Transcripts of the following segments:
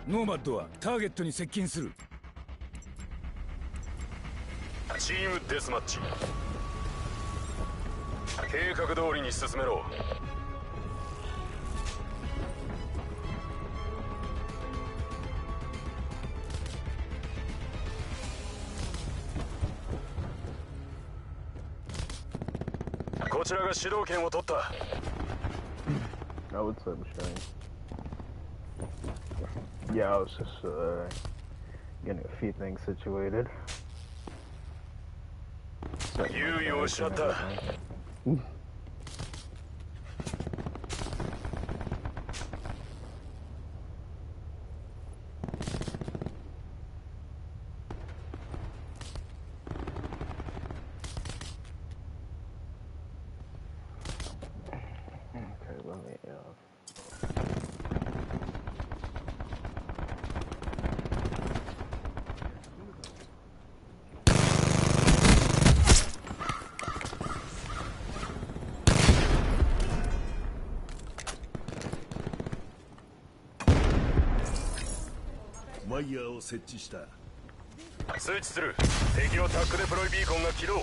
ノーマッドはターゲットに接近する。チームデスマッチ。計画通りに進めろ。こちらが主導権を取った。I would say Shane. Yeah, I was just getting a few things situated. 猶予を失った。ワイヤーを設置した。通知する。敵のタックデプロイビーコンが起動。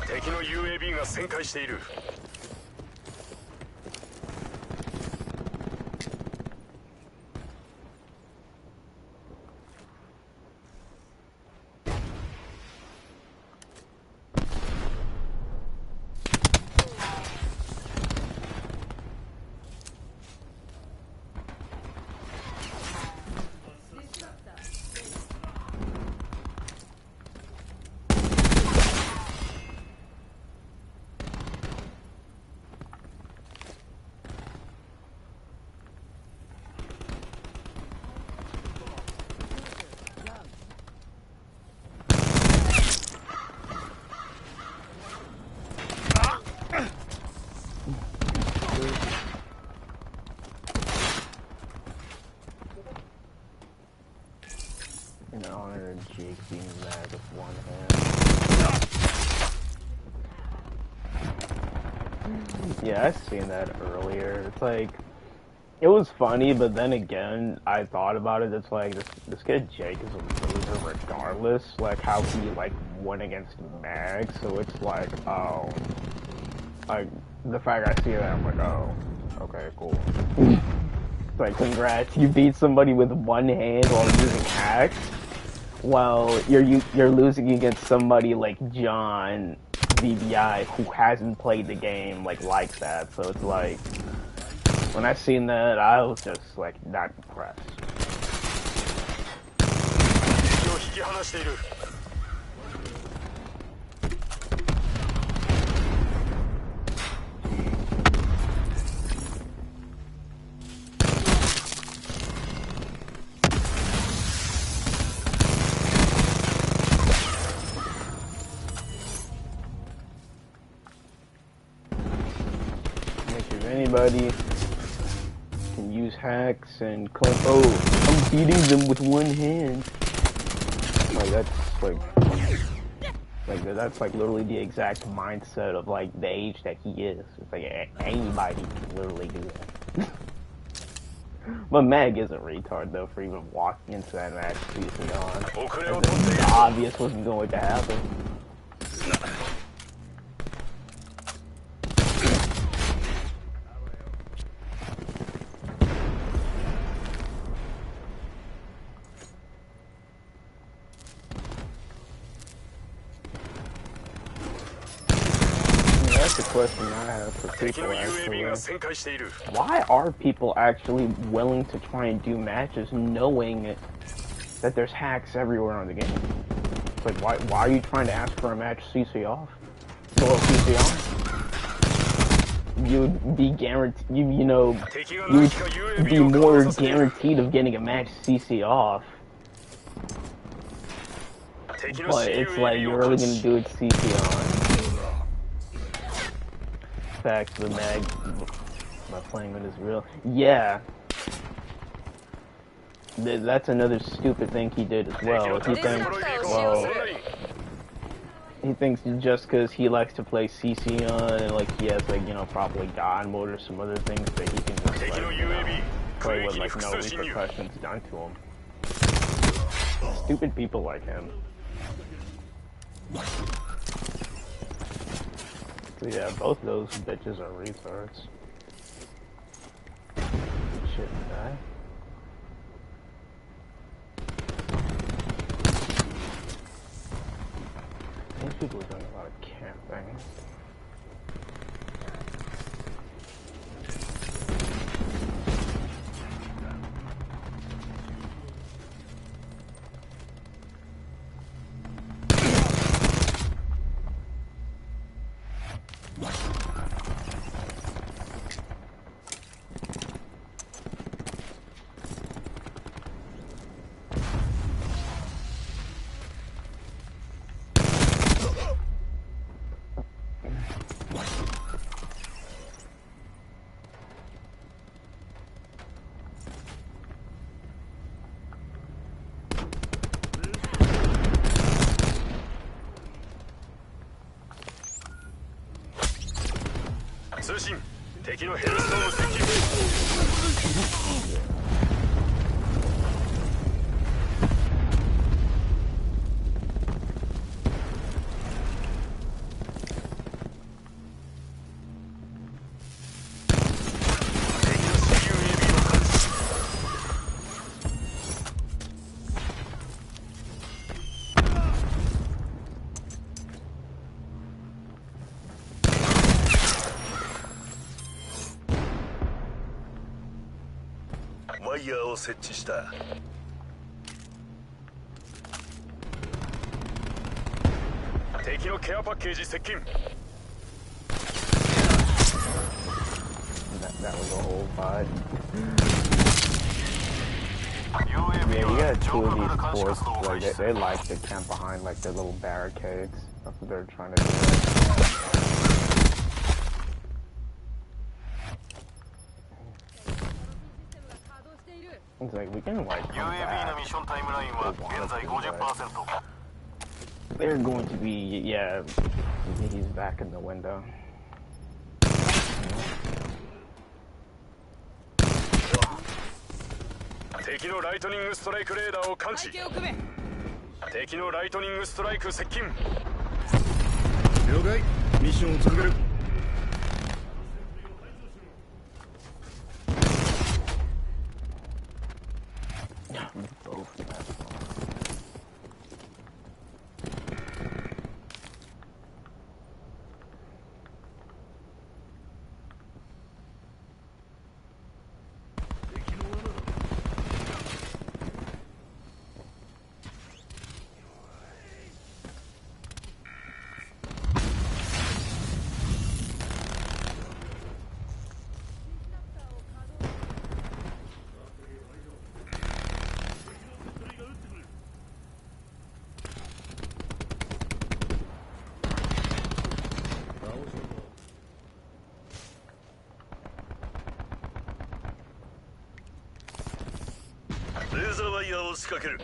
敵の UAB が旋回している。An honored Jake being mad with one hand. Yeah, I seen that earlier. It's like, it was funny, but then again, I thought about it. It's like, this kid Jake is a loser regardless, like how he like went against Mag. So it's like, oh, like the fact I see that, I'm like, oh, okay, cool. It's like, congrats, you beat somebody with one hand while using axe. Well, you're losing against somebody like John VBI who hasn't played the game like that. So it's like, when I seen that, I was just like not impressed. Anybody can use hacks and claim, oh, I'm beating them with one hand. Like that's like literally the exact mindset of like the age that he is. It's like anybody can literally do that. But Mag is a retard though for even walking into that match season on. The obvious wasn't going to happen. The question I have for people actually, why are people actually willing to try and do matches knowing that there's hacks everywhere on the game? It's like, why are you trying to ask for a match CC off? Well, CC on? You'd be guaranteed, you would be more guaranteed of getting a match CC off. But it's like, you're really gonna do it CC on. Fact, the Mag, my playing with is real. Yeah. That's another stupid thing he did as well. He thinks, well, He thinks just because he likes to play 𝐶𝐶 and like he has like probably God mode or some other things that he can just like play with like no repercussions done to him. Stupid people like him. So yeah, both those bitches are retards. Shit, die. These people are doing a lot of camping.通信敵のヘルストーム接近。ワイヤーを設置した。敵のケアパッケージ接近。That was a whole bot. Yeah, you got two of these forts, like they like to camp behind like their little barricades. That's what they're trying to do. It's like we can like come back. They're going to be, yeah, he's back in the window. 敵のライトニングストライクレーダーを感知。敵のライトニングストライク接近。了解。ミッションを続ける。レーザーワイヤーを仕掛ける。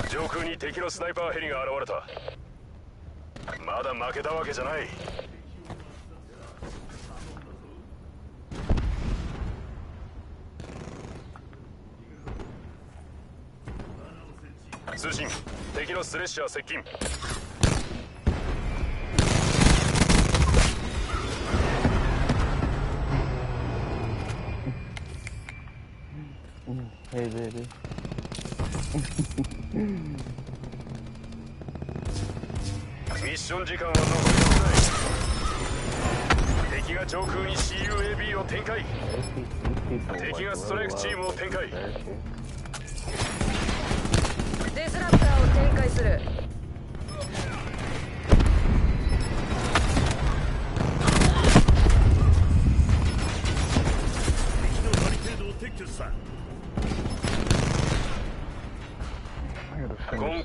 上空に敵のスナイパーヘリが現れた。まだ負けたわけじゃない。通信敵のスレッシャー接近。Hey baby. ミッション時間は残り少ない。敵が上空に 𝐶𝐢𝐬𝐵 を展開。敵がストライクチームを展開。デスラプターを展開する。敵のバリケードを撤去した。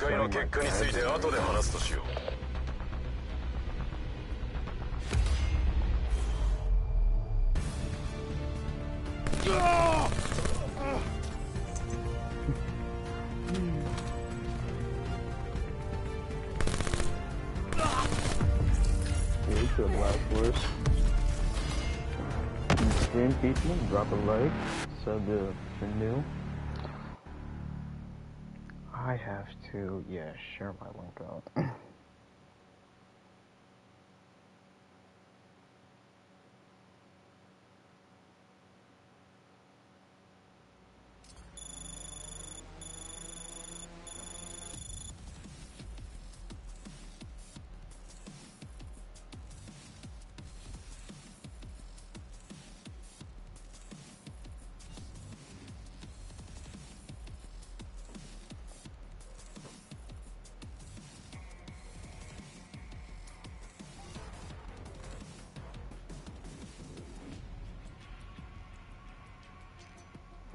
会の結果について後で話すとしよう。Good luck, boys. Stream people, drop a like, sub to new. I have to, yeah, share my link out.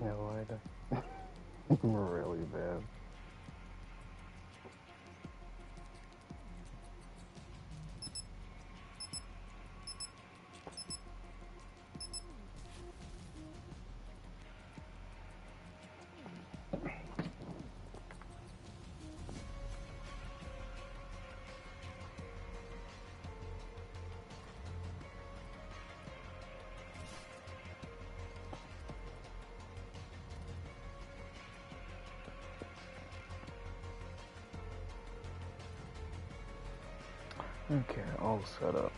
No idea. Really bad. Okay, all set up.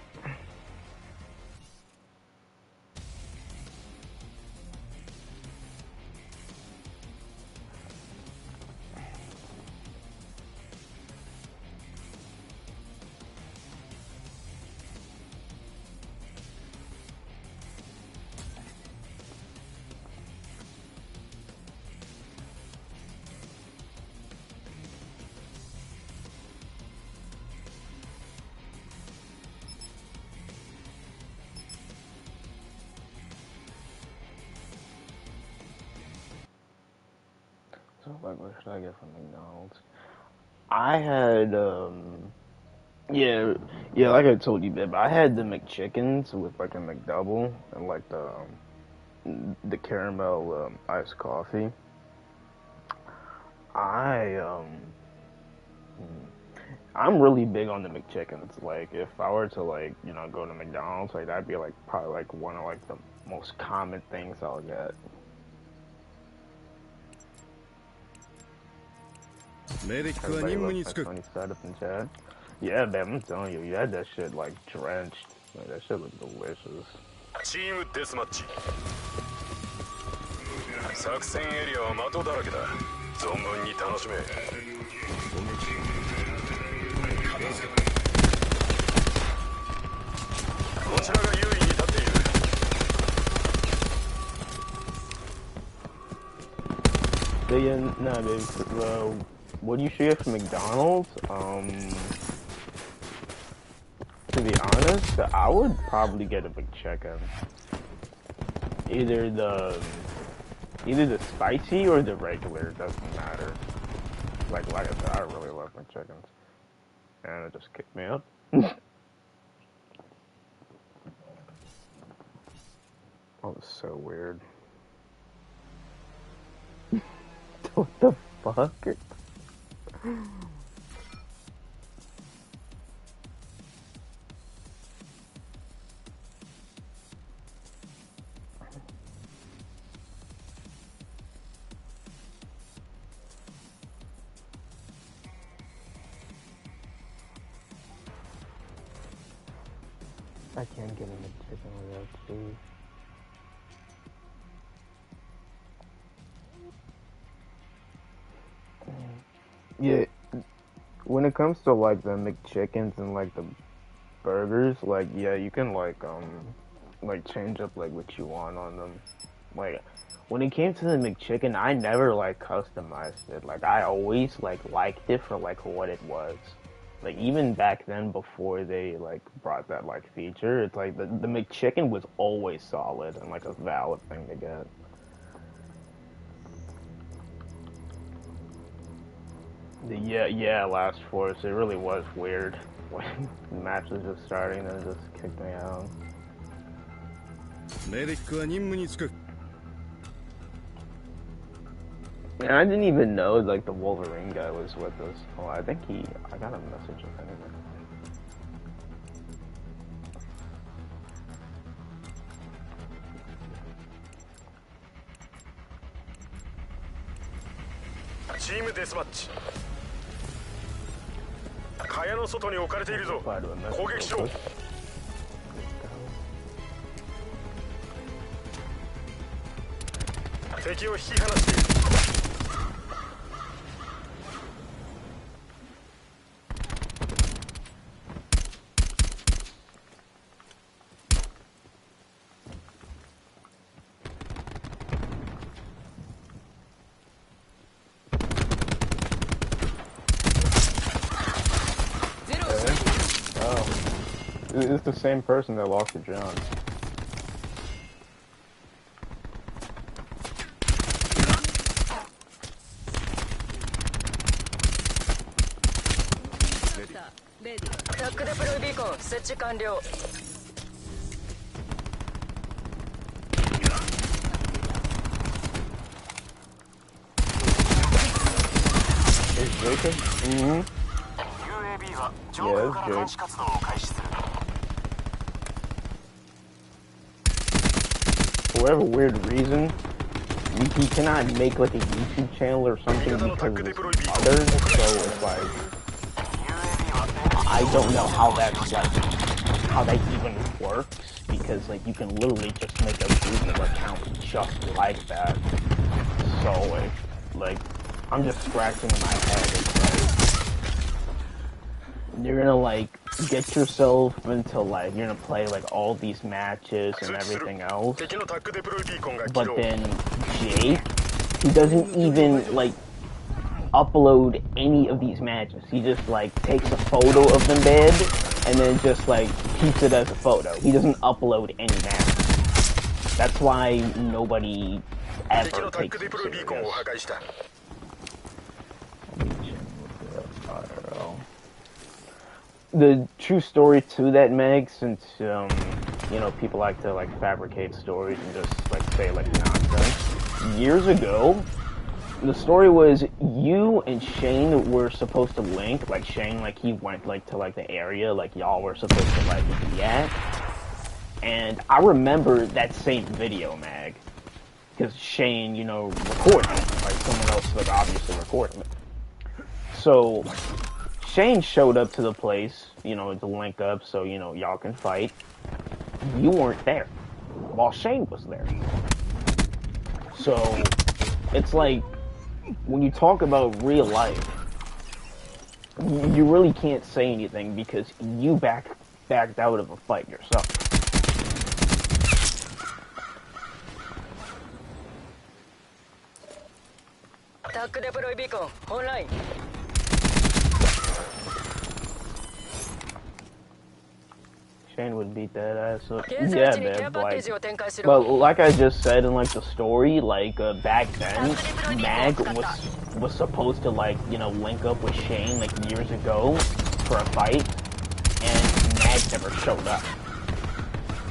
So, like, what should I get from McDonald's? I had, yeah, like I told you, babe, I had the McChickens with, like, a McDouble and, like, the caramel, iced coffee. I'm really big on the McChickens. Like, if I were to, like, you know, go to McDonald's, like, that'd be, like, probably, like, one of, like, the most common things I'll get. Everybody loves my funny setup in chat. Yeah, babe, I'm telling you, you had that shit, like, drenched. Like, that shit looked delicious. チームデスマッチ。作戦エリアは的だらけだ。存分に楽しめ。こちらが優位に立っている。Nah, babe, what do you should get from McDonald's? To be honest, I would probably get a McChicken. Either the spicy or the regular, it doesn't matter. Like I said, I really love McChickens. And it just kicked me up. That was so weird. What the fuck? I can't get a McChicken without cheese. Yeah, when it comes to like the McChickens and like the burgers, like yeah, you can like change up like what you want on them. Like when it came to the McChicken, I never like customized it. Like I always like liked it for like what it was. Like even back then before they like brought that like feature, it's like the McChicken was always solid and like a valid thing to get. Yeah, Last Force. It really was weird. When the match was just starting, and it just kicked me out. メディックは任務に就く。 And I didn't even know like the Wolverine guy was with us. Oh, I think I got a message with him. Team Deathmatch。蚊帳の外に置かれているぞ。攻撃しろ。敵を引き離している。It's the same person that lost to John. Tac deploy beacon 設置完了。Is Jacob? Mm-hmm. UAV は上空から監視活動を開始する。 For whatever weird reason, he cannot make like a YouTube channel or something because of his mother, so it's like I don't know how that's like how that even works, because like you can literally just make a Google account just like that. So like I'm just scratching my head. It's like you're gonna like get yourself into like you're gonna play like all these matches and everything else, but then Jake, he doesn't even like upload any of these matches. He just like takes a photo of the bed and then just like keeps it as a photo. He doesn't upload any matches. That's why nobody ever takes him serious. The true story to that, Meg, since you know, people like to like fabricate stories and just like say like nonsense. Years ago, the story was you and Shane were supposed to link. Like Shane, like he went like to like the area like y'all were supposed to like be at. And I remember that same video, Mag, because Shane, you know, recorded it. Like someone else like obviously recording it. So Shane showed up to the place, you know, to link up so, you know, y'all can fight. You weren't there, while Shane was there. So, it's like, when you talk about real life, you really can't say anything because you backed out of a fight yourself. Tac deploy beacon online. Shane would beat that ass up. Yeah, man, but like I just said in like the story, like back then, Mag was supposed to like, you know, link up with Shane like years ago for a fight, and Mag never showed up.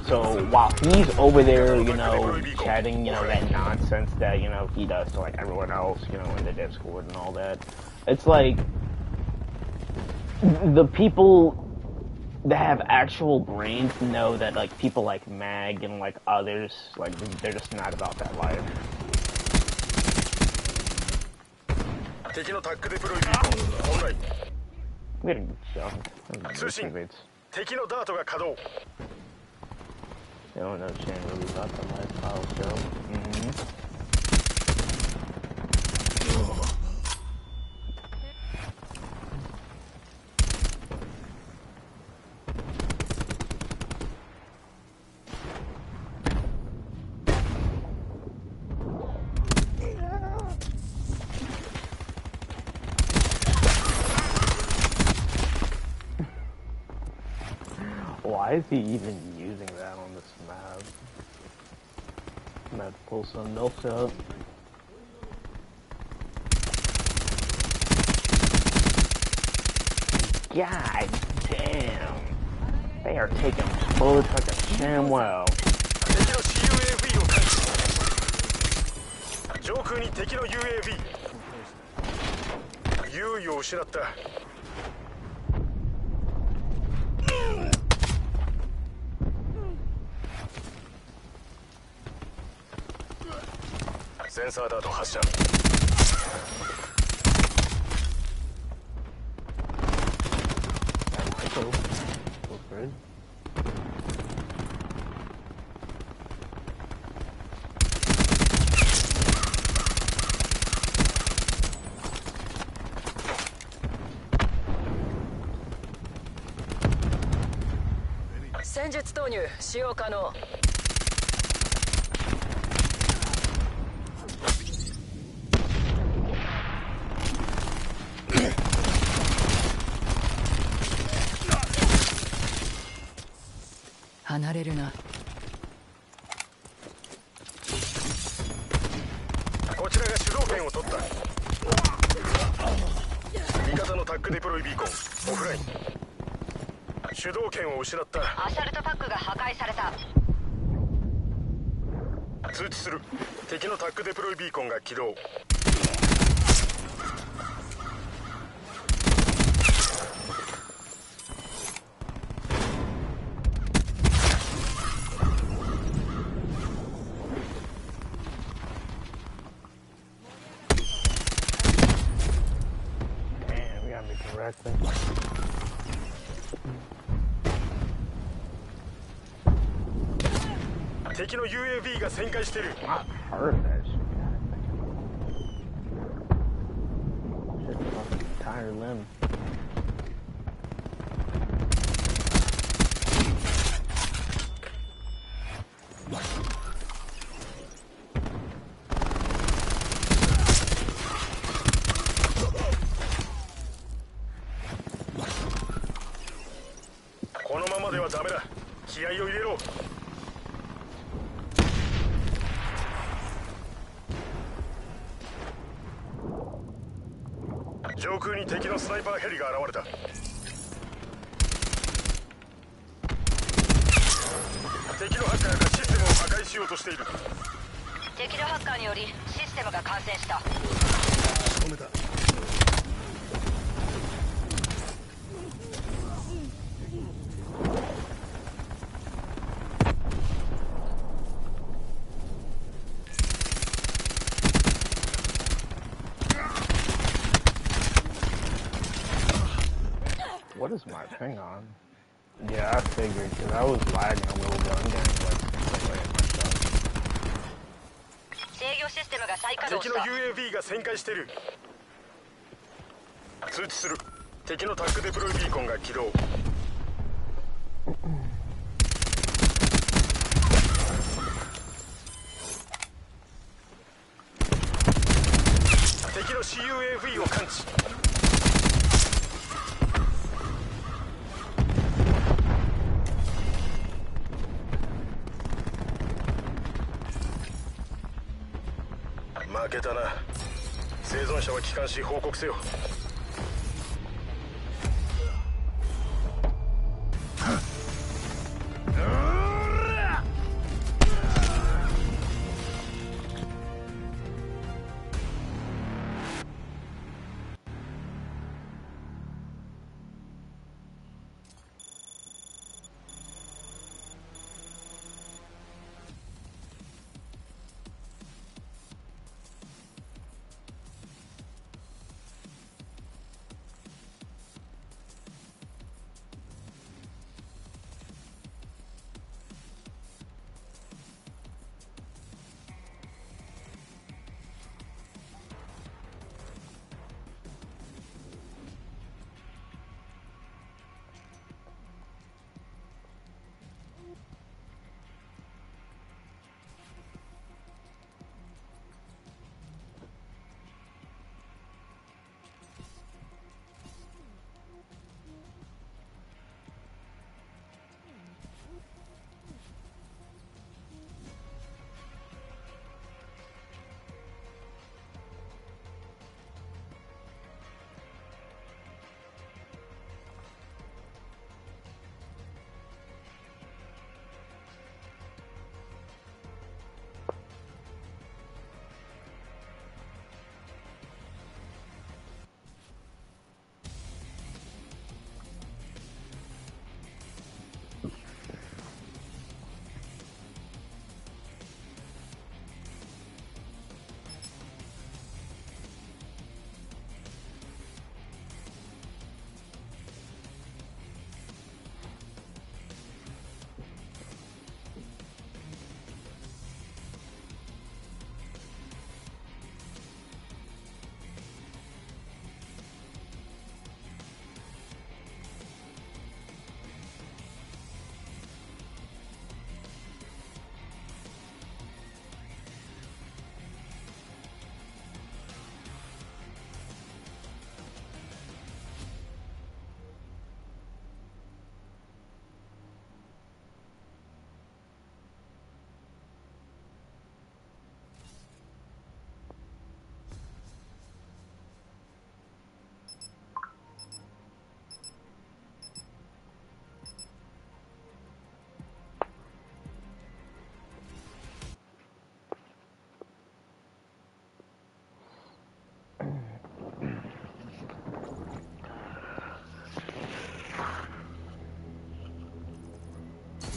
So while he's over there, you know, chatting, you know, that nonsense that, you know, he does to like everyone else, you know, in the Discord and all that, it's like the people that have actual brains know that like people like Mag and like others, like they're just not about that life. I'm getting jumped. They don't know Shane really about the lifestyle show. Why is he even using that on this map? I'm gonna have to pull some notes up. God damn. They are taking bullets like a ShamWow. 敵の CUAV を感知。上空に敵の UAV。優位を失った。センサーダート発射。戦術投入使用可能。離れるな。こちらが主導権を取った。味方のタックデプロイビーコンオフライン。主導権を失った。アサルトパックが破壊された。通知する。敵のタックデプロイビーコンが起動。敵の UAV が旋回している。I heard that shit. Shit fucking tire limb. このままではダメだ。気合を入れろ。上空に敵のスナイパーヘリが現れた。敵のハッカーがシステムを破壊しようとしている。敵のハッカーによりシステムが感染した。止めた。What is my ping on? Yeah, I figured, because I was lagging a little bit. I'm getting like, 制御システムが再稼働敵のした。 UAV が旋回している。通知する。敵のタックデプロイビーコンが起動。敵の CUAV を感知。負けたな。生存者は帰還し報告せよ。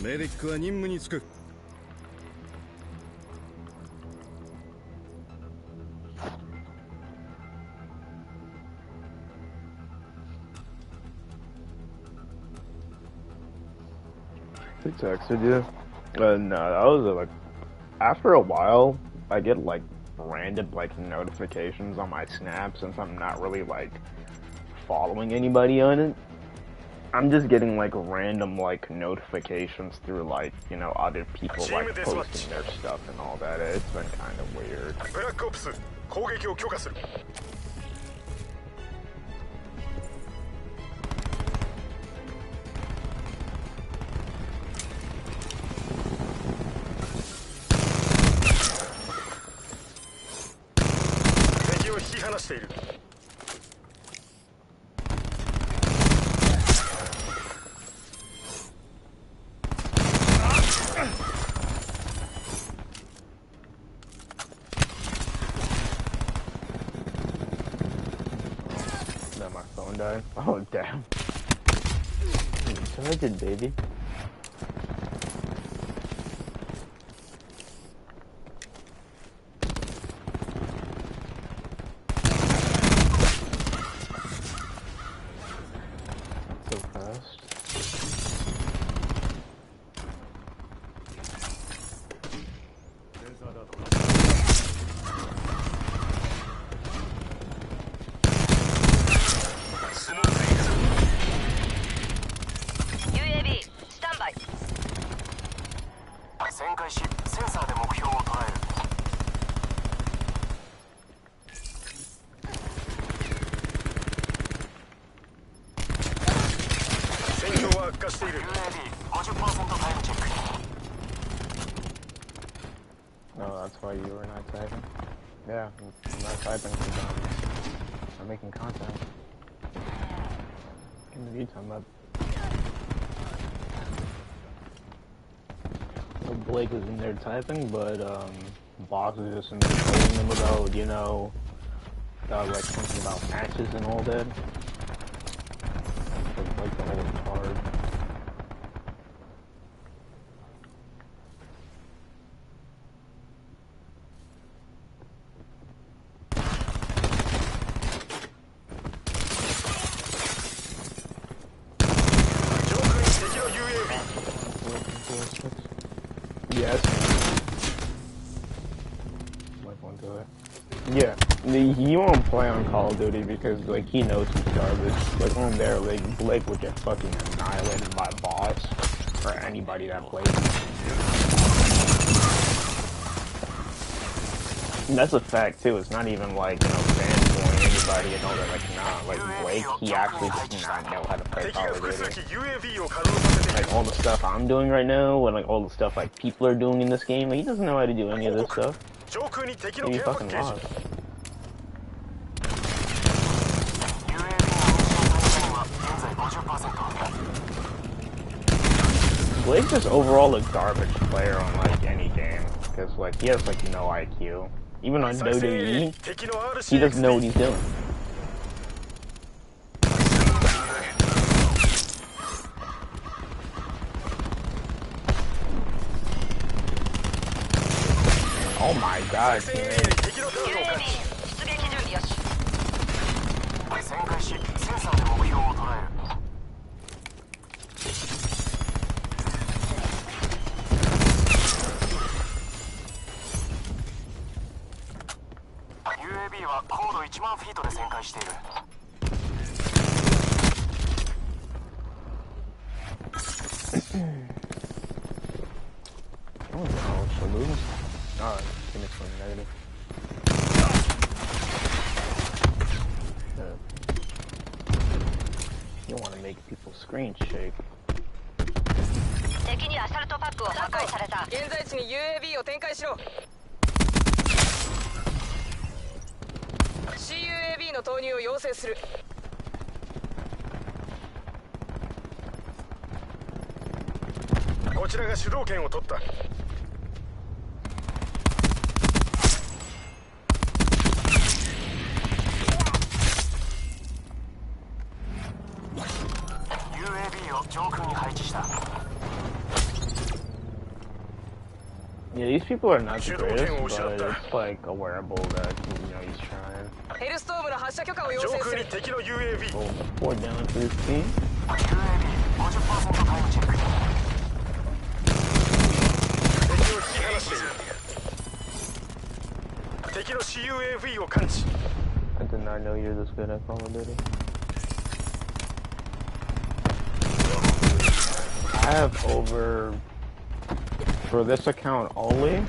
メディックは任務に就く。Who texted you? No, that was like after a while, I get like random like notifications on my Snap since I'm not really like following anybody on it. I'm just getting like random like notifications through like, you know, other people like posting their stuff and all that. It's been kind of weird. Black Ops 攻撃を許可する。敵を引き離している。Oh damn. Charge it, baby. So fast. UAV スタンバイ。旋回し、センサーで目標を捉える。戦況は悪化している。 UAV50% タイムチェック。 Oh, that's why you were not typing? Yeah, I'm not typing because I'm making content. What are you talking about? Well, Blake was in there typing, but Boss was just in there telling him about, you know, like something about matches and all that. Like the whole card. Yes. Like one to it. Yeah, he won't play on Call of Duty because like he knows he's garbage. Like on there, like Blake would get fucking annihilated by Boss or anybody that plays. And that's a fact too. It's not even like, you know, fanboying anybody and all that. Like nah, like Blake, he actually does not know how to play Call of Duty. Like all the stuff I'm doing right now, and like all the stuff like people are doing in this game, like, he doesn't know how to do any of this stuff. He fucking lost. Blake's just overall a garbage player on like any game, because like he has like no IQ. Even on WWE, he doesn't know what he's doing. Oh my god, teammate. 出撃準備よし。旋回し、センサーで目標を捉える。UAV は高度1万フィートで旋回している。Oh no, salute. Oh, Phoenix went negative. You want to make people's screens shake. 敵にアサルトパックを破壊された。現在地に UAV を展開しろ。CUAV の投入を要請する。こちらが主導権を取った。UAV を上空に配置した。these people are not the greatest, but it's like a wearable that he's trying. ヘルストームの発射許可を要上請する空に敵の UAV Oh, 4 down for his team. UAV50% タイムチェック。敵を引き離している敵の CUAV を感知 I did not know you're this good at Call of Duty. I have over, for this account only,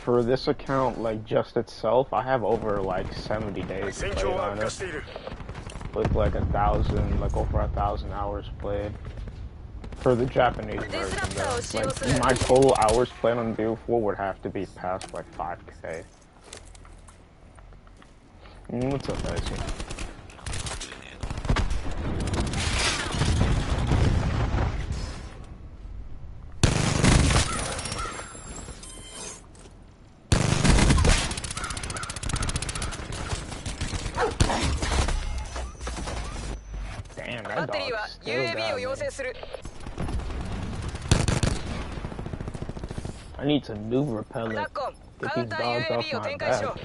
for this account, like just itself, I have over like 70 days 戦 played 況は on 悪化 it, している with like 1,000, like over 1,000 hours played. For the Japanese version, though, like my total hours played on BO4 would have to be past like 5K. What's up, Icy? Damn, バ that ッテリーは dog still UAV を got 要 me. 請する I need some new repellent. ダッコン Get カウン these ター dogs off UAV を my 展開しろ back.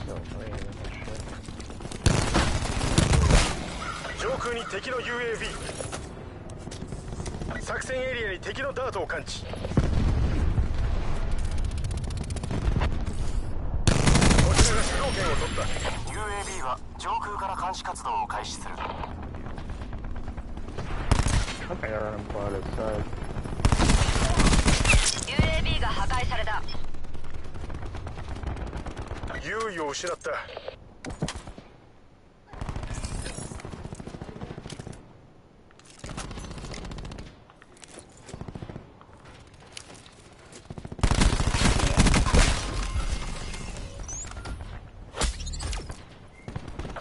Still playing with this shit. 上空に敵の UAV 作戦エリアに敵のダートを感知こちらが主導権を取った UAV は上空から監視活動を開始する。 I think I ran him quite outside. UAV が破壊された優位を失った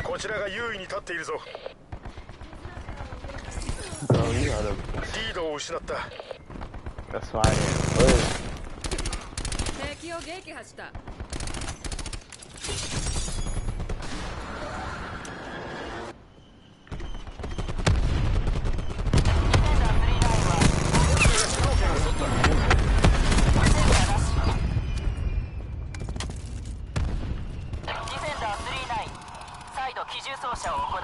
こちらが優位に立っているぞ Bro, you gotta. リードを失った That's why I didn't play. 敵を撃破した 再度機銃操作を行う。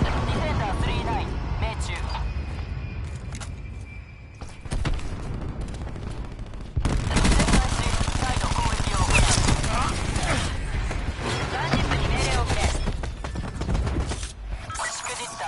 ディフェンダー39命中。旋回し再度攻撃を行う。ガンジップに命令をくれしくじった。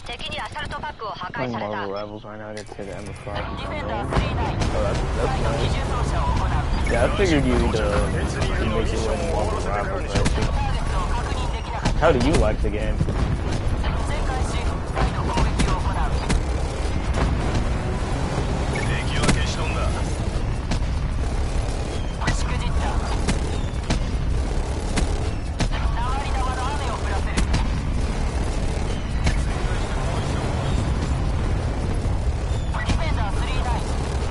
敵にアサルトパックを破壊 Playing された Marvel Rivals right now. I get to take the M5. ディフェンダー39 Oh, that's 再度機 nice. 銃操作を行う。 Yeah, I figured you'd make it with Marvel Rivals. Actually. ターゲットを確認できなかった。 How do you like the game? 旋回し再度攻撃を行う。敵は消し飛んだしくじった。鉛玉の雨を降らせる。ディフェンダー39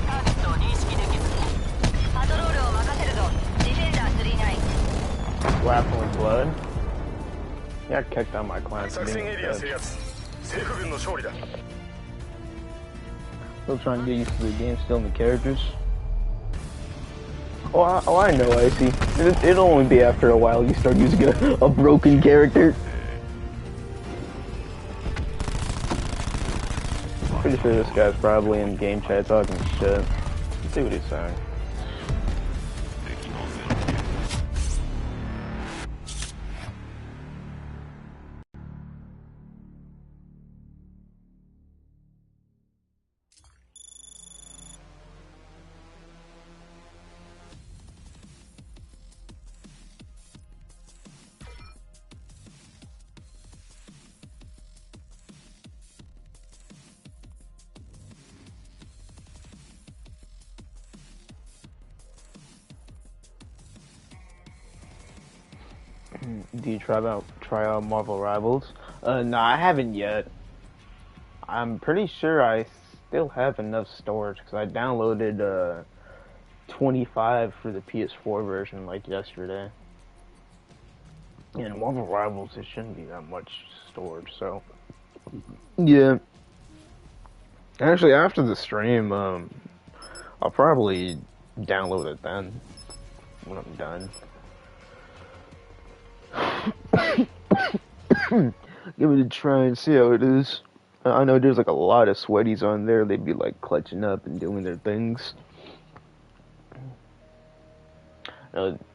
ターゲットを認識できず。パトロールを任せるぞディフェンダー39 Laughing with blood? Yeah, I kicked out my clan. 作戦エリア制圧政府軍の勝利だ Still trying to get used to the game, still in the characters. Oh, I know, Icy. It'll only be after a while you start using a broken character. Pretty sure this guy's probably in game chat talking shit. Let's see what he's saying. Do you try out Marvel Rivals? No, I haven't yet. I'm pretty sure I still have enough storage because I downloaded $125 for the PS4 version like yesterday. And Marvel Rivals, it shouldn't be that much storage, so yeah. Actually, after the stream, I'll probably download it then when I'm done. Give it a try and see how it is. I know there's like a lot of sweaties on there. They'd be like clutching up and doing their things.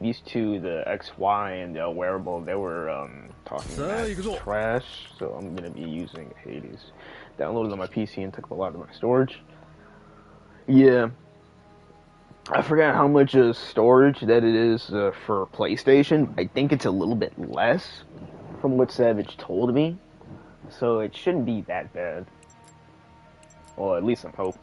These two, the XY and the wearable, they were talking about trash, so I'm gonna be using Hades. Downloaded on my PC and took a lot of my storage. Yeah, I forgot how much storage that it is for PlayStation. I think it's a little bit less from what Savage told me, so it shouldn't be that bad. Well, at least I'm hoping.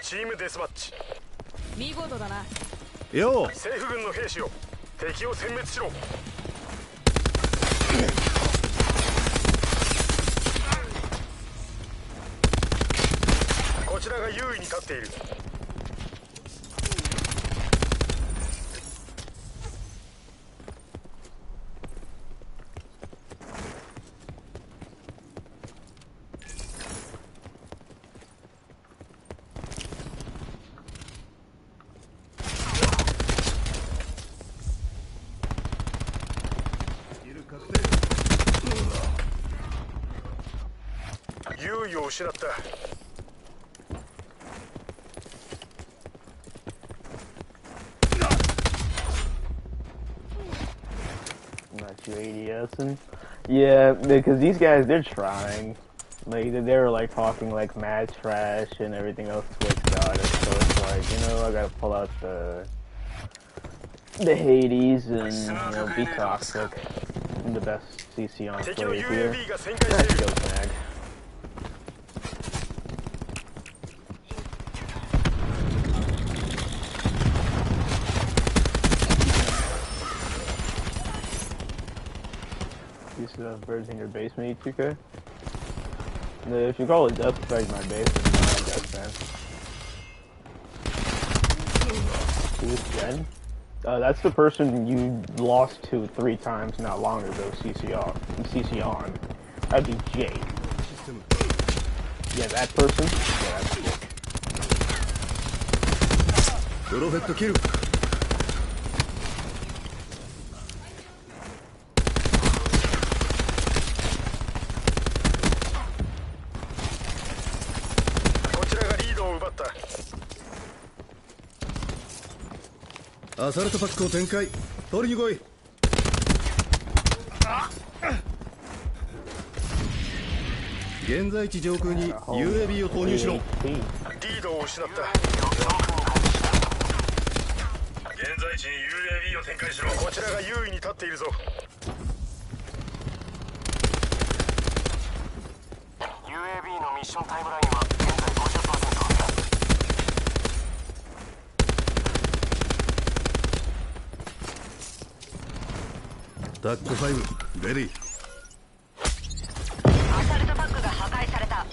Team deathmatch. 見事だな。よう。政府軍の兵士よ、敵を殲滅しろ。こちらが優位に立っている。優位を失った。Not you ADSing? Yeah, because these guys, they're trying. Like, they're like talking like mad trash and everything else is what's got it. So it's like, you know, I gotta pull out the Hades and, you know, be toxic. I'm the best CC on play here. Let's go, Snag. You used to have birds in your basement, 2K? If you call it death effect my basement, I'm not a death fan. Who's Jen? That's the person you lost to 3 times not long ago, CC on. That'd be Jake. Yeah, that person? Yeah, that's Jake. Perfect kill. アサルトパックを展開。取りに来い。現在地上空に UAV を投入しろ。リードを失った。現在地に UAV を展開しろ。こちらが優位に立っているぞ。UAV のミッションタイムラインは現在 50%。タック5レディ。アサルトパックが破壊された。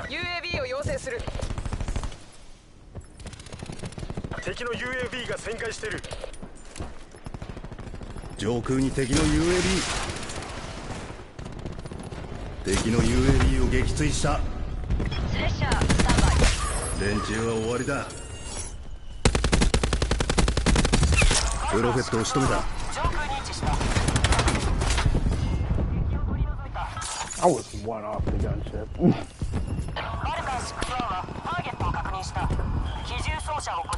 UAV を要請する。敵の UAV が旋回している。上空に敵の UAV。敵の UAV を撃墜した。スレッシャースタンバイ。連中は終わりだ。プロフェットを仕留めた。上空に位置した。 I was one off the gunship. マルカー6-1はターゲットを確認した。機銃操作を行う。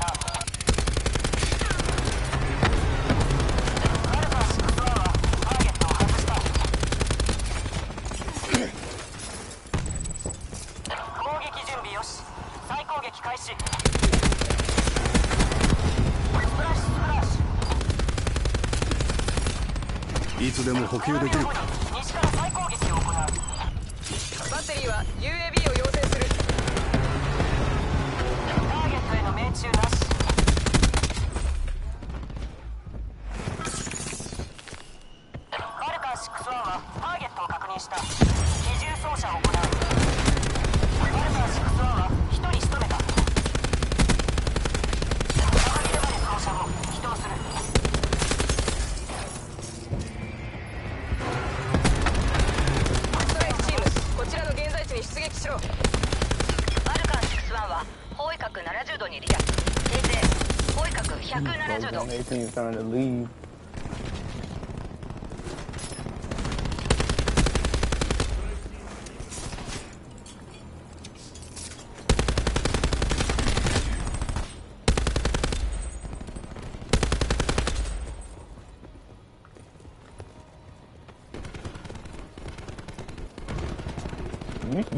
マルカー6-1はターゲットを外した。攻撃準備よし。再攻撃開始。スプラッシュスプラッシュ。いつでも補給できる。西から再攻撃を行う。バッテリーは UAV を要請する。ターゲットへの命中なし。バルカン6-1はターゲットを確認した。機銃操作を行う。バルカン6-1は1人仕留めた。高切れまで操作後起動する。ストライクチーム、こちらの現在地に出撃しろ。バルカン6-1は方位角70度に離脱。平定。方位角170度。 Nathan's trying to leave.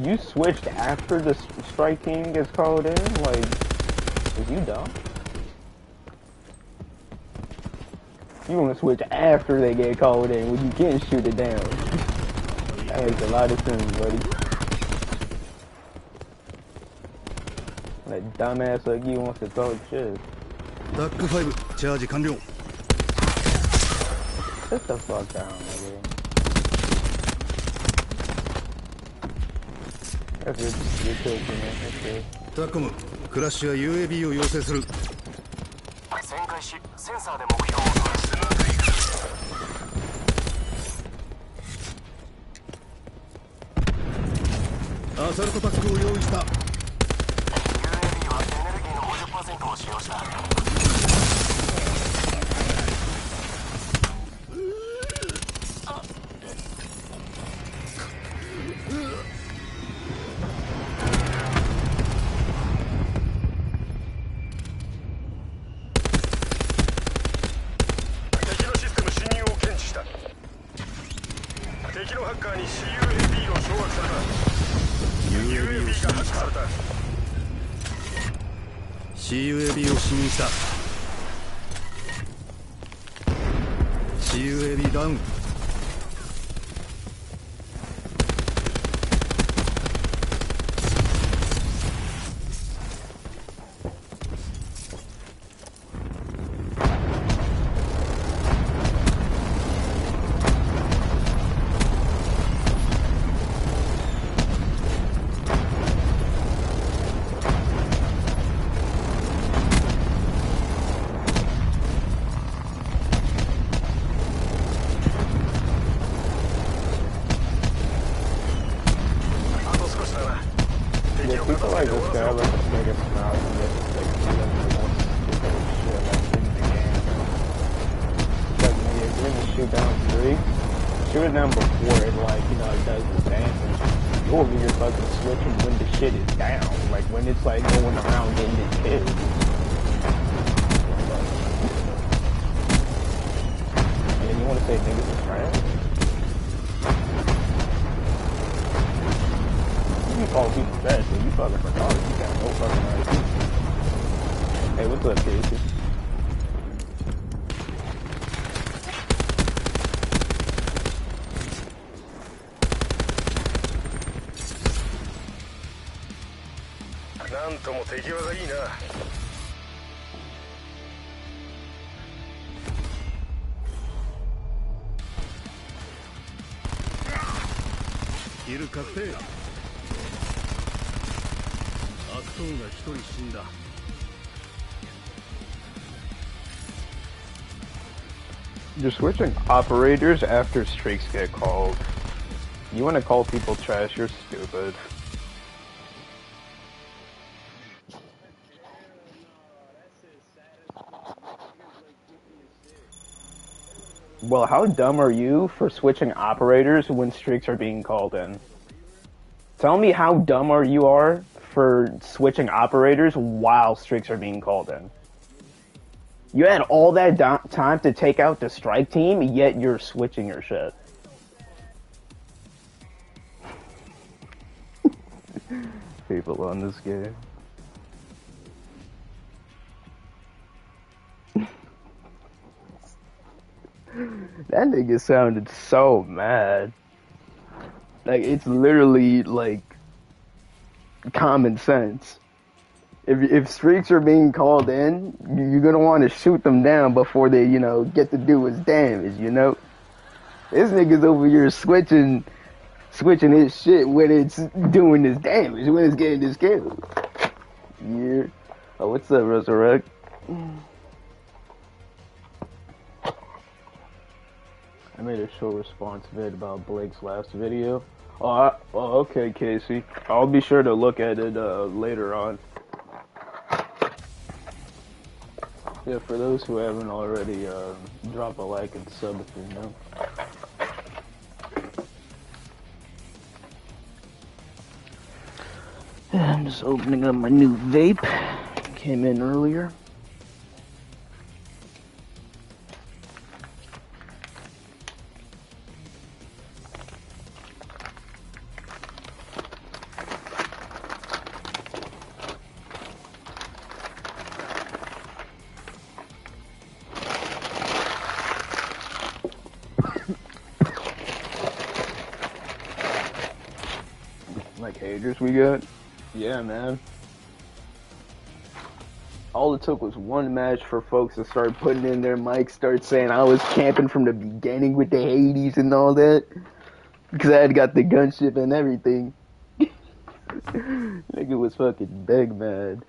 You switched after the strike team gets called in? Like, is you dumb? You wanna switch after they get called in when you can't shoot it down. That makes a lot of sense, buddy. That dumbass like you wants to talk shit. ダック5チャージ完了。 Sit the fuck down, nigga. That's your kill, man. That's good. タッコム、クラッシュや UAB を要請する。旋回しセンサーで目標を探す。アサルトパックを用意した。 UAB はエネルギーの 50% を使用した。敵のシステム侵入を検知した。敵のハッカーに 𝐶UAB を掌握された。 UAB が発射された。 𝐶UAB を視認した。 𝐶UAB ダウン。 People like this guy like the biggest mouth and just like see them for once shit like in the game. Like nigga, if you're gonna shoot down 3, shoot it down before it like, you know, it does the damage. You over here fucking switching when the shit is down. Like when it's like going around getting it killed. And you wanna say niggas are trash? You call people trash, but you fucking retarded. You got no fucking idea. Hey, what's up, Casey?なんとも手際がいいな。キル確定。 悪党が一人死んだ。 You're switching operators after streaks get called. You want to call people trash, you're stupid. Well, how dumb are you for switching operators when streaks are being called in? Tell me how dumb you are for switching operators while streaks are being called in. You had all that time to take out the strike team, yet you're switching your shit. People on this game. That nigga sounded so mad. Like, it's literally, like, common sense. if streaks are being called in, you're gonna want to shoot them down before they, get to do his damage. This nigga's over here switching his shit when it's doing his damage, when it's getting his kills. Yeah. Oh, what's up, Resurrect? I made a short response vid about Blake's last video. Oh, okay, Casey. I'll be sure to look at it later on. Yeah, for those who haven't already, drop a like and sub if you know. I'm just opening up my new vape. Came in earlier. Like haters we got? Yeah, man. All it took was one match for folks to start putting in their mics, start saying I was camping from the beginning with the Hades and all that. Because I had got the gunship and everything. Nigga was fucking big mad.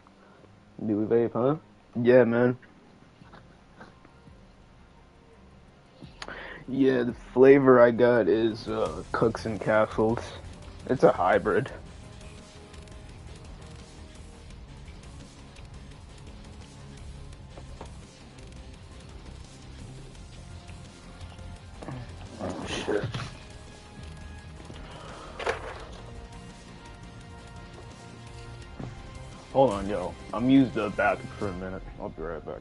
New vape, huh? Yeah, man. Yeah, the flavor I got is Cooks and Castles. It's a hybrid. Oh shit. Hold on, yo. I'm used the bathroom for a minute. I'll be right back.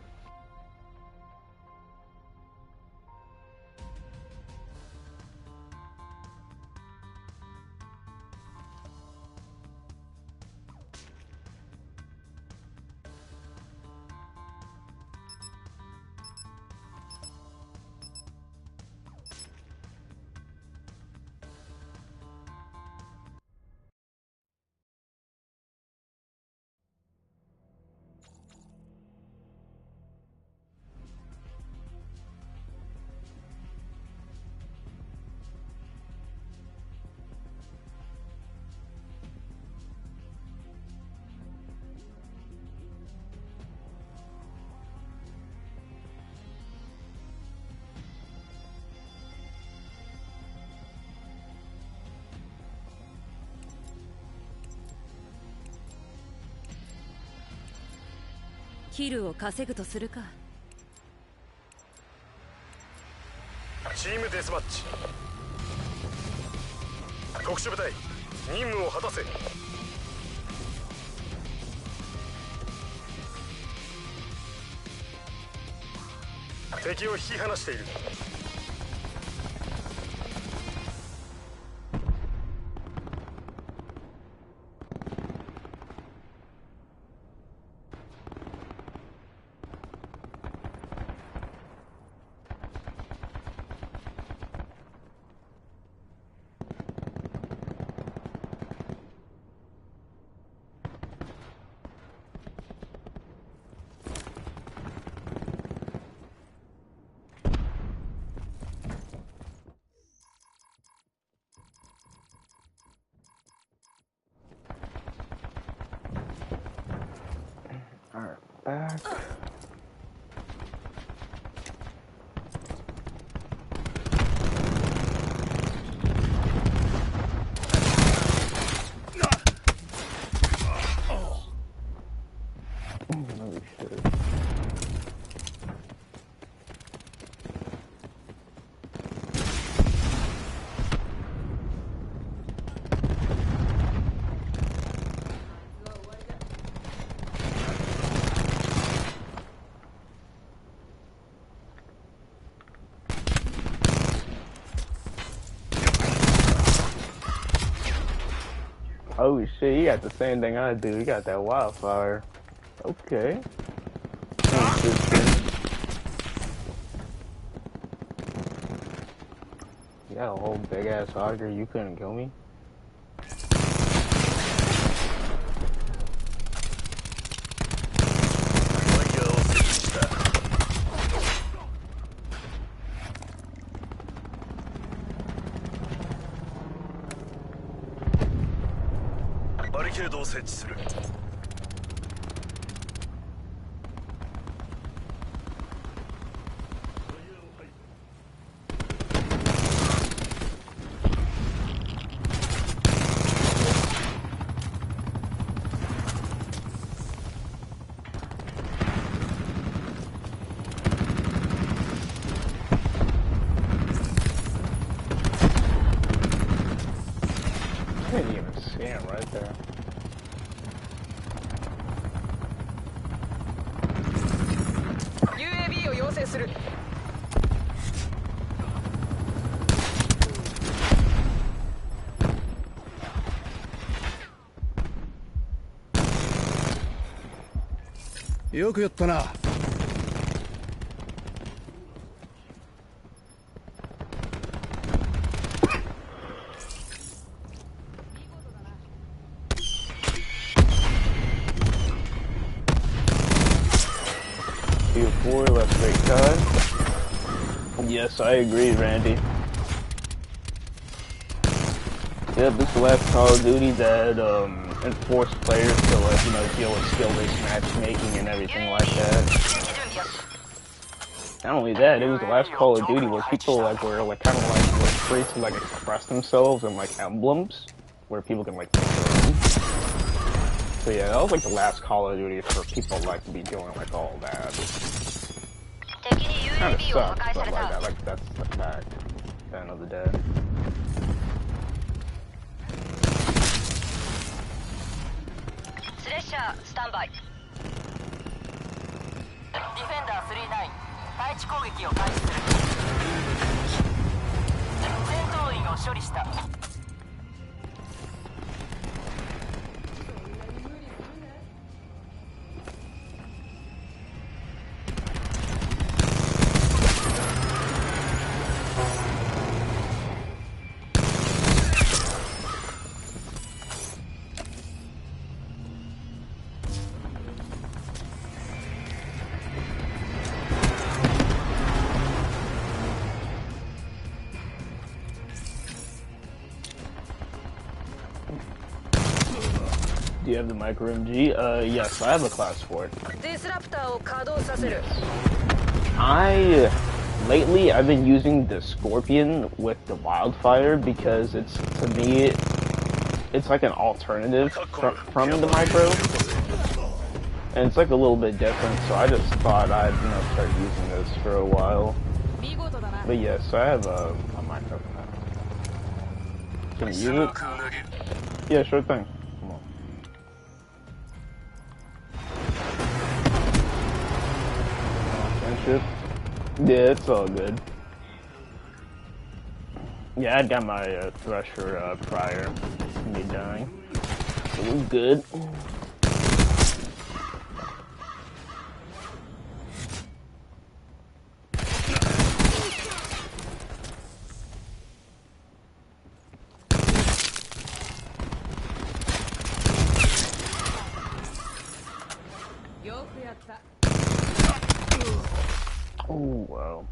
キルを稼ぐとするか。チームデスマッチ。特殊部隊、任務を果たせ。敵を引き離している。Alright, back. Holy shit. Oh shit, he got the same thing I do. He got that wildfire. Okay. You got a whole big ass auger, you couldn't kill me? リケードを設置する。Couldn't even see him right there. UAV を要請する。よくやったな。Q4, let's take time. Yes, I agree, Randy. Yep, this is the last Call of Duty that enforced players to deal with skill-based matchmaking and everything like that. Not only that, it was the last Call of Duty where people were kind of free to express themselves in emblems where people can pick their own. So yeah, that was the last Call of Duty for people to be doing all that. Kind of sucks, but that's the fact. At the end of the day. スレッシャースタンバイ。ディフェンダー39、対地攻撃を開始する。戦闘員を処理した。Do you have the micro MG? Yes, I have a class for it. ディスラプターを稼働させる。Lately, I've been using the Scorpion with the Wildfire because to me, it's like an alternative from the micro. And it's a little bit different, so I just thought I'd, start using this for a while. But yes, I have a micro for that. Can you use it? Yeah, sure thing. Come on. Friendship? Yeah, it's all good. Yeah, I got my Thresher prior to me dying. It was good. Oh, wow.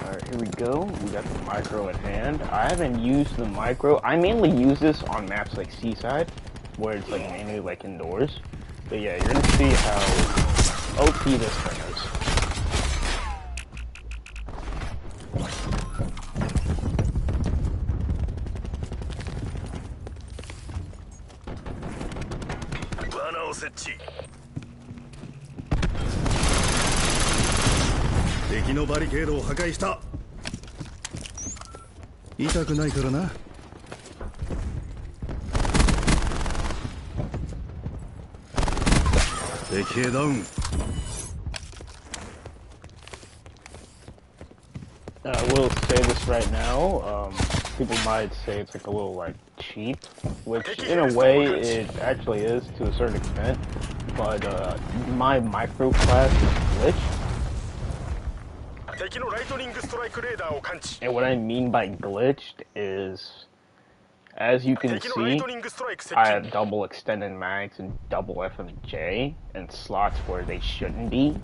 Alright, here we go. We got the micro at hand. I haven't used the micro. I mainly use this on maps like Seaside, where it's mainly indoors. But yeah, you're gonna see how OP this thing is. Setting. 敵のバリケードを破壊した。痛くないからな。敵兵ダウン。I will say this right now. People might say it's a little cheap, which in a way it actually is to a certain extent. But my micro class is glitched. And what I mean by glitched is, as you can see, I have double extended mags and double FMJ in slots where they shouldn't be.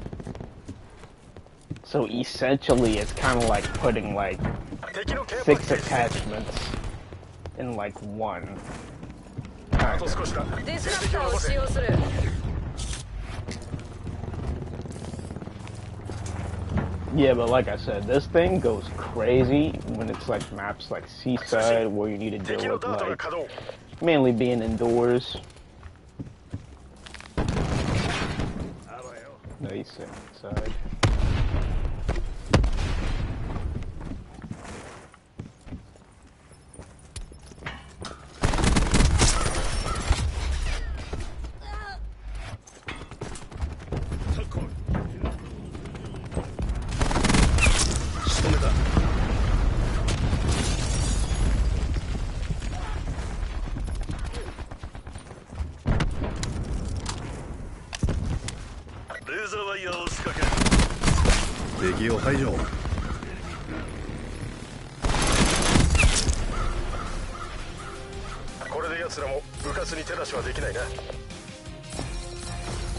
So essentially, it's kind of like putting 6 attachments in one. あと少しだ。ディスラプターを使用する。 Yeah, but like I said, this thing goes crazy when it's like maps like Seaside where you need to deal 敵の with ダートが like 稼働。 mainly being indoors. No, he's sitting inside.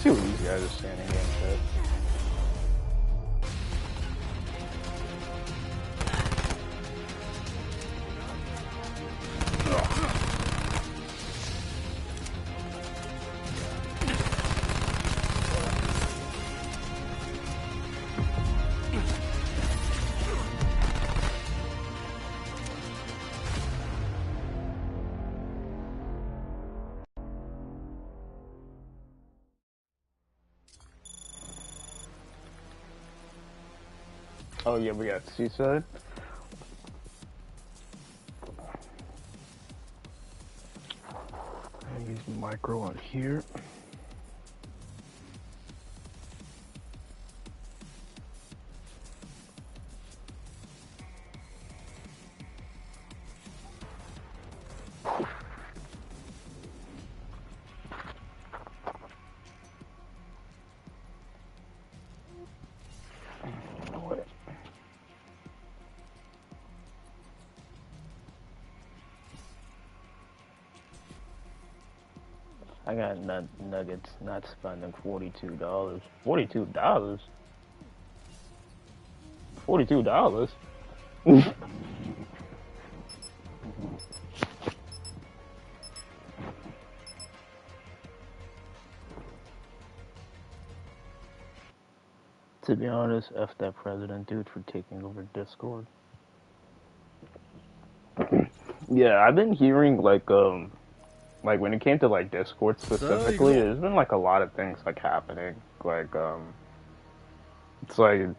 See what these guys are standing against it. Oh yeah, we got Seaside. I use micro on here. I got nuggets not spending $42. $42? $42? To be honest, F that president dude for taking over Discord. Yeah, I've been hearing like when it came to like Discord specifically, there's been like a lot of things like happening. It's like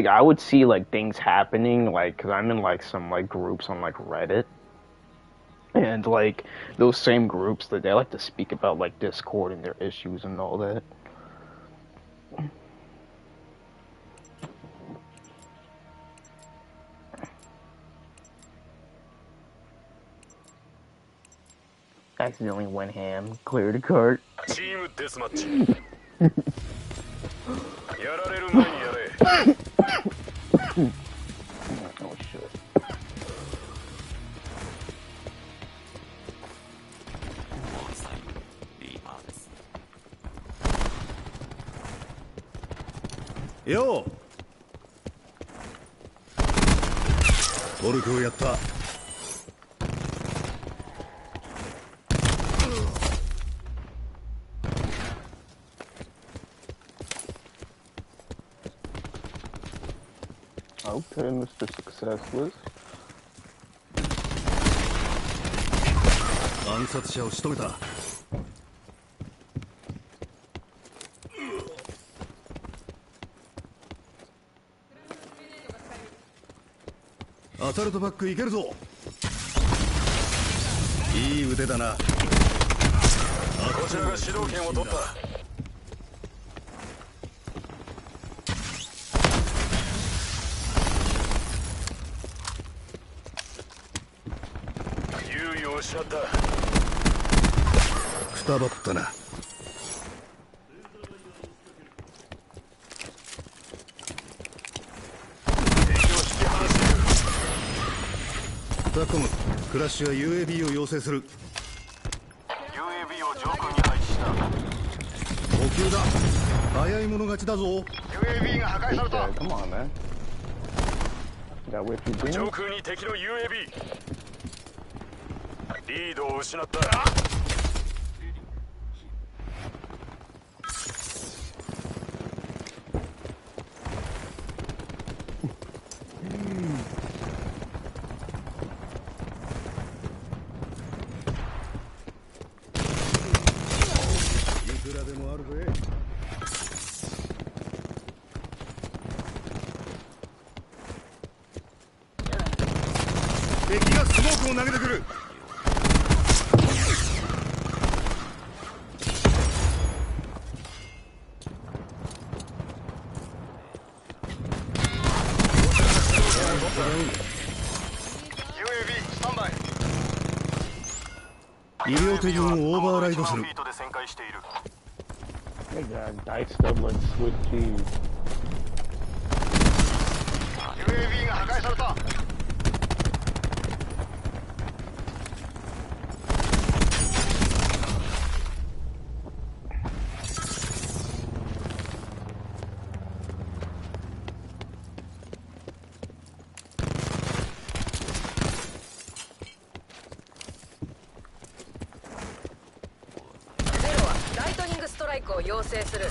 I would see like things happening like because I'm in like some like groups on like Reddit, and like those same groups that they like to speak about like Discord and their issues and all that. Accidentally went ham, cleared a cart. Team deathmatch. やられる前にやれ。 Oh shit. Yo! トルクをやった。Okay, Mr. Successless. 暗殺者を仕留めた。アサルトバックいけるぞ。いい腕だな。こちらが主導権を取った。 くたばったな。タコム、クラッシュは UAB を要請する。UAB を上空に配置した。補給だ。早い者勝ちだぞ。UAB が破壊された。Come on, man. Is that what you do? 上空に敵の UAB。リードを失った。いくらでもあるぜ。敵がスモークを投げてくる。UAV スタンバイ。医療手順をオーバーライドする。フィートで旋回している。 My God, dice doublet switch keys. UAV が破壊された。ゼロはライトニングストライクを要請する。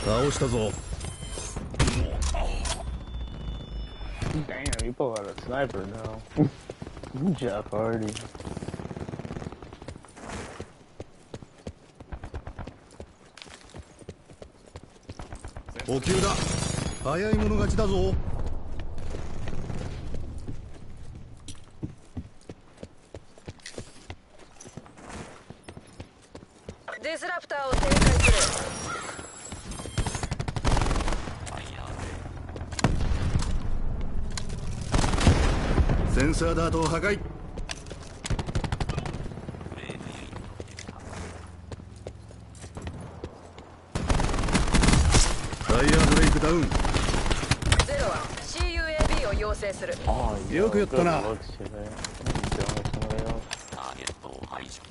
倒したぞ。Damn, you pull out a sniper now. Jeff Hardy. 補給だ。早い者勝ちだぞ。ディスラプターを展開する。センサーダートを破壊。タイヤーブレイクダウン。ゼロは 𝐶UAB を要請する。 Oh, yo, よくやったな。 good looks today. I'm done with somebody else. ターゲットを排除。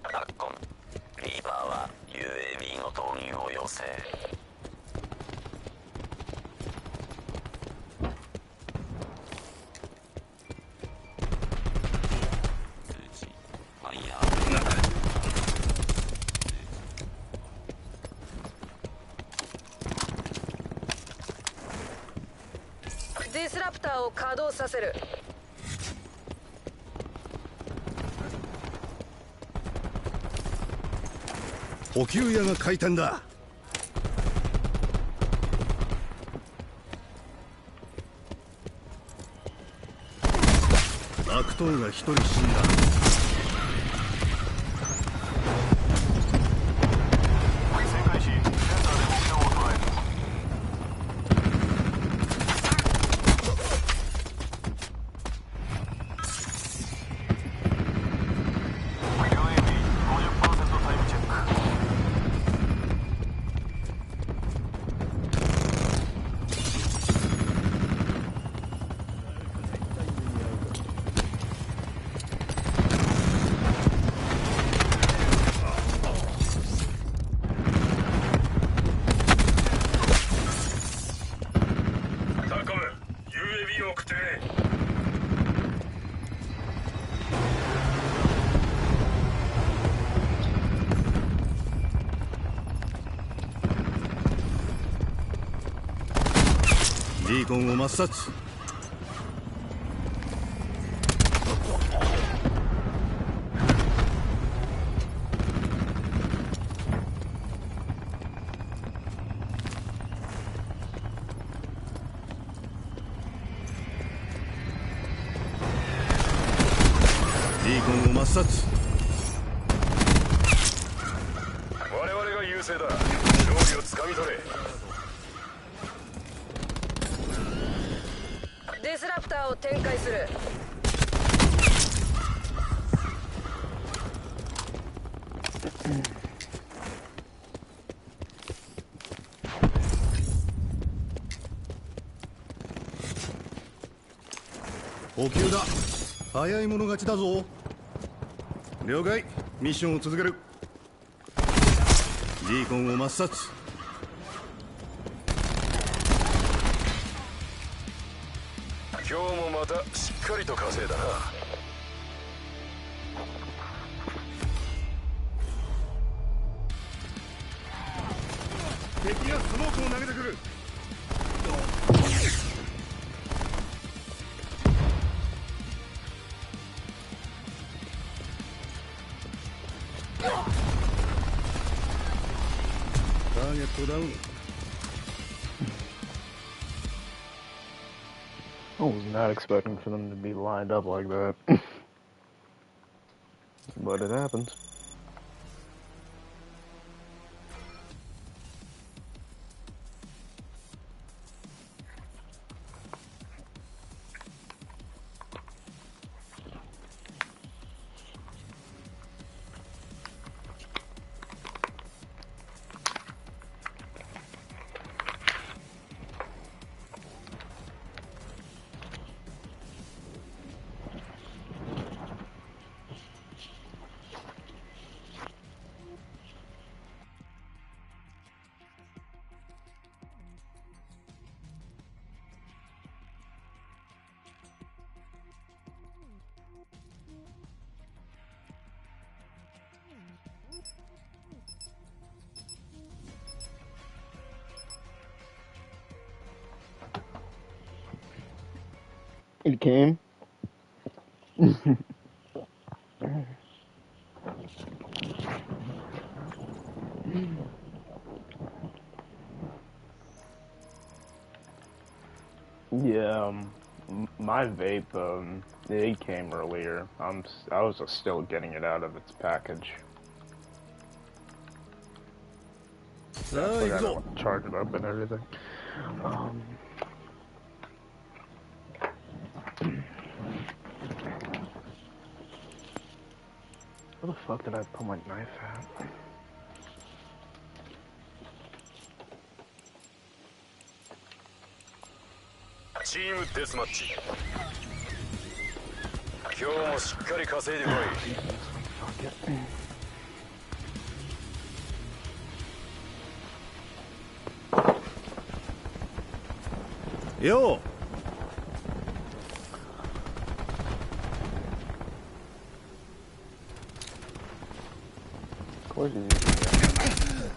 タッコン、リーバーは UAV の投入を要請。通知、ファイヤー。ディスラプターを稼働させる。補給屋が開店だ。悪党が一人死んだ。旋回し、センサーで目標を捉える。UAV50% タイムチェック。タコム、UAV を送ってくれ。リーコンを抹殺。抹殺。我々が優勢だ。勝利をつかみ取れ。ディスラプターを展開する。補給だ。早い者勝ちだぞ。了解。ミッションを続ける。リーコンを抹殺。今日もまたしっかりと稼いだな。敵がスモークを投げてくる。ターゲットダウン。I was not expecting for them to be lined up like that. But it happens. It came. Yeah, my vape, it came earlier. I was still getting it out of its package. I forgot to charge it up and everything. Where the fuck did I put my knife at? Team deathmatch. 今日もしっかり稼いでこい。よう。Of course he's using it.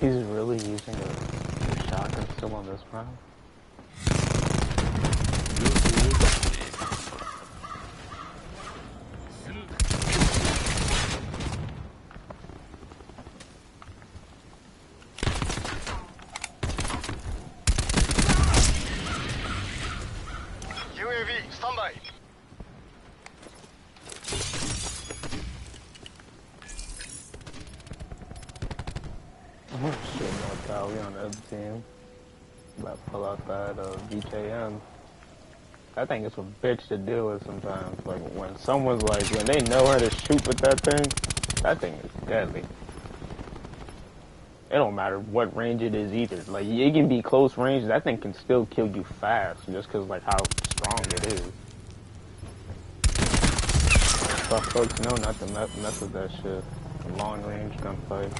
He's really using a shotgun still on this round? UAV standby. I'm not sure about 𝐃𝐢𝐬𝐜 on the other team. About to pull out that 𝐃𝐢𝐬𝐜. I think it's a bitch to deal with sometimes. Like when someone's like, when they know how to shoot with that thing is deadly. It don't matter what range it is either. Like it can be close range, that thing can still kill you fast just cause like how strong it is. But folks know not to mess with that shit. Long range gunfight.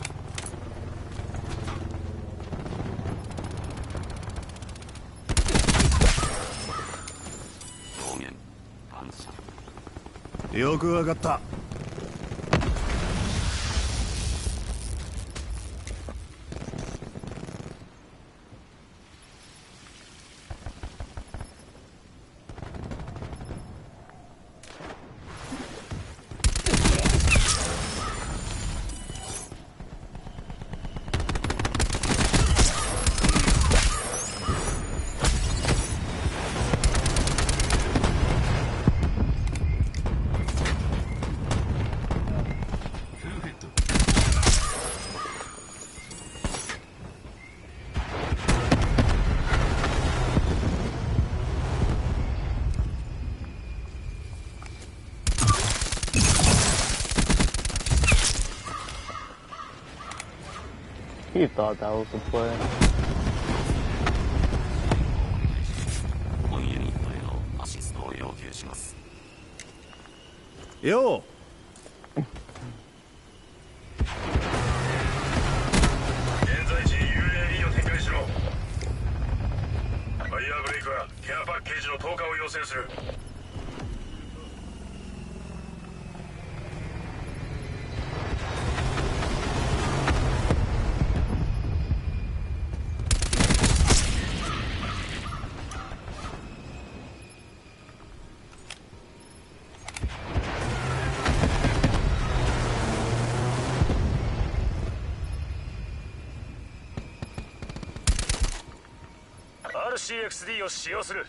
よくわかった。He thought that was the play. 本ユニットへのアシストを要求します。よ現在地に UAV を展開しろ。ファイヤーブレイクはケアパッケージの投下を要請する。RCXD を使用する。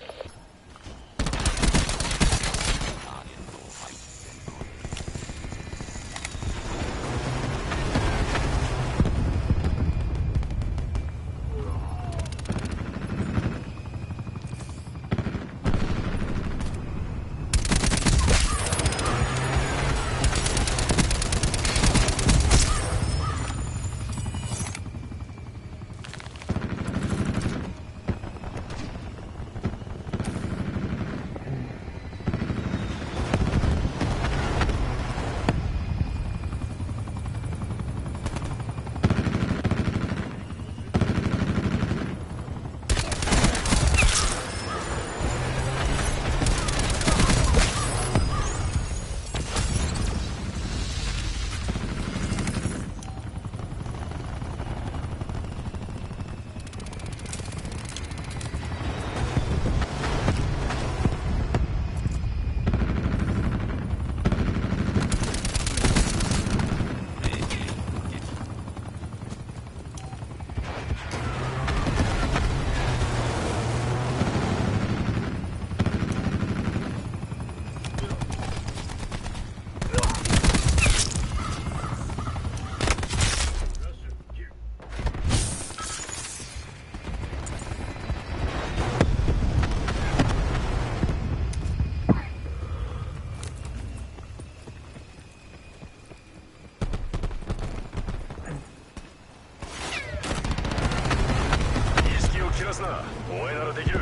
お前ならできる。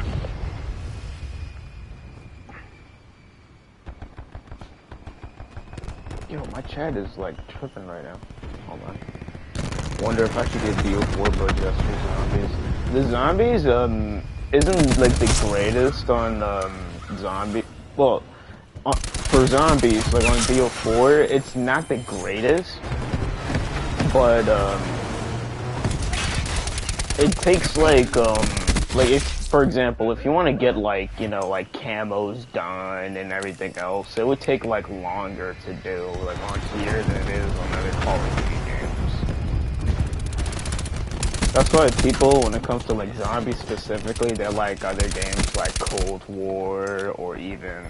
Yo, my chat is like tripping right now. Hold on. Wonder if I should get BO4 but just for zombies. The zombies isn't like the greatest on zombie. Well, for zombies like on BO4, it's not the greatest, but it takes like if, for example, if you want to get like, you know, like camos done and everything else, it would take like longer to do like on here than it is on other Call of Duty games. That's why people, when it comes to like zombies specifically, they're like other games like Cold War or even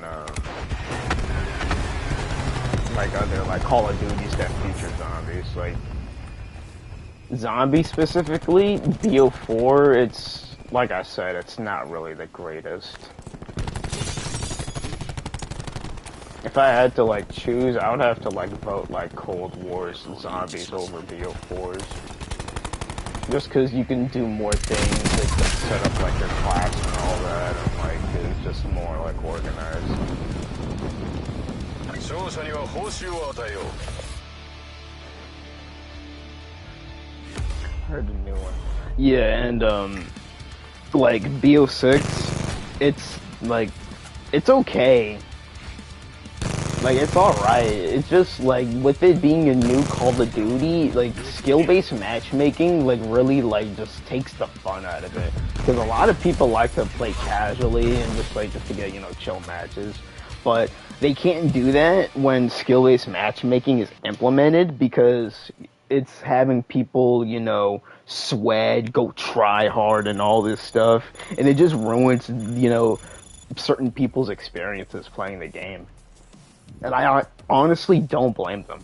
like other like Call of Duties that feature zombies. Like zombie specifically, BO4, it's like I said, it's not really the greatest. If I had to like choose, I would have to like vote like Cold War's zombies over BO4's. Just because you can do more things, like set up like your class and all that, and like it's just more like organized. 勝者には報酬を与えよう。 Heard the new one. Yeah, and like BO6, it's like it's okay. Like it's alright. It's just like with it being a new Call of Duty, like skill-based matchmaking like really like just takes the fun out of it. Because a lot of people like to play casually and just like to get, you know, chill matches. But they can't do that when skill-based matchmaking is implemented because it's having people, you know, sweat, go try hard and all this stuff. And it just ruins, you know, certain people's experiences playing the game. And I honestly don't blame them.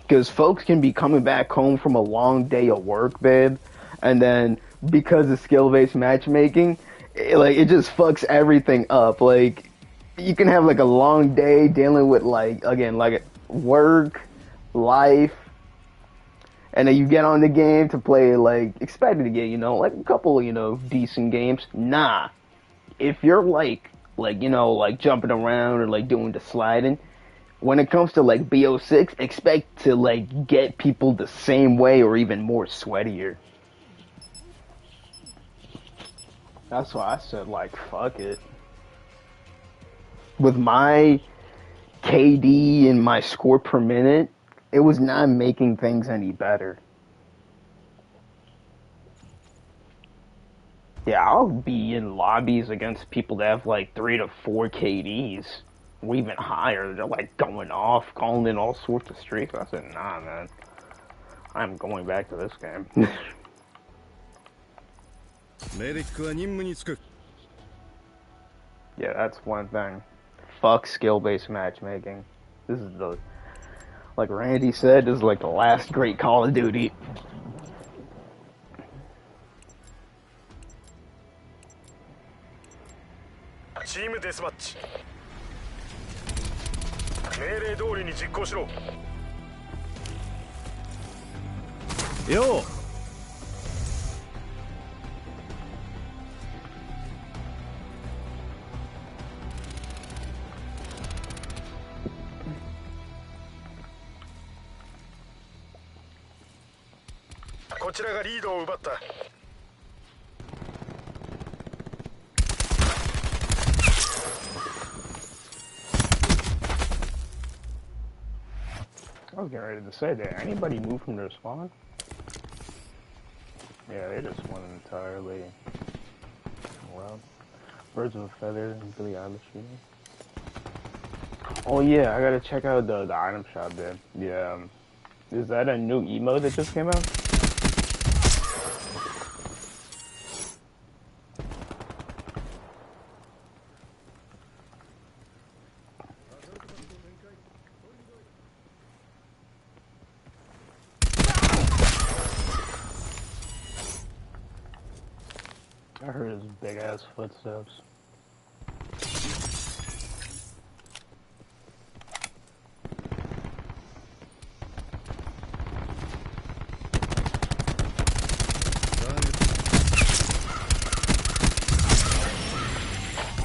Because folks can be coming back home from a long day of work, babe. And then because of skill-based matchmaking, it just fucks everything up. Like, you can have like a long day dealing with like, again, like work, life, And then you get on the game to play, like, expected to get, you know, like a couple, you know, decent games. Nah. If you're like, you know, like jumping around or like doing the sliding, when it comes to like BO6, expect to like get people the same way or even more sweatier. That's why I said, like, fuck it. With my KD and my score per minute, it was not making things any better. Yeah, I'll be in lobbies against people that have like 3 to 4 KDs, or even higher. They're like going off, calling in all sorts of streaks. I said, nah, man. I'm going back to this game. Yeah, that's one thing. Fuck skill-based matchmaking. This is the, like Randy said, this is like the last great Call of Duty. Team deathmatch. 命令通りに実行しろ。よう。こちらがリードを奪った。I was getting ready to say that. Anybody move from their spawn? Yeah, they just went entirely. Well, birds of a feather and Billie Eilish. Oh yeah, I gotta check out the item shop there. Yeah, is that a new emote that just came out? I heard his big ass footsteps.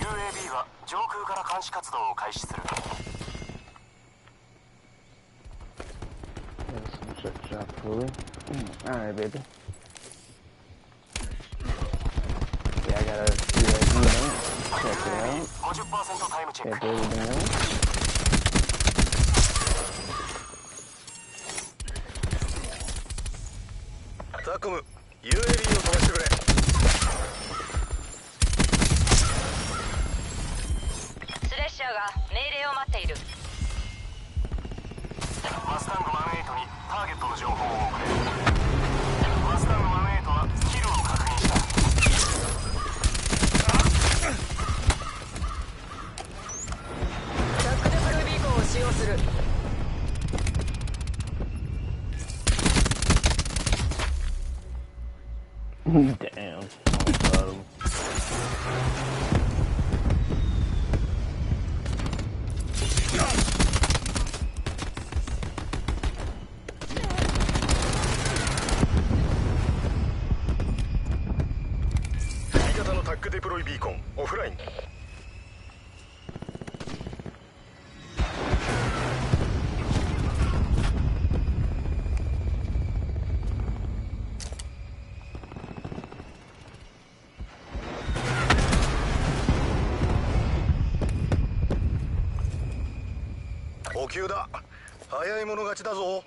UAV は上空から監視活動を開始する。Shot fully. Alright, baby. Yeah, I gotta do that unit. Check it out. 50% タイムチェッ Check ク。 everything out. TACOM、UAV を飛ばしてくれ。スレッシャーが命令を待っている。マスタング18にターゲットの情報を送れ。マスタング18はキルを確認した。タックデプロイビーコンを使用する。Damn. Oh,味方のタックデプロイビーコンオフライン。補給だ。早い者勝ちだぞ。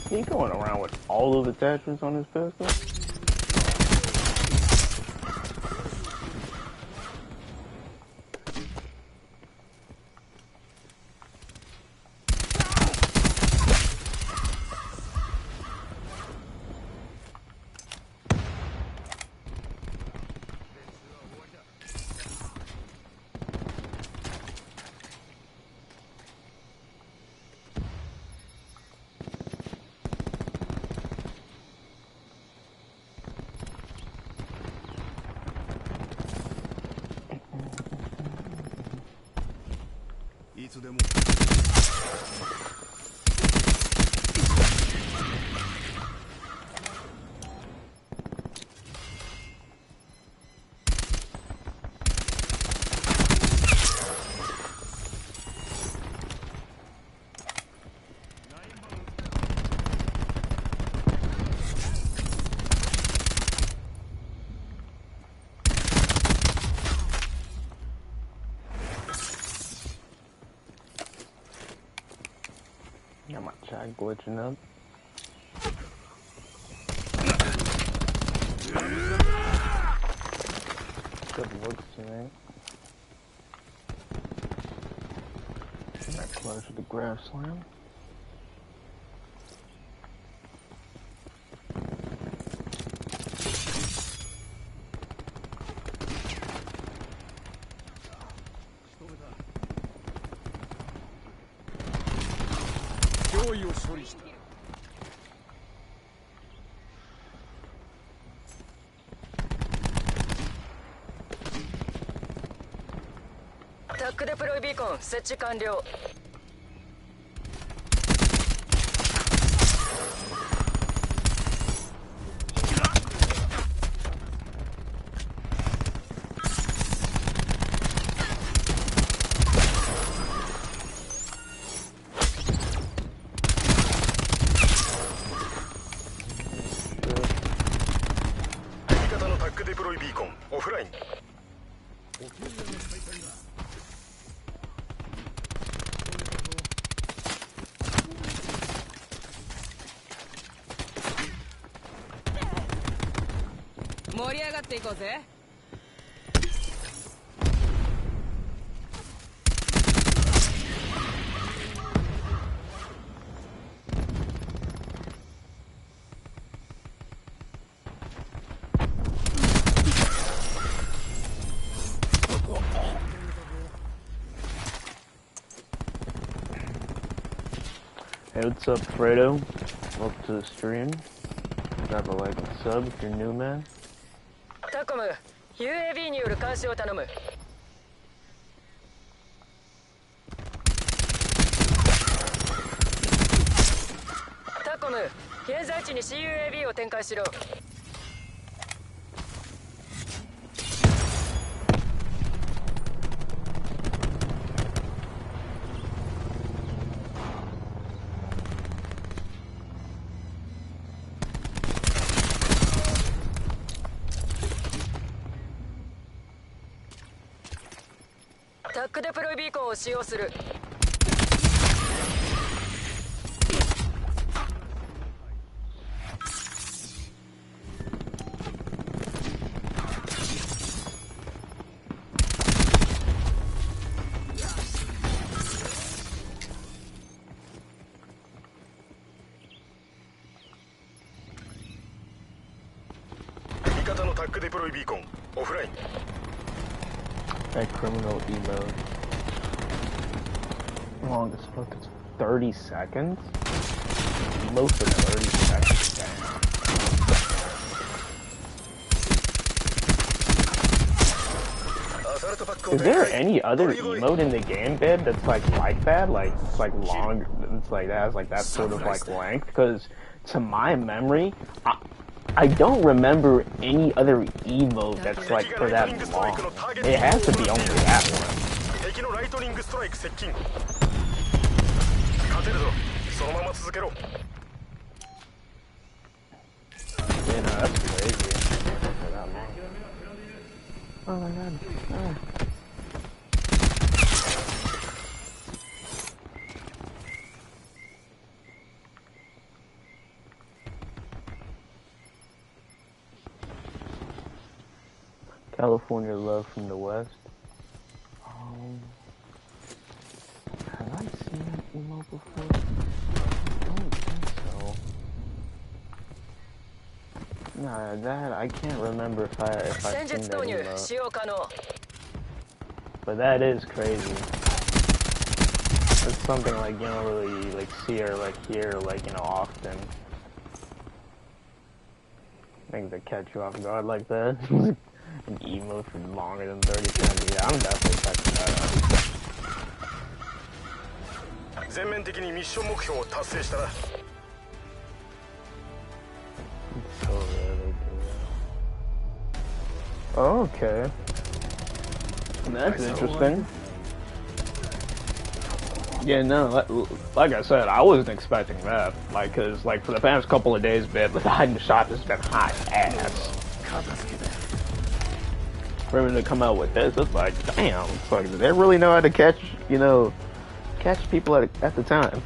he going around with all of the attachments on his pistol? いつでも。Got my chat glitching up. Good looks to me. Not close to the grab slam. Tacデプロイビーコン設置完了。味方のタックデプロイビーコンオフライン。盛り上がっていこうぜ。Hey, what's up, Fredo? Welcome to the stream. Drop a like and sub if you're new, man. タコム UAV による監視を頼む。タコム現在地に 𝐶UAV を展開しろ。タックデプロイビーコンを使用する。味方のタックデプロイビーコンオフライン。That criminal emote. How long as fuck is 30 seconds? Emote for 30 seconds. Damn. Is there any other emote in the game, babe, that's like that? Like it's like long, it's like that has like that sort of like length? Because to my memory, I don't remember any other emote that's like for that long. It has to be only that one. 敵のライトニングストライク接近。勝てるぞ。そのまま続けろ。Yeah, no, that's crazy. For that long. Oh my god. Oh. California love from the West. Have I seen that emo before? I don't think so. Nah, that I can't remember if I've seen that emo. But that is crazy. It's something like you don't really like see or like hear like often. Things that catch you off guard like that. An emote for longer than 30 seconds. Yeah, I'm definitely checking that out. 全面的にミッション目標を達成したな。 So rarely do that. Oh, okay. That's interesting. Yeah, no, like I said, I wasn't expecting that. Like, cause like for the past couple of days, man, the hiding shop has been hot ass. For him to come out with this, it's like, damn. It's like, do they really know how to catch, you know, catch people at the time?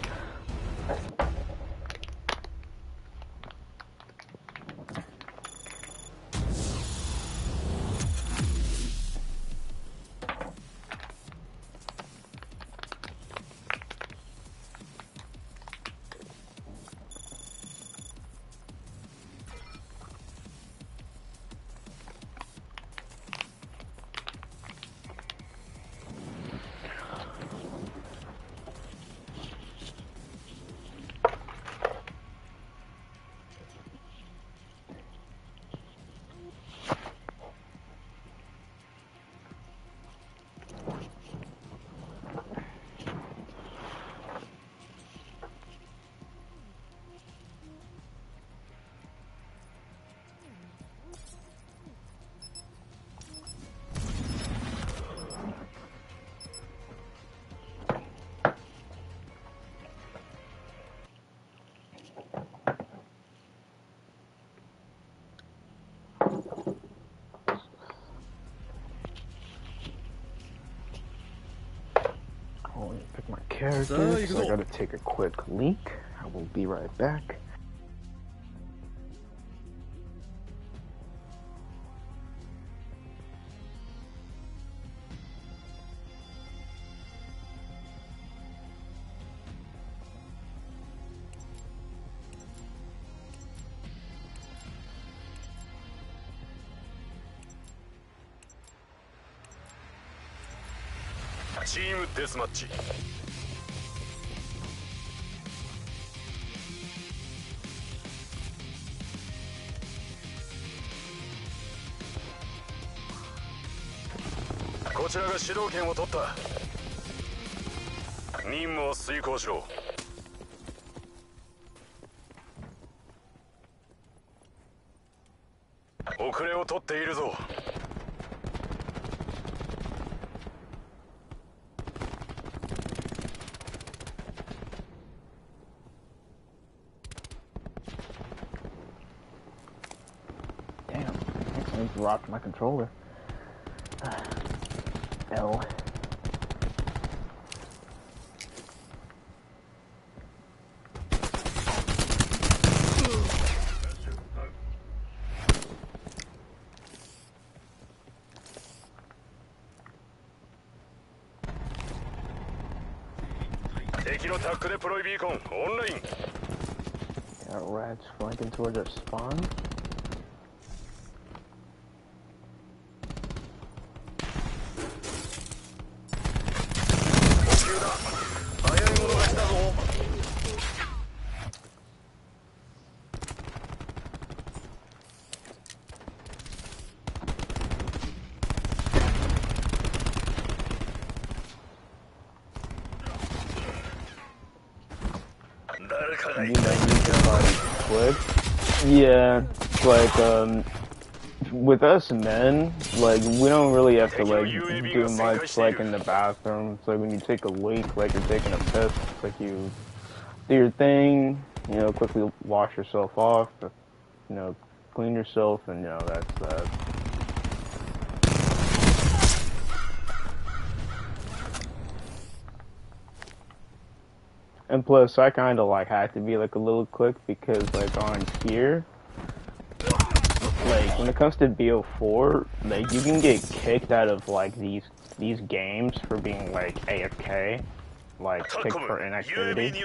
Pick my character, so I gotta take a quick leak. I will be right back. Team deathmatch. こちらが主導権を取った。任務を遂行しろ。遅れを取っているぞ。Rocked my controller. L. Got rats flanking towards our spawn. You know, you can like quick. Yeah, like with us men, like we don't really have to like do much like in the bathroom. It's like when you take a leak, like you're taking a piss, it's like you do your thing, you know, quickly wash yourself off, you know, clean yourself, and you know that's that. And plus, I kind of like had to be like a little quick because like on here, like when it comes to BO4, like you can get kicked out of like these games for being like AFK, like kicked for inactivity.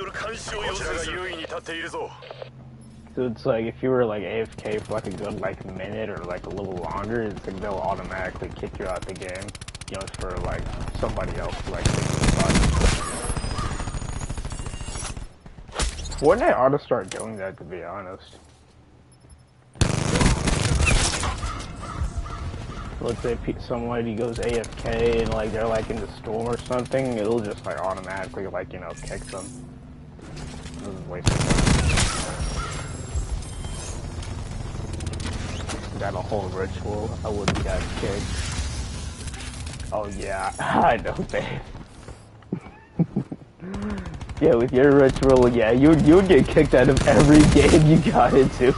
So it's like if you were like AFK for like a good like minute or like a little longer, it's like they'll automatically kick you out the game, you know, for like somebody else like taking the spot. Fortnite ought to start doing that, to be honest. let's say somebody goes AFK and like they're like in the store or something, it'll just like automatically like, you know, kick them. This is wasting time. Got a whole ritual. I wouldn't got kicked. Oh yeah, I know, babe. Yeah, with your ritual, yeah, you would get kicked out of every game you got into.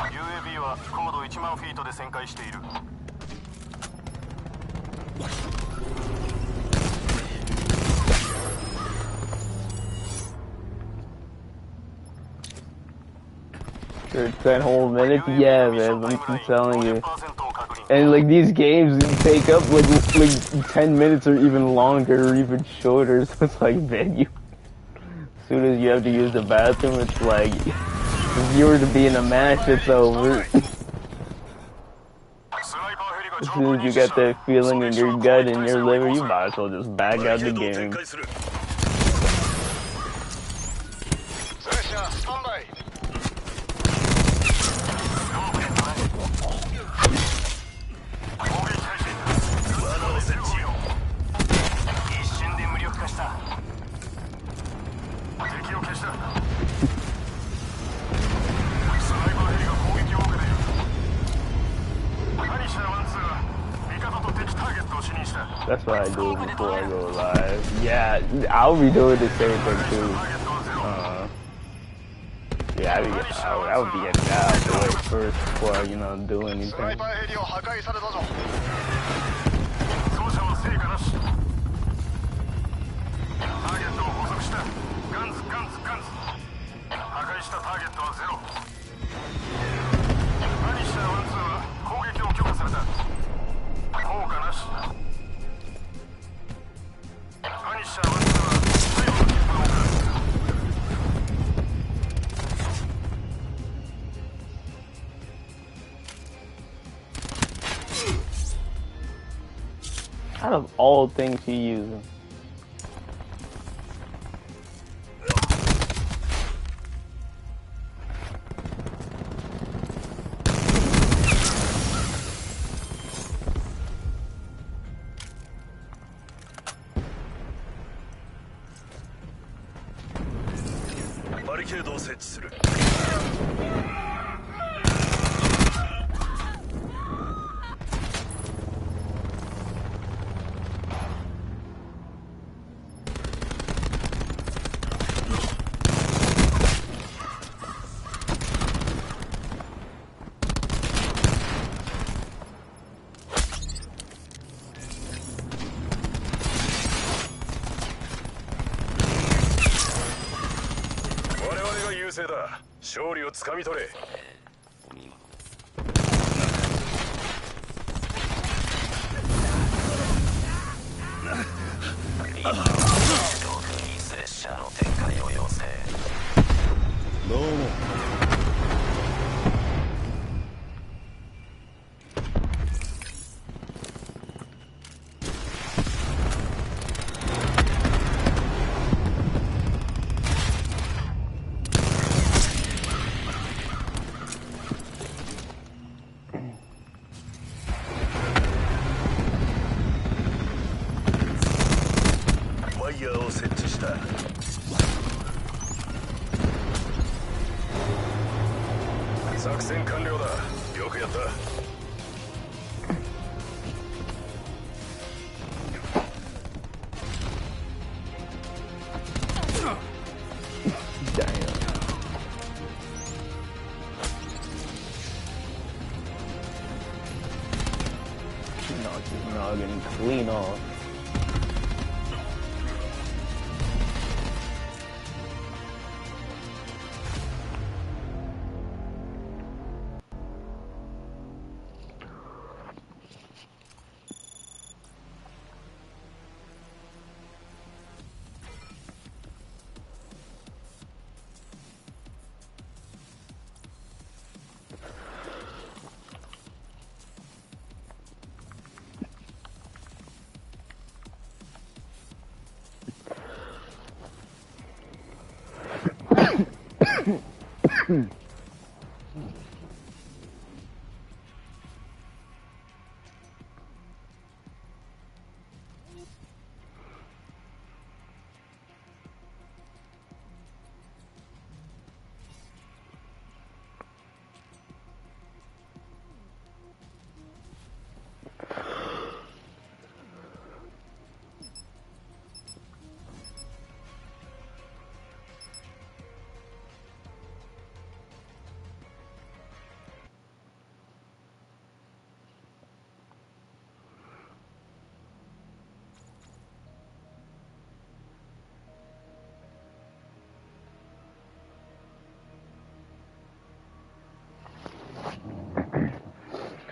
UAV は高度1万フィートで旋回している。For 10 whole minutes? Yeah, man, I'm telling you. And like these games take up like 10 minutes or even longer or even shorter, so it's like, man, as soon as you have to use the bathroom, it's like, if you were to be in a match, it's over. As soon as you get that feeling in your gut and your liver, you might as well just back out the game. That's what I do before I go live. Yeah, I'll be doing the same thing too. Yeah, I would be getting out the way first before I, you know, do anything. Out of all things you use. Noggin clean off.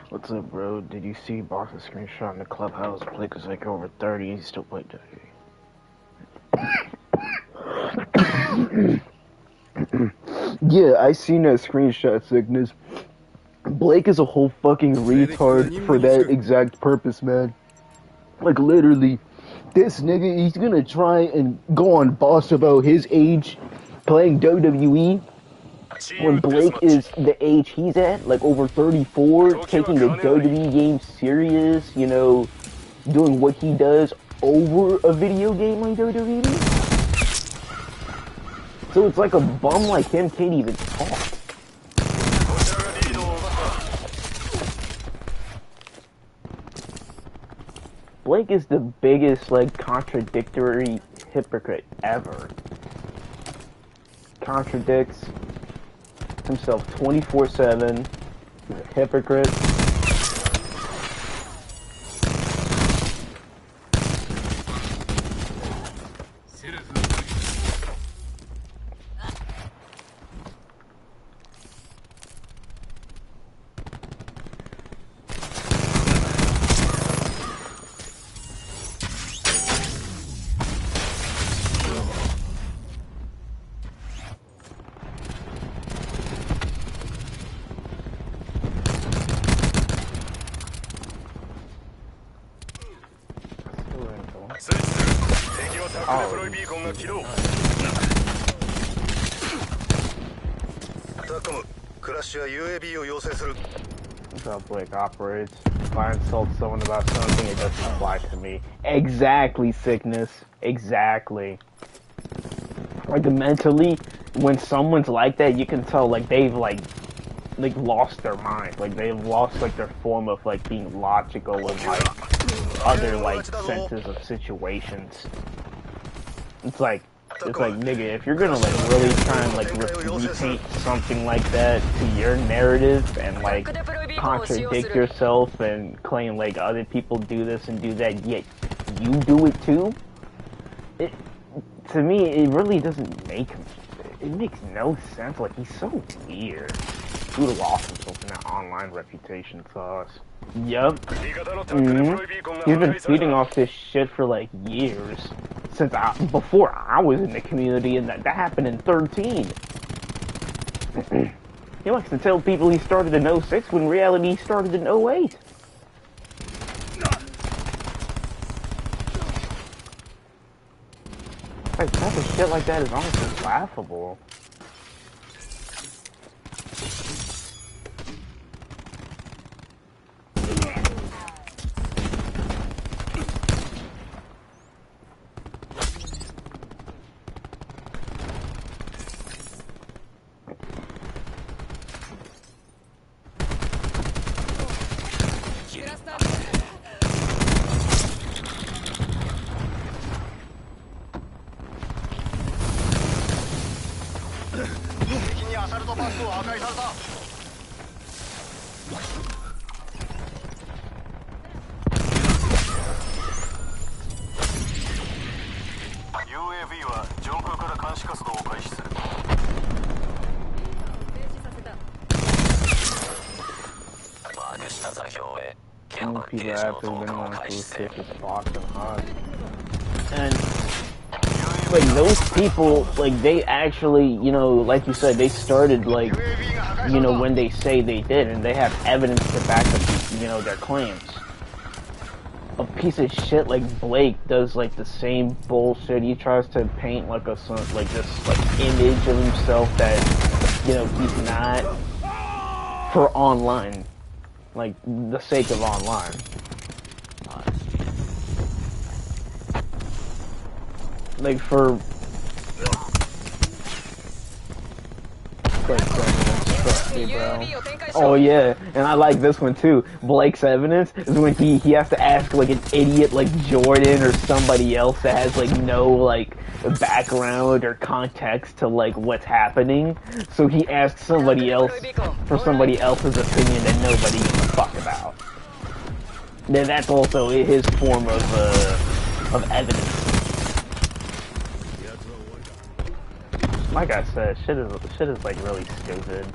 What's up, bro? Did you see Boss's screenshot in the clubhouse? Blake was like over 30, he still played WWE. Yeah, I seen that screenshot, Sickness. Blake is a whole fucking retard for that exact purpose, man. Like, literally, this nigga, he's gonna try and go on Boss about his age playing WWE. When Blake is the age he's at, like over 34, taking the WWE game serious, you know, doing what he does over a video game like WWE. So it's like a bum like him can't even talk. Blake is the biggest, like, contradictory hypocrite ever. Contradicts himself 24/7. He's a hypocrite. That's how Blake operates. If I insult someone about something, it doesn't apply to me. Exactly, Sickness. Exactly. Like, mentally, when someone's like that, you can tell, like, they've, like lost their mind. Like, they've lost, like, their form of, like, being logical and, like, other, like, senses of situations. It's like, nigga, if you're gonna, like, really try and, like, repeat something like that to your narrative and, like, contradict yourself and claim, like, other people do this and do that, yet you do it too, to me, it really doesn't make him, it makes no sense. Like, he's so weird. He would have lost himself in that online reputation to us. Yup. He's been feeding off this shit for, like, years. Since before I was in the community, and that happened in 13. He likes to tell people he started in 06 when in reality he started in 08. Like, type of shit like that is honestly laughable. People after been on those tickets box and hot. And like those people, like they actually, you know, like you said, they started like, you know, when they say they did, and they have evidence to back up, you know, their claims. a piece of shit like Blake does like the same bullshit. He tries to paint like like this like image of himself that, you know, he's not, for online, like the sake of online. Like for trust me, bro. Oh yeah, and I like this one too. Blake's evidence is when he has to ask like an idiot like Jordan or somebody else that has like no like background or context to like what's happening. So he asks somebody else for somebody else's opinion that nobody gives a fuck about. Then that's also his form of evidence. Like I said, shit is like really stupid.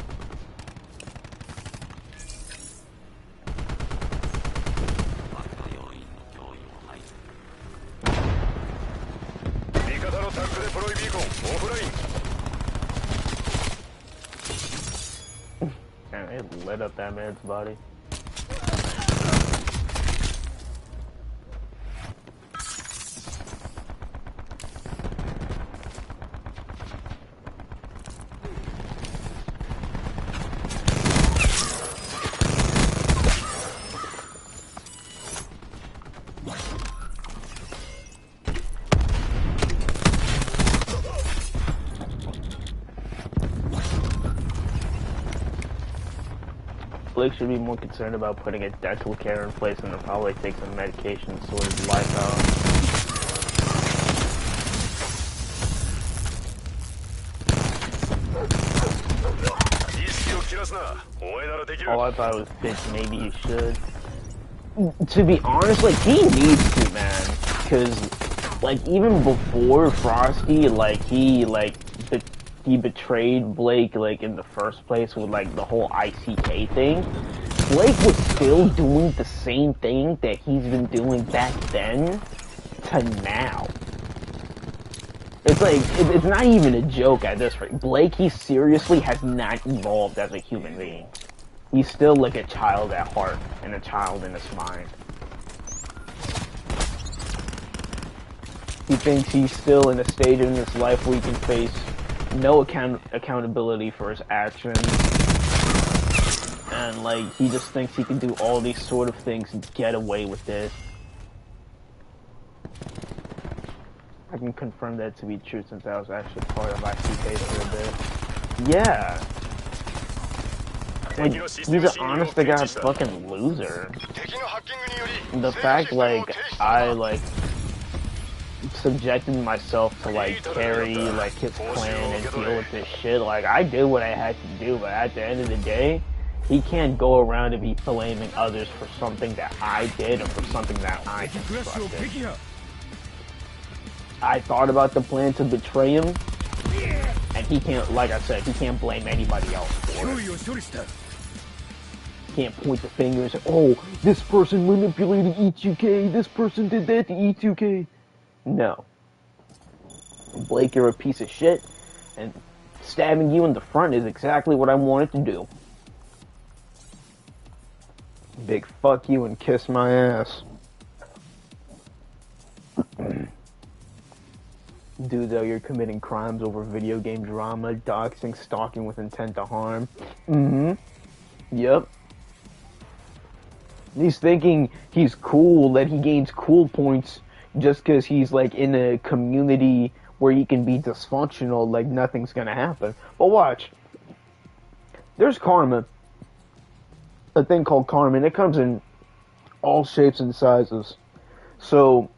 Damn, it lit up that man's body. Blake should be more concerned about putting a dental care in place and probably take some medication to sort his life out. Oh, I thought it was bitch, maybe you should. To be honest, like, he needs to, man. Because, like, even before Frosty, like, he betrayed Blake, like, in the first place with, like, the whole ICK thing. Blake was still doing the same thing that he's been doing back then to now. It's like, it's not even a joke at this rate. Blake, he seriously has not evolved as a human being. He's still like a child at heart and a child in his mind. He thinks he's still in a stage in his life where he can face no accountability for his actions. And like, he just thinks he can do all these sort of things and get away with it. I can confirm that to be true since I was actually part of ICK for a bit. Yeah. Like, he's an honest to God fucking loser. The fact, like, I, like, subjected myself to, like, carry, like, his clan and deal with this shit, like, I did what I had to do, but at the end of the day, he can't go around and be blaming others for something that I did or for something that I constructed. I thought about the plan to betray him, and he can't, like I said, he can't blame anybody else for it. Can't point the finger and say, oh, this person manipulated 𝐒𝐤𝐬, this person did that to 𝐒𝐤𝐬. No. Blake, you're a piece of shit, and stabbing you in the front is exactly what I wanted to do. Big fuck you and kiss my ass. Dude, though, you're committing crimes over video game drama, doxing, stalking with intent to harm. Yep. He's thinking he's cool, that he gains cool points just because he's, like, in a community where he can be dysfunctional, like nothing's gonna happen. But watch. There's karma. A thing called karma, and it comes in all shapes and sizes. So,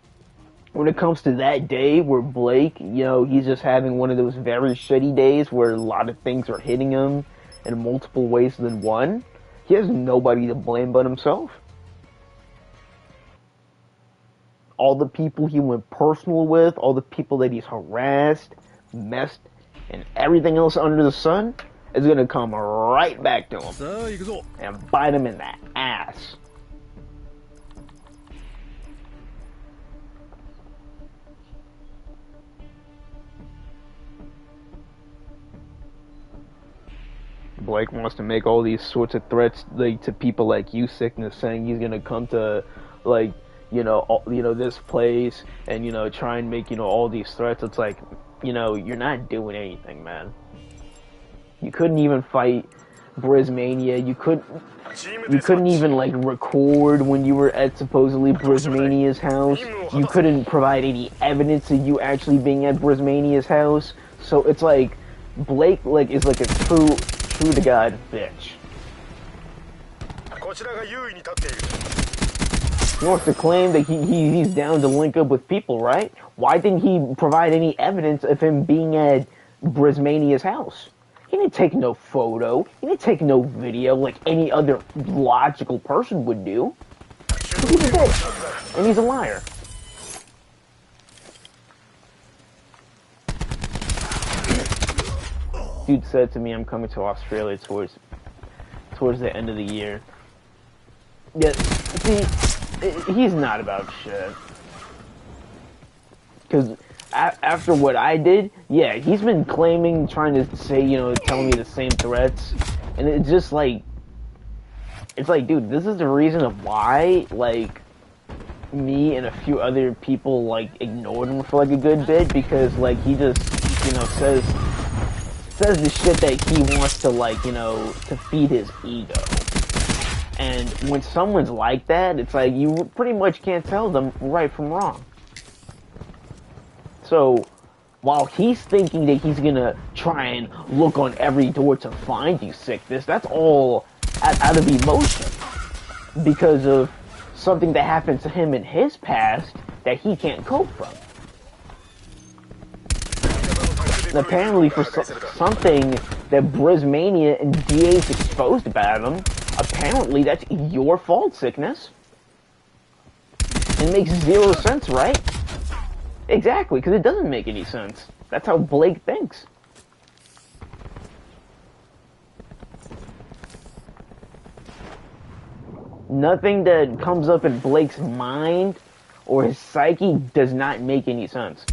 when it comes to that day where Blake, you know, he's just having one of those very shitty days where a lot of things are hitting him in multiple ways than one, he has nobody to blame but himself. All the people he went personal with, all the people that he's harassed, messed, and everything else under the sun is gonna come right back to him and bite him in the ass. Blake wants to make all these sorts of threats, like, to people like you, Sickness, saying he's gonna come to, like, this place, and try and make all these threats. It's like, you're not doing anything, man. You couldn't even fight Brismania. You couldn't even like record when you were at supposedly Brismania's house. You couldn't provide any evidence of you actually being at Brismania's house. So it's like Blake is like a true to God bitch. He wants to claim that he's down to link up with people, right? Why didn't he provide any evidence of him being at Brismania's house? He didn't take no photo. He didn't take no video like any other logical person would do. He's a bitch. And he's a liar. Dude said to me, I'm coming to Australia towards the end of the year. Yeah, see, he's not about shit. Because after what I did, yeah, he's been claiming, trying to say, telling me the same threats. And it's just like, dude, this is the reason of why, like, me and a few other people, like, ignored him for, like, a good bit. Because, like, he just, says the shit that he wants to, like, to feed his ego. And when someone's like that, it's like, you pretty much can't tell them right from wrong. So, while he's thinking that he's gonna try and look on every door to find you, sickness, that's all out of emotion. Because of something that happened to him in his past that he can't cope from. And apparently for something that Brismania and DH exposed about him, apparently that's your fault, sickness. It makes zero sense, right? Exactly, because it doesn't make any sense. That's how Blake thinks. Nothing that comes up in Blake's mind or his psyche does not make any sense.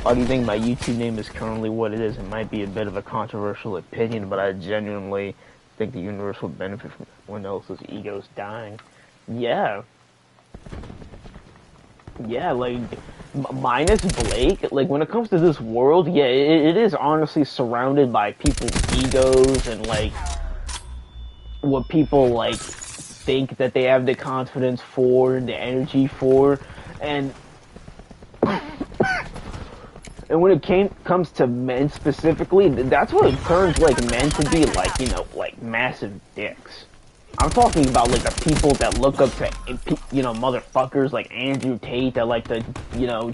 Why do you think my YouTube name is currently what it is? It might be a bit of a controversial opinion, but I genuinely think the universe would benefit from everyone else's egos dying. Yeah. Yeah, like, minus Blake, like, when it comes to this world, yeah, it is honestly surrounded by people's egos and, like, what people, like, think that they have the confidence for and the energy for, and when it comes to men specifically, that's what it turns, like, men to be, like, like, massive dicks. I'm talking about, like, the people that look up to, motherfuckers like Andrew Tate that like to,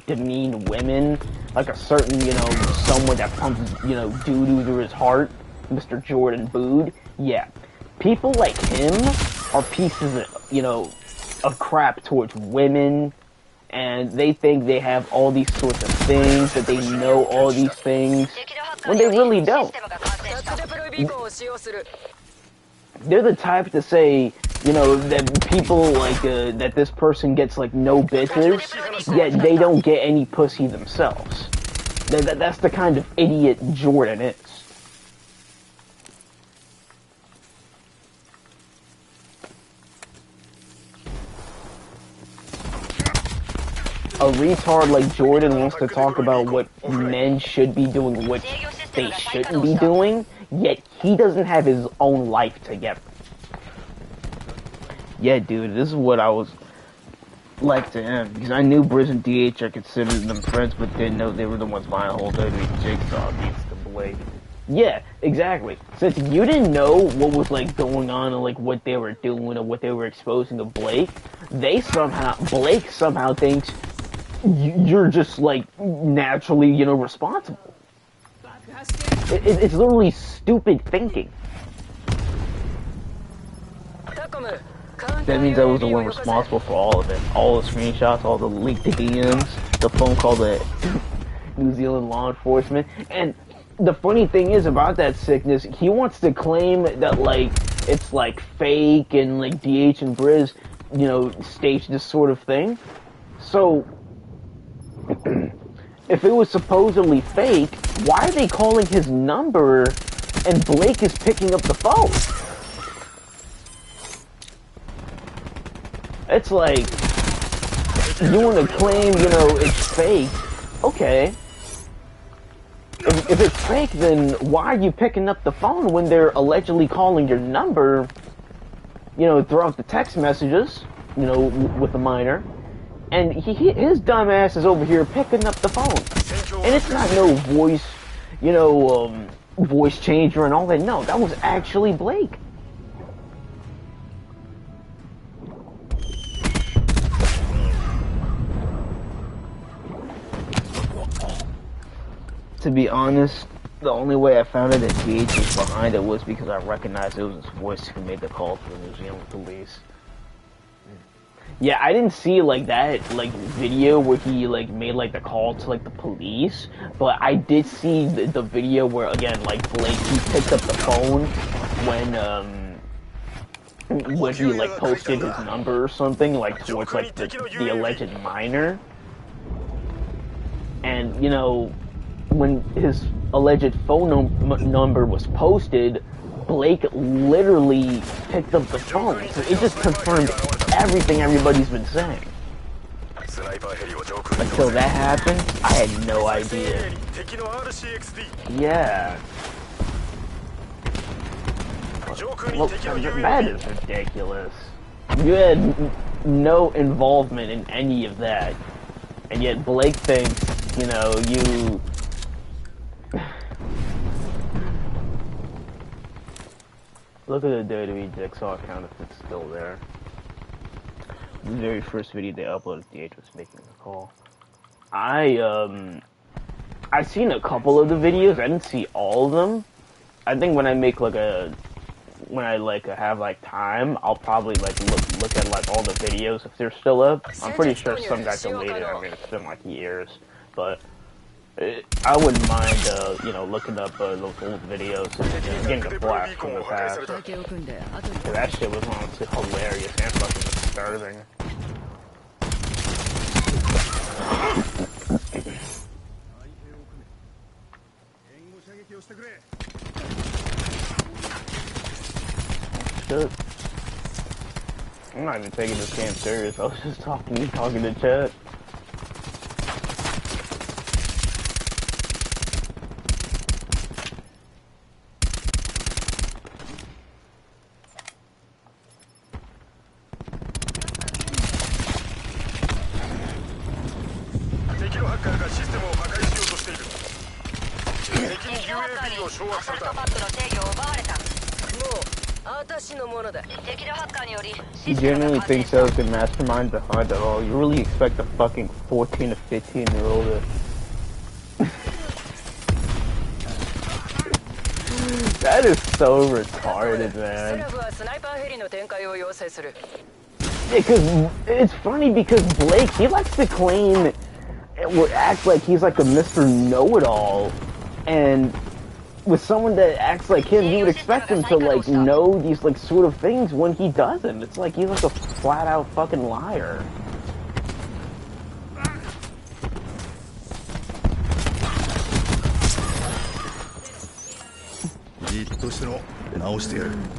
demean women, like a certain, someone that pumps, doo-doo through his heart, Mr. Jordan Bood. Yeah. People like him are pieces of, of crap towards women, and they think they have all these sorts of things, that they know all these things, when they really don't. They're the type to say, that people, like, that this person gets, like, no bitches, yet they don't get any pussy themselves. That's the kind of idiot Jordan is. A retard like Jordan wants to talk about what men should be doing, what they shouldn't be doing, yet he doesn't have his own life together. Yeah, dude, this is what I was like to him, because I knew Briz and DH, I considered them friends, but didn't know they were the ones behind the whole WWE jigsaw beats the Blake. Yeah, exactly. Since you didn't know what was, like, going on and, like, what they were doing and what they were exposing to Blake, Blake somehow thinks you're just, like, naturally, responsible. It's literally stupid thinking. That means I was the one responsible for all of it. All the screenshots, all the leaked DMs, the phone call to New Zealand law enforcement. And the funny thing is about that sickness, he wants to claim that, like, it's, like, fake and, like, DH and Briz you know, stage this sort of thing. So, if it was supposedly fake, why are they calling his number and Blake is picking up the phone? It's like, you want to claim, you know, it's fake, okay. If it's fake, then why are you picking up the phone when they're allegedly calling your number, you know, throughout the text messages, you know, with the minor, and his dumb ass is over here picking up the phone, and it's not no voice, you know, voice changer and all that. No, that was actually Blake. To be honest, the only way I found out that GH was behind it was because I recognized it was his voice who made the call to the New Zealand police. Yeah, I didn't see like that like video where he like made like the call to like the police, but I did see the video where again like Blake he picked up the phone when he like posted his number or something like towards like the alleged minor, and you know. When his alleged phone number was posted, Blake literally picked up the phone. So it just confirmed everything everybody's been saying. Until that happened, I had no idea. Yeah. Well, that is ridiculous. You had no involvement in any of that. And yet Blake thinks, you know, you... Look at the WWE Jigsaw account if it's still there. The very first video they uploaded, DH was making the call. I seen a couple of the videos. I didn't see all of them. I think when I make like have like time, I'll probably like look at like all the videos if they're still up. I'm pretty sure some got deleted. I mean, it's been like years, but. I wouldn't mind, you know, looking up those old videos and getting a blast from the past. That shit was honestly hilarious and fucking disturbing. Shit. I'm not even taking this game serious. I was just talking to chat. You genuinely think so is the mastermind behind it all? You really expect a fucking 14 to 15-year-old to... That is so retarded, man. Yeah, because it's funny because Blake, he likes to claim or act like he's like a Mr. Know-It-All, and with someone that acts like him, you would expect him to like know these like sort of things when he doesn't. It's like he's like a flat-out fucking liar.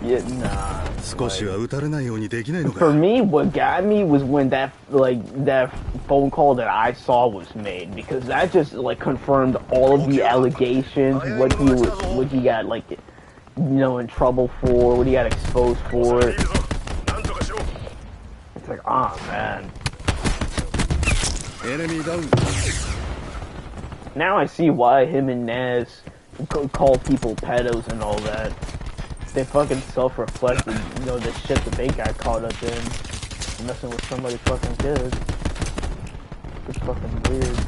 Yeah, nah. For me, what got me was when that phone call that I saw was made, because that just like confirmed all of the allegations, what he got like, you know, in trouble for, what he got exposed for. It's like, ah, man. Now I see why him and Naz call people pedos and all that. They fucking self-reflected, you know, the shit that they got caught up in, messing with somebody fucking kid. It's fucking weird.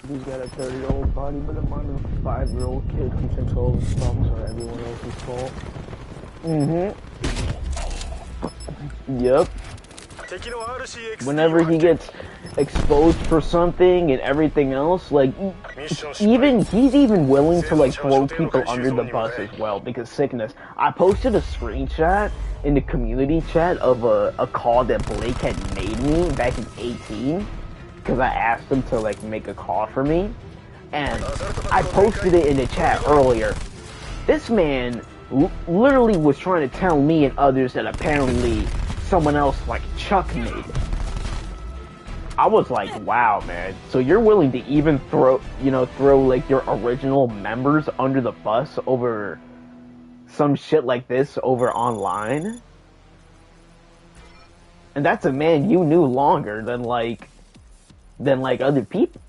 He's got a 30-year-old body, but a 5-year-old kid who controls his problems are everyone else's fault. Yep. Whenever he gets exposed for something and everything else, like, he's even willing to, like, throw people under the bus as well, because sickness. I posted a screenshot in the community chat of a call that Blake had made me back in 18, because I asked him to, like, make a call for me, and I posted it in the chat earlier. This man literally was trying to tell me and others that apparently someone else, like, Chuck made it. I was like, wow, man. So you're willing to even throw like your original members under the bus over some shit like this over online? And that's a man you knew longer than like other people.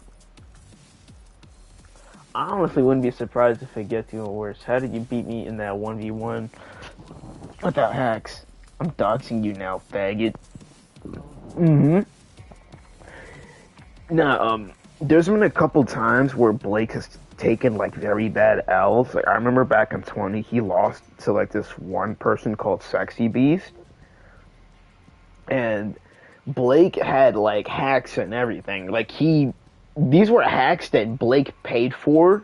I honestly wouldn't be surprised if it gets even worse. How did you beat me in that 1v1 without hacks? I'm doxing you now, faggot. Now, there's been a couple times where Blake has taken, like, very bad L's. Like, I remember back in 20, he lost to, like, this one person called Sexy Beast. And Blake had, like, hacks and everything. Like, these were hacks that Blake paid for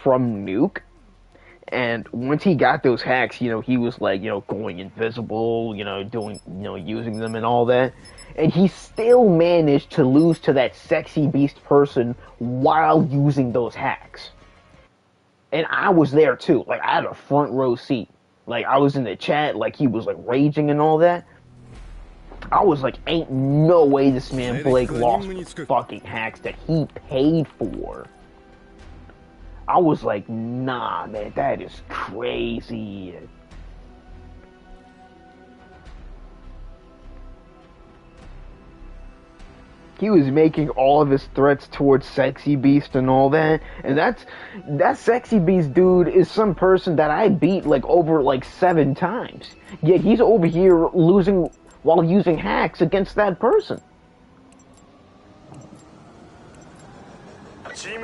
from Nuke. And once he got those hacks, he was, like, going invisible, doing, using them and all that. And he still managed to lose to that Sexy Beast person while using those hacks. And I was there too. Like, I had a front row seat. Like, I was in the chat, like, he was, like, raging and all that. I was like, ain't no way this man Blake lost fucking hacks that he paid for. I was like, nah, man, that is crazy. He was making all of his threats towards Sexy Beast and all that, and that Sexy Beast dude is some person that I beat like over like 7 times. Yet he's over here losing while using hacks against that person.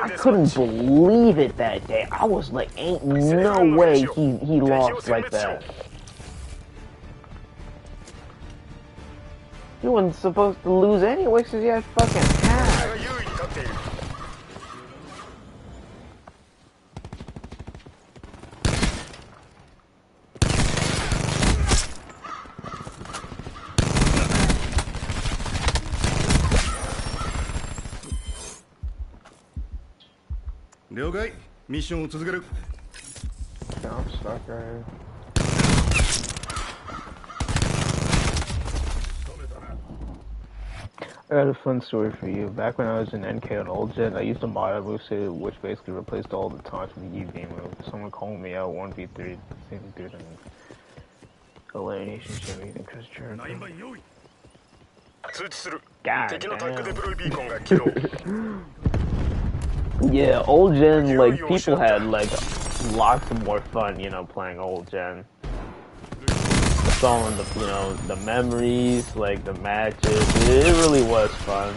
I couldn't believe it that day. I was like, ain't no way he lost like that. He wasn't supposed to lose anyway because he had fucking hacks. Okay, mission will continue. I'm stuck right here. I got a fun story for you. Back when I was in NK on 𝐒𝐤𝐬, I used to mod a moveset which basically replaced all the taunts with the UV move. Someone called me out 1v3, same dude in Elimination Jimmy and Chris Jericho. God damn. Yeah, 𝐒𝐤𝐬, like, people had, like, lots of more fun, playing 𝐒𝐤𝐬. It's all in the, the memories, like, the matches. It really was fun.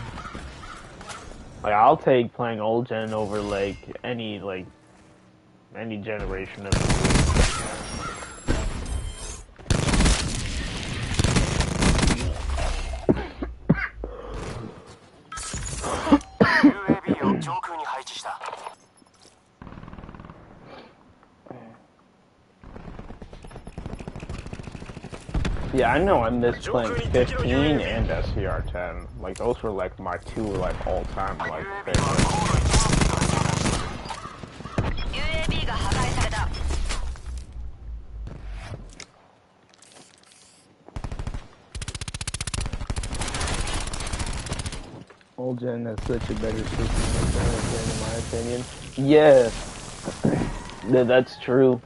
Like, I'll take playing 𝐒𝐤𝐬 over, like, any generation of Yeah, I know I missed playing 15 and SCR10. Like, those were, like, my 2, like, all-time, like, favorites. 𝐒𝐤𝐬 has such a better system in my opinion. Yeah, that's true.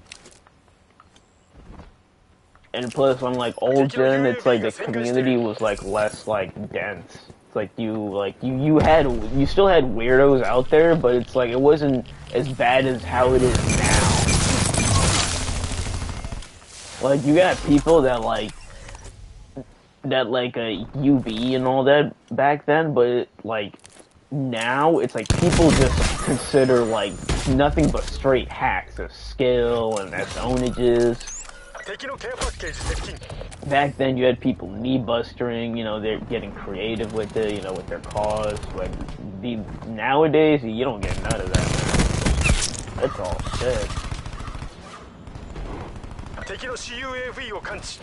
And plus, on like 𝐒𝐤𝐬, it's like the community was like less like dense. It's like you still had weirdos out there, but it's like it wasn't as bad as how it is now. Like you got people that like a UV and all that back then, but like now it's like people just consider like nothing but straight hacks of skill and as onages. 敵のケアパッケージ接近。 Back then, you had people knee bustering, you know, they're getting creative with it, you know, with their cause. Like, nowadays, you don't get none of that, man. That's all shit. 敵の 𝐶UAV を感知。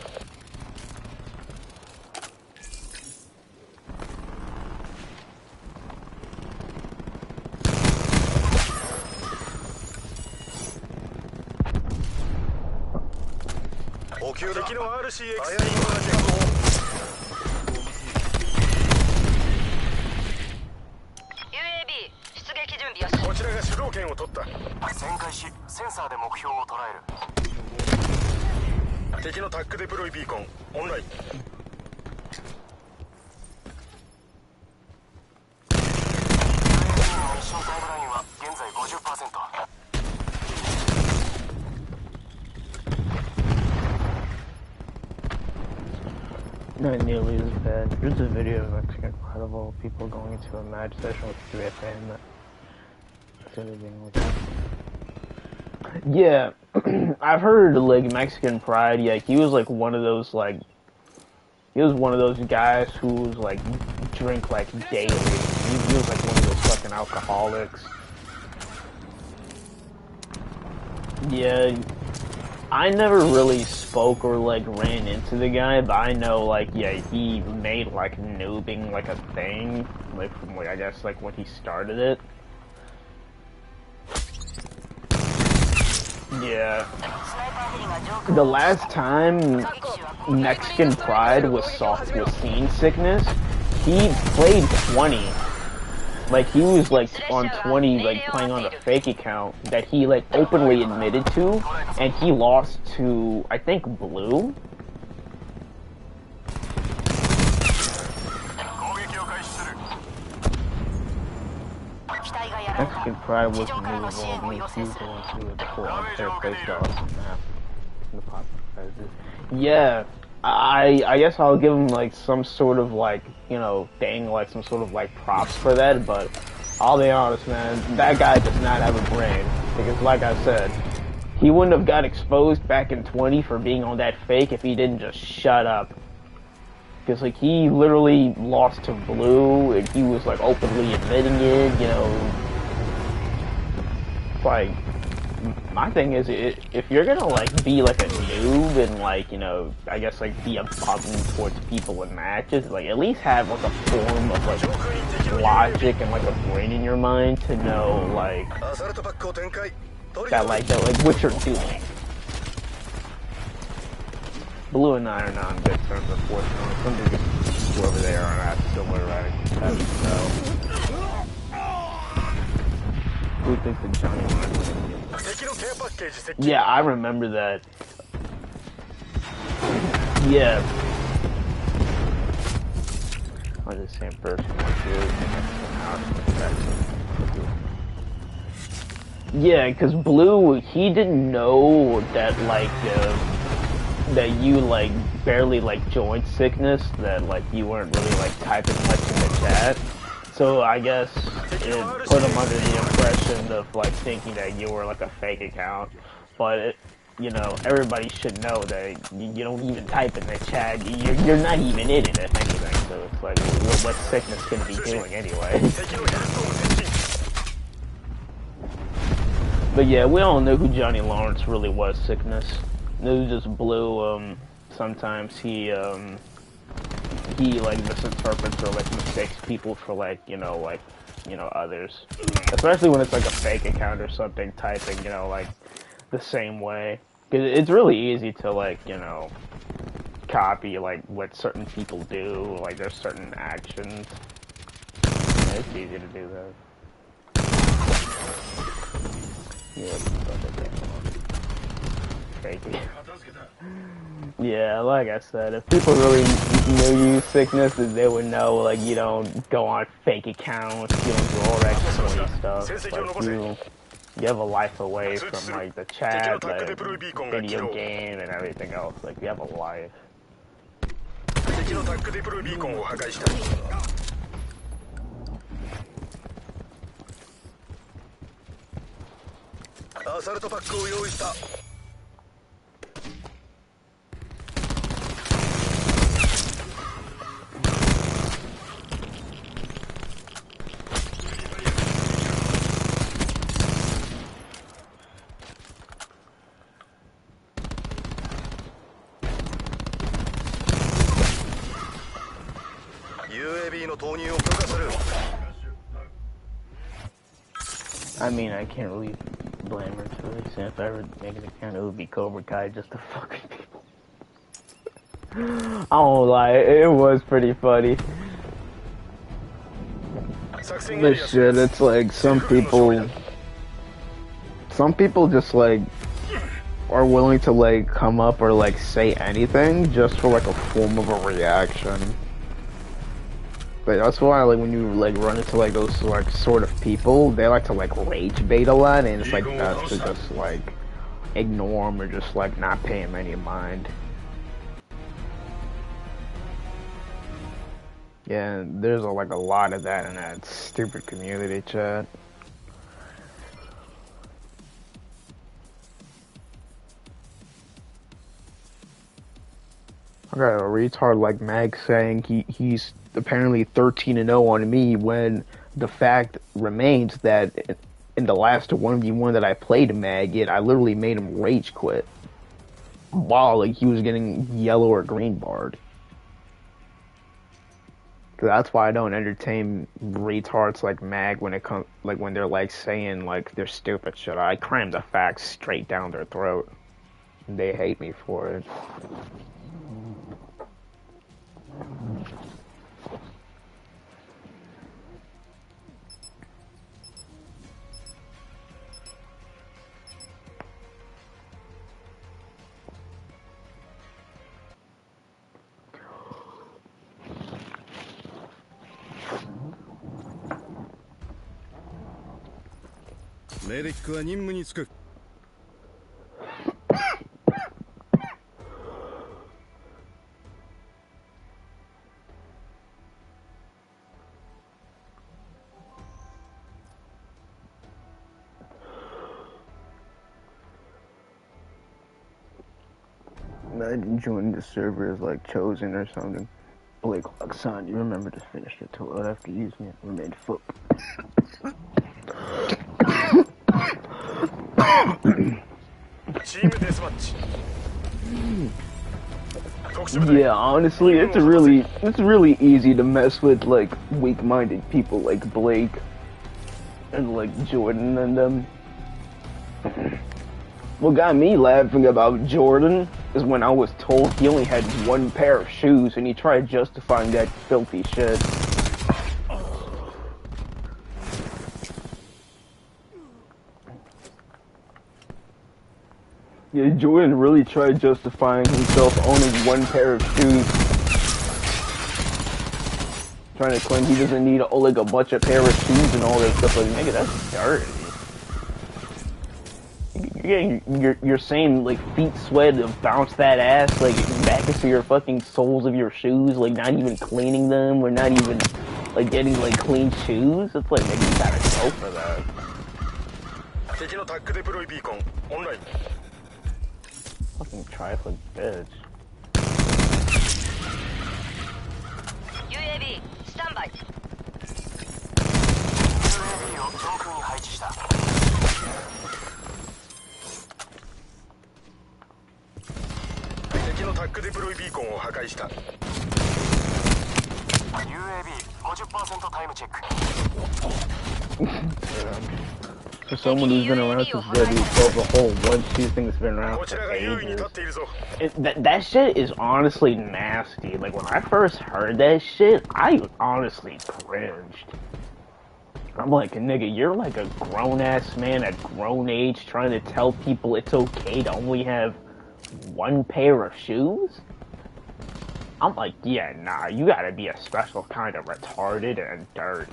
敵の RCXD を発見。 こちらが主導権を取った。旋回し、センサーで目標を捉える。敵のタックデプロイビーコンオンライン。ミッションタイムラインは現在 50%。 Not nearly as bad. There's a video of incredible people going into a match session with 3FN. Yeah, I've heard like Mexican Pride. Yeah, he was like one of those guys who was like drink like daily. He was like one of those fucking alcoholics. Yeah, I never really spoke or like ran into the guy, but I know like yeah, he made like noobing like a thing, like from like I guess like when he started it. Yeah. The last time Mexican Pride was seen sickness, he played 20. Like he was like on 20, like playing on a fake account that he like openly admitted to, and he lost to I think Blue. Mexican Pride was movable, me too, going through it before unfair place dogs. Yeah, I guess I'll give him like some sort of like, you know, thing, like some sort of like props for that, but I'll be honest, man, that guy does not have a brain, because like I said, he wouldn't have got exposed back in 20 for being on that fake if he didn't just shut up. Because, like, he literally lost to Blue, and he was, like, openly admitting it, you know. Like, my thing is, if you're gonna, like, be, like, a noob and, like, you know, I guess, like, be a button towards people in matches, like, at least have, like, a form of, like, logic and, like, a brain in your mind to know, like, that, what you're doing. Blue and I are not on good terms, unfortunately. Some niggas whoever they are not similar, right? Who thinks that Johnny Lawrence? Yeah, I remember that. Yeah. I'm the same person. Yeah, because Blue, he didn't know that, like, that you like barely like joined sickness, that like you weren't really like typing much in the chat, so I guess it put him under the impression of like thinking that you were like a fake account, but it, you know, everybody should know that you don't even type in the chat, you're not even in it if anything, so it's like what's sickness gonna be doing anyway. But yeah, we all knew who Johnny Lawrence really was, sickness. It was just Blue. Sometimes he like misinterprets or like mistakes people for like, you know, others. Especially when it's like a fake account or something typing, you know, like the same way. 'Cause it's really easy to like, you know, copy like what certain people do, like there's certain actions. It's easy to do that. Yeah, yeah, like I said, if people really knew you sickness, they would know, like, you don't go on fake accounts, you don't do all that silly stuff. Like, you have a life away from, like, the chat, like, video game, and everything else. Like, you have a life. UAV の投入を許可する。 I mean, I can't really blame her to an extent. If I ever make an account, it would be 𝐒𝐤𝐤 just to fucking people. I won't lie, it was pretty funny. But shit, it's like some people just like are willing to like come up or like say anything just for like a form of a reaction. But that's why like when you like run into like those like sort of people, they like to like rage bait a lot, and it's like best to just like ignore them or just like not pay them any mind. Yeah, there's like a lot of that in that stupid community chat. I got a retard like Mag saying he's apparently 13-0 on me, when the fact remains that in the last 1v1 that I played Mag in, I literally made him rage quit while like he was getting yellow or green barred. That's why I don't entertain retards like Mag when it comes like when they're like saying like their stupid shit. I cram the facts straight down their throat. They hate me for it. Medic は任務に就く。 Imagine joining the server as like chosen or something. Blake Oxon, you remember to finish the toilet after using it. Remain foot. Yeah, honestly, it's really easy to mess with like weak-minded people like Blake and like Jordan and them. What got me laughing about Jordan is when I was told he only had one pair of shoes and he tried justifying that filthy shit. Yeah, Jordan really tried justifying himself owning one pair of shoes. Trying to claim he doesn't need like a bunch of pair of shoes and all that stuff. Like, nigga, that's dirty. You're saying like feet sweat to bounce that ass like back into your fucking soles of your shoes, like not even cleaning them or not even like getting like clean shoes. It's like, nigga, you gotta go for that. Fucking trifling bitch. UAV standby. For someone who's been around since WW12, the whole one shoe thing that's been around for ages. That shit is honestly nasty. Like, when I first heard that shit, I honestly cringed. I'm like, nigga, you're like a grown-ass man at grown age trying to tell people it's okay to only have one pair of shoes? I'm like, yeah, nah, you gotta be a special kind of retarded and dirt.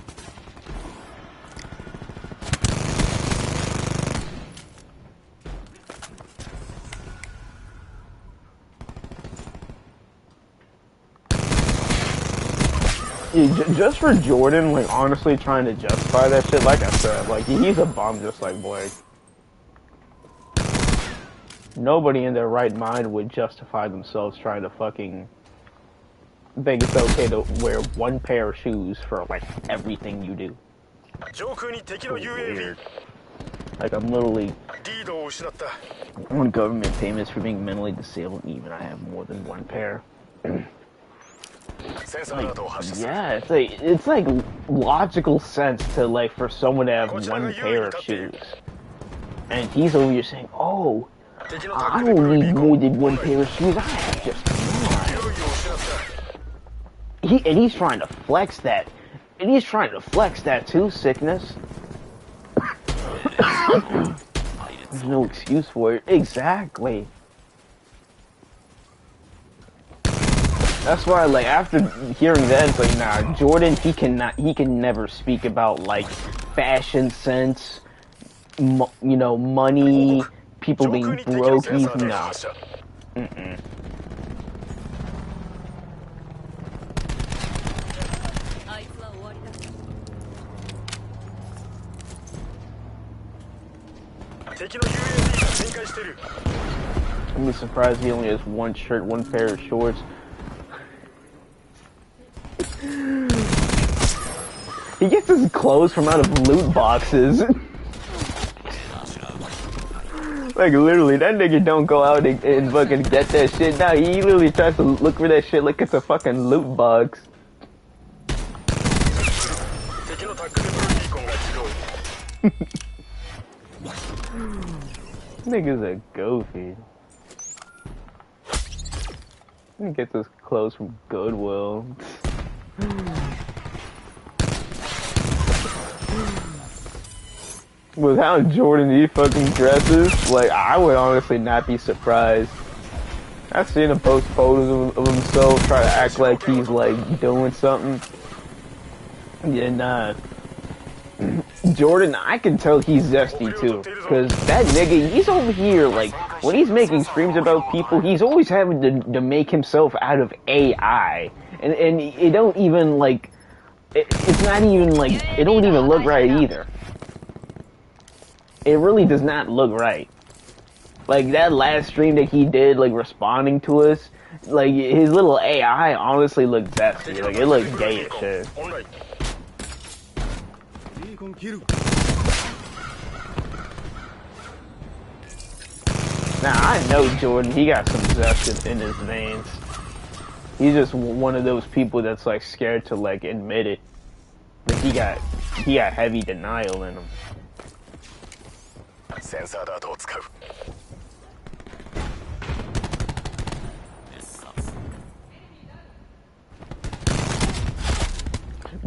Yeah, just for Jordan, like, honestly trying to justify that shit, like I said, like, he's a bum just like Blake. Nobody in their right mind would justify themselves trying to fucking think it's okay to wear one pair of shoes for, like, everything you do. Weird. Like, I'm literally on government payments for being mentally disabled, even I have more than one pair. センサーアラートを発射する。 Yeah, it's like logical sense to like for someone to have one pair of shoes, and he's over here saying, "Oh, I don't need more than one pair of shoes. I have just one." He's trying to flex that, and he's trying to flex that too. Sickness. There's no excuse for it. Exactly. That's why, like, after hearing that, it's like, nah, Jordan, he can never speak about, like, fashion sense, you know, money, people being broke, he's not. Mm-mm. I'm be surprised he only has one shirt, one pair of shorts. He gets his clothes from out of loot boxes. Like, literally, that nigga don't go out and fucking get that shit. Now he literally tries to look for that shit like it's a fucking loot box. Nigga's a goofy. He gets his clothes from Goodwill. With how Jordan he fucking dresses, like, I would honestly not be surprised. I've seen him post photos of himself, try to act like he's, like, doing something. Yeah, nah. Jordan, I can tell he's zesty, too. Because that nigga, he's over here, like, when he's making streams about people, he's always having to make himself out of AI. And it don't even, like, it's not even, like, it don't even look right, either. It really does not look right. Like, that last stream that he did, like, responding to us, like, his little AI honestly looked zesty. Like, it looked gay as shit. Now, I know Jordan, he got some zest in his veins. He's just one of those people that's, like, scared to, like, admit it. Like, he got heavy denial in him.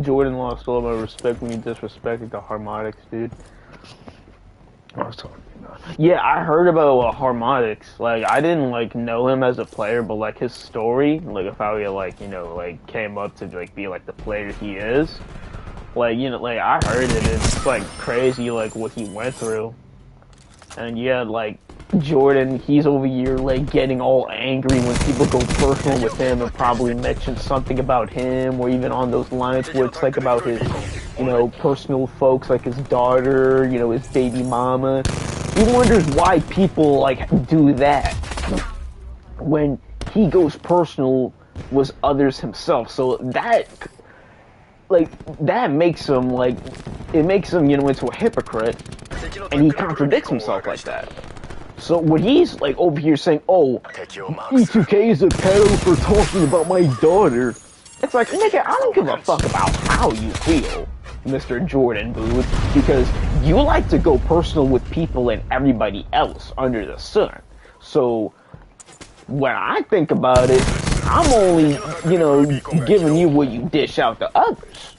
Jordan lost all of my respect when he disrespected the Harmonics, dude. I was talking about. Yeah, I heard about Harmonics. Like, I didn't, like, know him as a player, but, like, his story, like, if I, like, you know, like, came up to, like, be, like, the player he is, like, you know, like, I heard it, and it's, like, crazy, like, what he went through. And yeah, like, Jordan, he's over here, like, getting all angry when people go personal with him and probably mention something about him, or even on those lines where it's, like, about his, you know, personal folks, like his daughter, you know, his baby mama. He wonders why people, like, do that when he goes personal with others himself. So that, like, that makes him, like, it makes him, you know, into a hypocrite. And he contradicts himself like that. So when he's, like, over here saying, oh, 𝐒2K is a pedo for talking about my daughter, it's like, nigga, I don't give a fuck about how you feel, Mr. Jordan Booth, because you like to go personal with people and everybody else under the sun. So when I think about it, I'm only, you know, giving you what you dish out to others.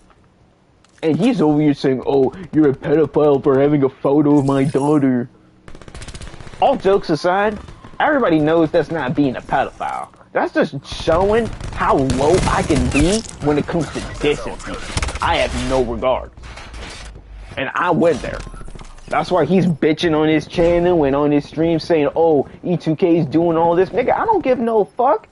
And he's over here saying, oh, you're a pedophile for having a photo of my daughter. All jokes aside, everybody knows that's not being a pedophile. That's just showing how low I can be when it comes to dissing people. I have no regard. And I went there. That's why he's bitching on his channel and on his stream saying, oh, 𝐒2K is doing all this. Nigga, I don't give no fuck.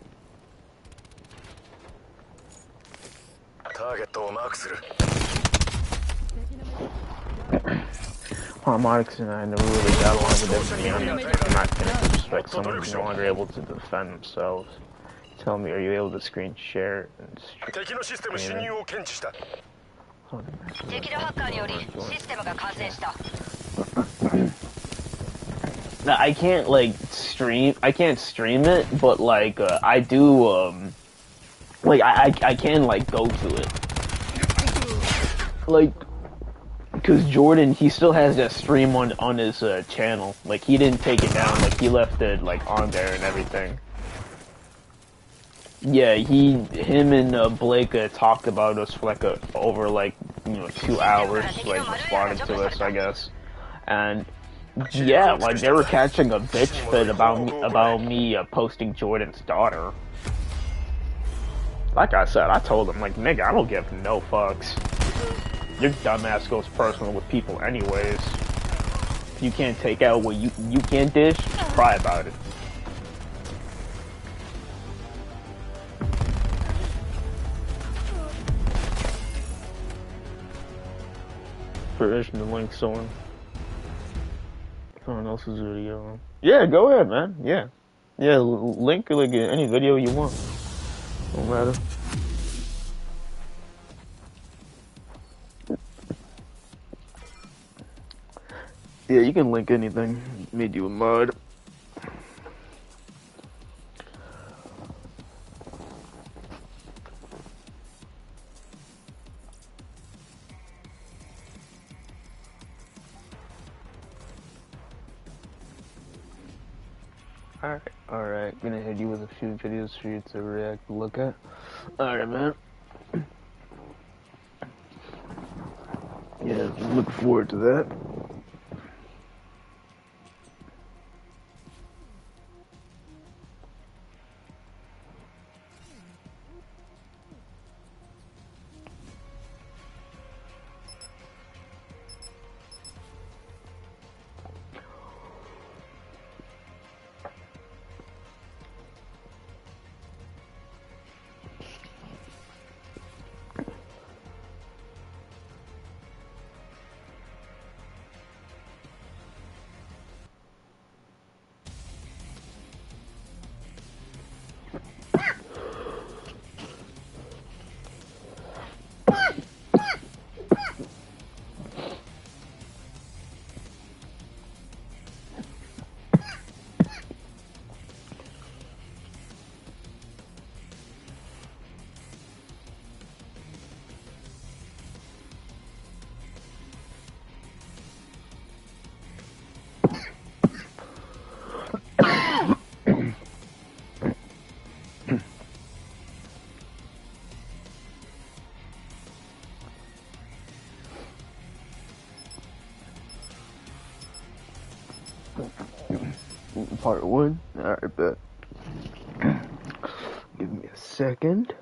Harmonics and I never really got along with this, to be honest. I'm not gonna disrespect someone who's no longer able to defend themselves. Tell me, are you able to screen share and stream? Now, I can't, like, stream it, but, like, I do, like I can like go to it, like, cause Jordan, he still has that stream on his channel. Like he didn't take it down. Like he left it like on there and everything. Yeah, him and Blake talked about us for like over like 2 hours, like responding to us, I guess. And yeah, like they were catching a bitch fit about me posting Jordan's daughter. Like I said, I told him, like, nigga, I don't give no fucks. Your dumbass goes personal with people anyways. If you can't take out what you can't dish, cry about it. Permission to link someone else's video. Yeah, go ahead, man. Yeah, link like any video you want. Don't matter. Yeah, you can link anything. Made you a mod. Alright, gonna hit you with a few videos for you to react, look at. Alright, man. Yeah, look forward to that. Part 1. Alright, bet. Give me a second.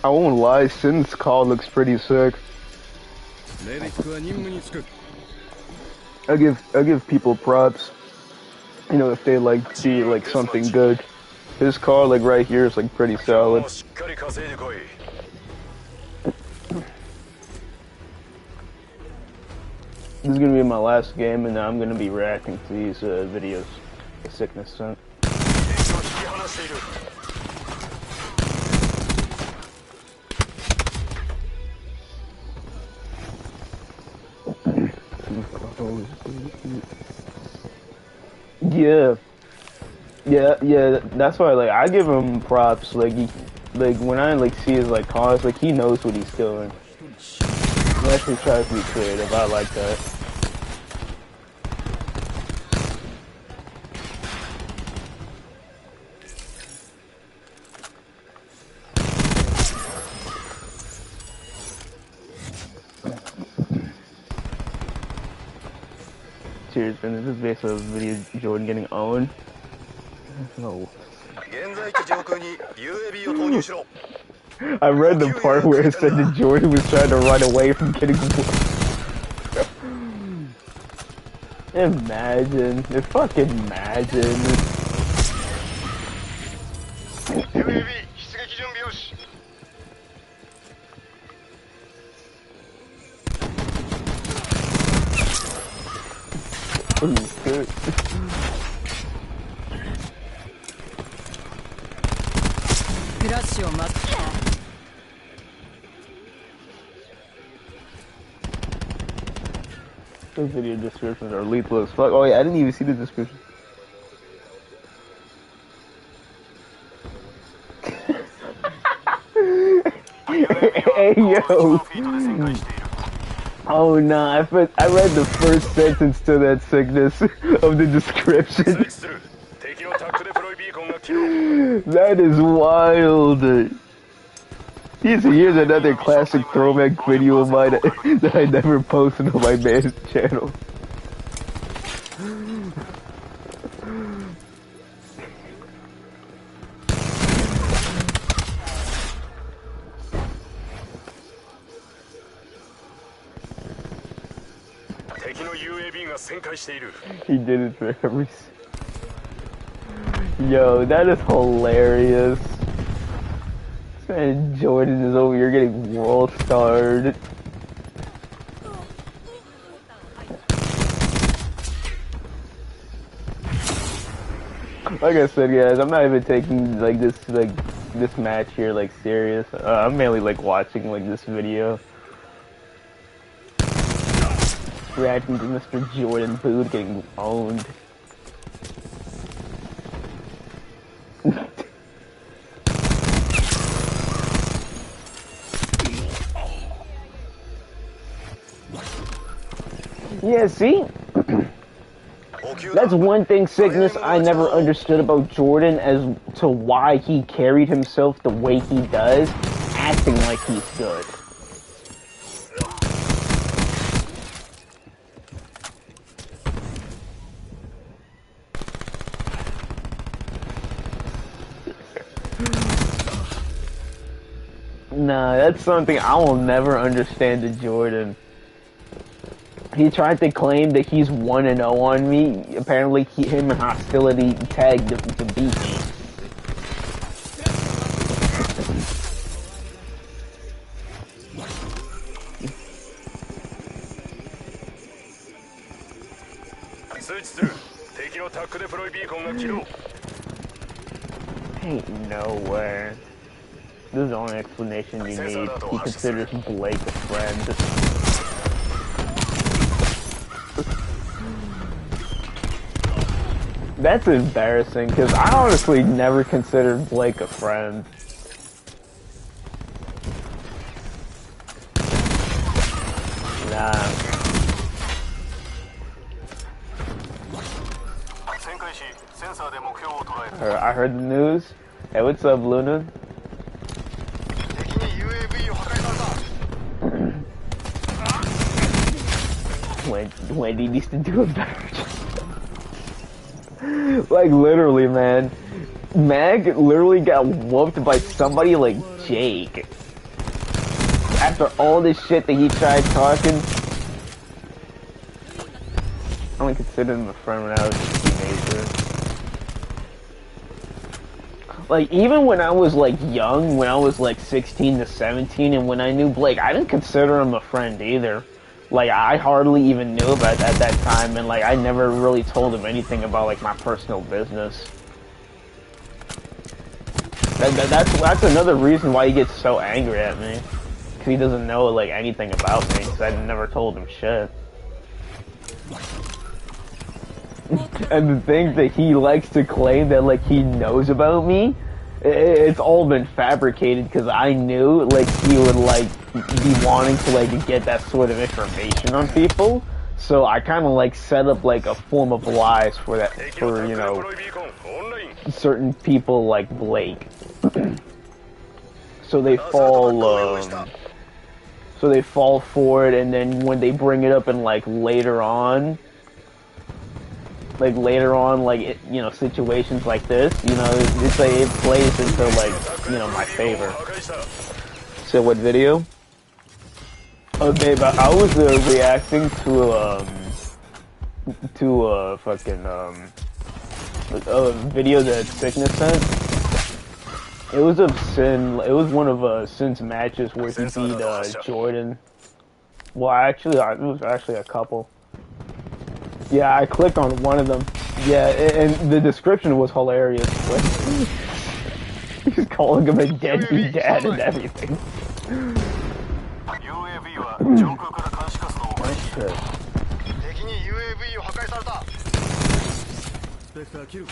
I won't lie, Sin's call looks pretty sick. I give people props. You know, if they like see like something good. His car like right here is like pretty solid. This is gonna be my last game, and I'm gonna be reacting to these videos. The sickness sent. Yeah. That's why, like, I give him props. Like, when I like see his like cars, like he knows what he's doing. He actually tries to be creative. I like that. Cheers, man. This is based on a video of Jordan getting owned. No. I read the part where it said that Jordan was trying to run away from getting Imagine. Just fucking imagine. Good. The video descriptions are lethal as fuck. Oh yeah, I didn't even see the description. Hey yo. Oh nah, I read the first sentence to that sickness of the description. That is wild. Here's another classic throwback video of mine that I never posted on my man's channel. He did it for every... Yo, that is hilarious. Man, Jordan is over here getting world starred. Like I said, guys, I'm not even taking this match here like serious. I'm mainly like watching like this video, reacting to Mr. Jordan Booth getting owned. Yeah, see? That's one thing, Sickness, I never understood about Jordan as to why he carried himself the way he does, acting like he's good. Nah, that's something I will never understand to Jordan. He tried to claim that he's 1-0 on me. Apparently, him and Hostility tagged to beat me. Ain't nowhere. This is the only explanation you need. He considers Blake a friend. That's embarrassing, because I honestly never considered Blake a friend. Nah. I heard the news. Hey, what's up, Luna? Wendy needs to do a better job. Like, literally, man. Mag literally got whooped by somebody like Jake. After all this shit that he tried talking. I only considered him a friend when I was a teenager. Like, even when I was, like, young, when I was, like, 16 to 17, and when I knew Blake, I didn't consider him a friend either. Like, I hardly even knew about that at that time, and, like, I never really told him anything about, like, my personal business. That's another reason why he gets so angry at me. Because he doesn't know, like, anything about me, because I never told him shit. And the things that he likes to claim that, like, he knows about me, it's all been fabricated, because I knew, like, he would, like, be wanting to, like, get that sort of information on people. So I kind of, like, set up, like, a form of lies for that, for, you know, certain people like Blake. So they fall, so they fall for it, and then when they bring it up in, like, later on, like, you know, situations like this, you know, it's like, it plays into, like, you know, my favor. So what video? Okay, but I was, reacting to a fucking, a video that Sickness sent. It was of Sin, it was one of, Sin's matches where he beat, Jordan. Well, actually, it was actually a couple. Yeah, I clicked on one of them. Yeah, and the description was hilarious. Like, he's calling him a deadbeat dad and everything. UAV は上空から監視活動を開始。 Shit. 敵に UAV を破壊された。スペクターキル。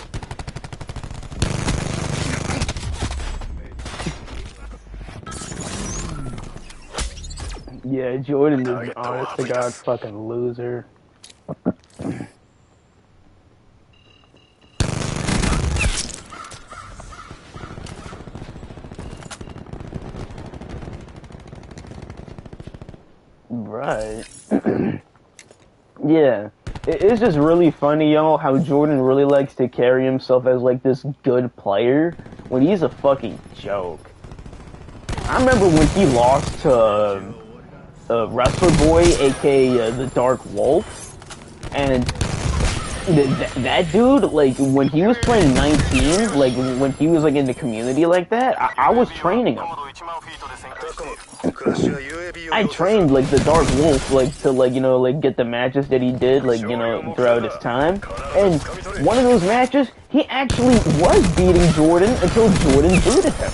Yeah, Jordan is honest to God fucking loser. Right. Yeah. It's just really funny, y'all, how Jordan really likes to carry himself as like this good player when he's a fucking joke. I remember when he lost to Wrestler Boy, aka the Dark Wolf, and that dude, like, when he was playing 19, like, when he was, like, in the community like that, I was training him. I trained, like, the Dark Wolf, like, to, like, you know, like, get the matches that he did, like, you know, throughout his time. And one of those matches, he actually was beating Jordan until Jordan booted him.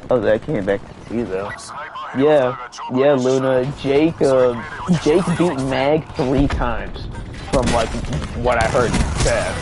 Oh, that came back to you, though. Yeah, Luna. Jake beat Mag 3 times, from, like, what I heard in chat.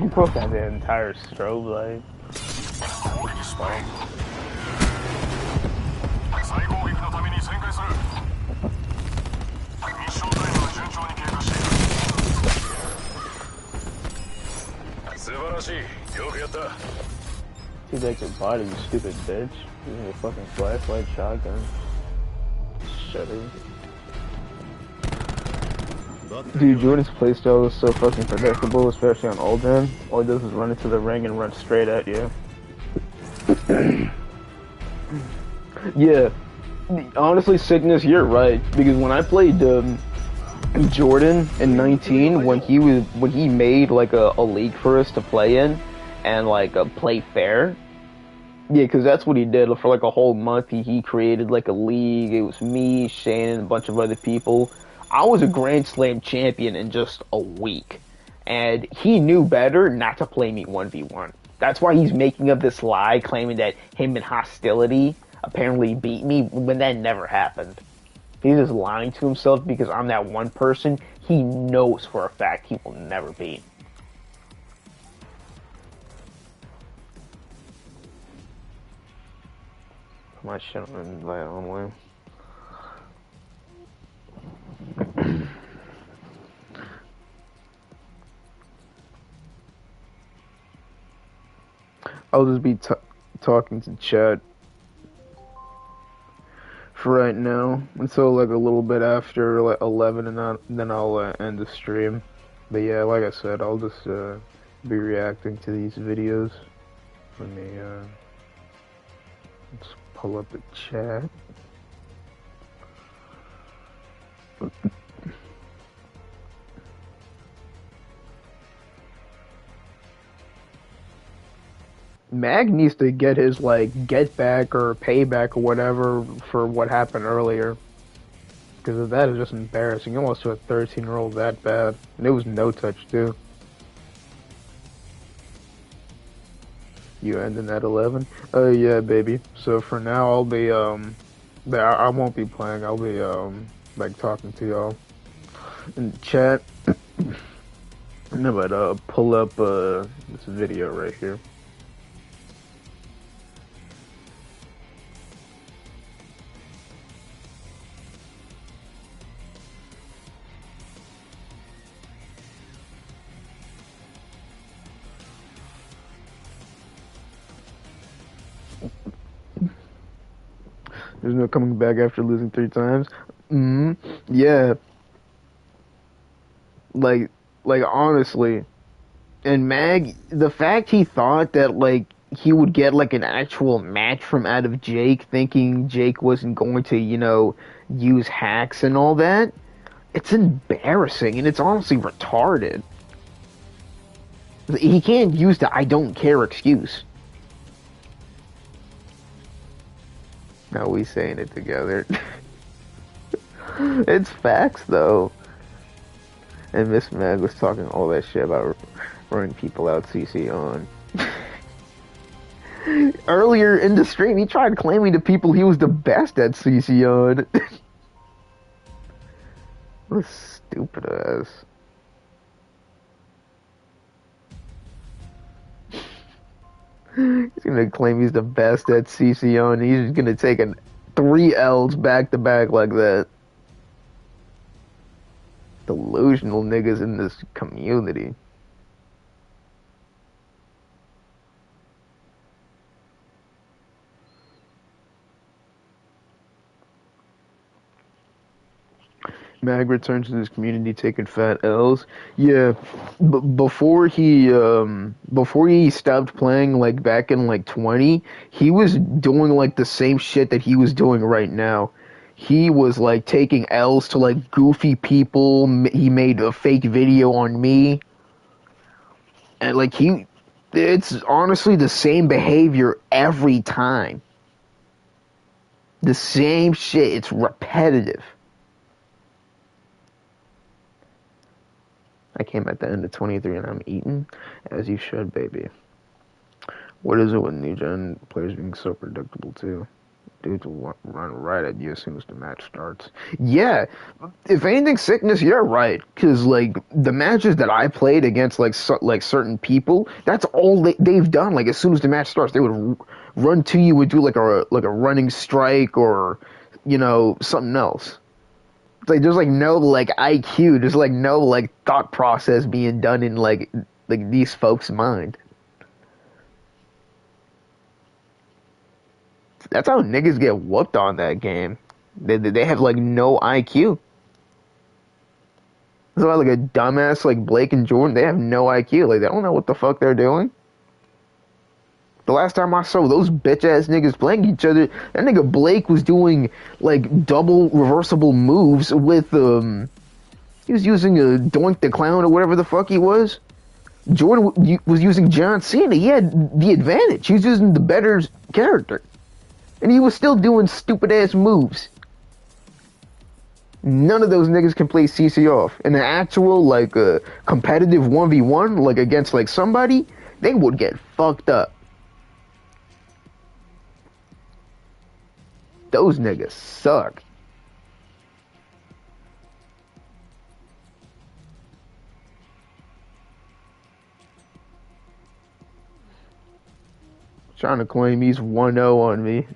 You broke out the entire strobe light. See, that's your body, you stupid bitch. Using a fucking flashlight shotgun. Shudder. Dude, Jordan's playstyle is so fucking predictable, especially on old gen. All he does is run into the ring and run straight at you. Yeah. Honestly, Sickness, you're right. Because when I played Jordan in 19, when he made like a league for us to play in and like play fair. Yeah, because that's what he did for like a whole month. He created like a league. It was me, Shane, and a bunch of other people. I was a Grand Slam champion in just a week. And he knew better not to play me 1v1. That's why he's making up this lie claiming that him and Hostility apparently beat me when that never happened. He's just lying to himself because I'm that one person he knows for a fact he will never beat. Put my shit on invite only. I'll just be talking to chat for right now until like a little bit after like 11, and then I'll end the stream. But yeah, like I said, I'll just be reacting to these videos. Let me let's pull up the chat. Mag needs to get his, like, get back or payback or whatever for what happened earlier. Because that is just embarrassing. You almost to a 13-year-old that bad. And it was no touch, too. You ending at 11? Oh, yeah, baby. So for now, I'll be, I won't be playing. I'll be, like, talking to y'all in the chat. I'm about to pull up, this video right here. There's no coming back after losing 3 times. Yeah. Like honestly, And Mag, the fact he thought that, like, he would get, like, an actual match from out of Jake, thinking Jake wasn't going to, you know, use hacks and all that, it's embarrassing, and it's honestly retarded. He can't use the "I don't care" excuse. Now we saying it together. It's facts, though. And Miss Mag was talking all that shit about running people out CC on. Earlier in the stream, he tried claiming to people he was the best at CC on. What a stupid ass. He's gonna claim he's the best at CC on. He's just gonna take 3 L's back to back like that. Delusional niggas in this community. Mag returns to this community taking fat L's. Yeah, before he stopped playing, like back in like 20, he was doing like the same shit that he was doing right now. He was like taking L's to like goofy people. He made a fake video on me, and like it's honestly the same behavior every time. The same shit. It's repetitive. I came at the end of 23 and I'm eating, as you should, baby. What is it with new gen players being so predictable too? Dudes will run right at you as soon as the match starts. Yeah, if anything, Sickness, you're right. Because, like, the matches that I played against, like certain people, that's all they've done. Like, as soon as the match starts, they would run to you, would do, like a running strike or, you know, something else. Like, there's, like, no, like, IQ. There's, like, no, like, thought process being done in, like these folks' mind. That's how niggas get whooped on that game. They have, like, no IQ. That's why, like, a dumbass like Blake and Jordan, they have no IQ. Like, they don't know what the fuck they're doing. The last time I saw those bitch-ass niggas playing each other, that nigga Blake was doing, like, double reversible moves with, he was using a Doink the Clown or whatever the fuck he was. Jordan was using John Cena. He had the advantage. He was using the better character. And he was still doing stupid-ass moves. None of those niggas can play CC off. In an actual, like, competitive 1v1, like, against, like, somebody, they would get fucked up. Those niggas suck. Trying to claim he's 1-0 on me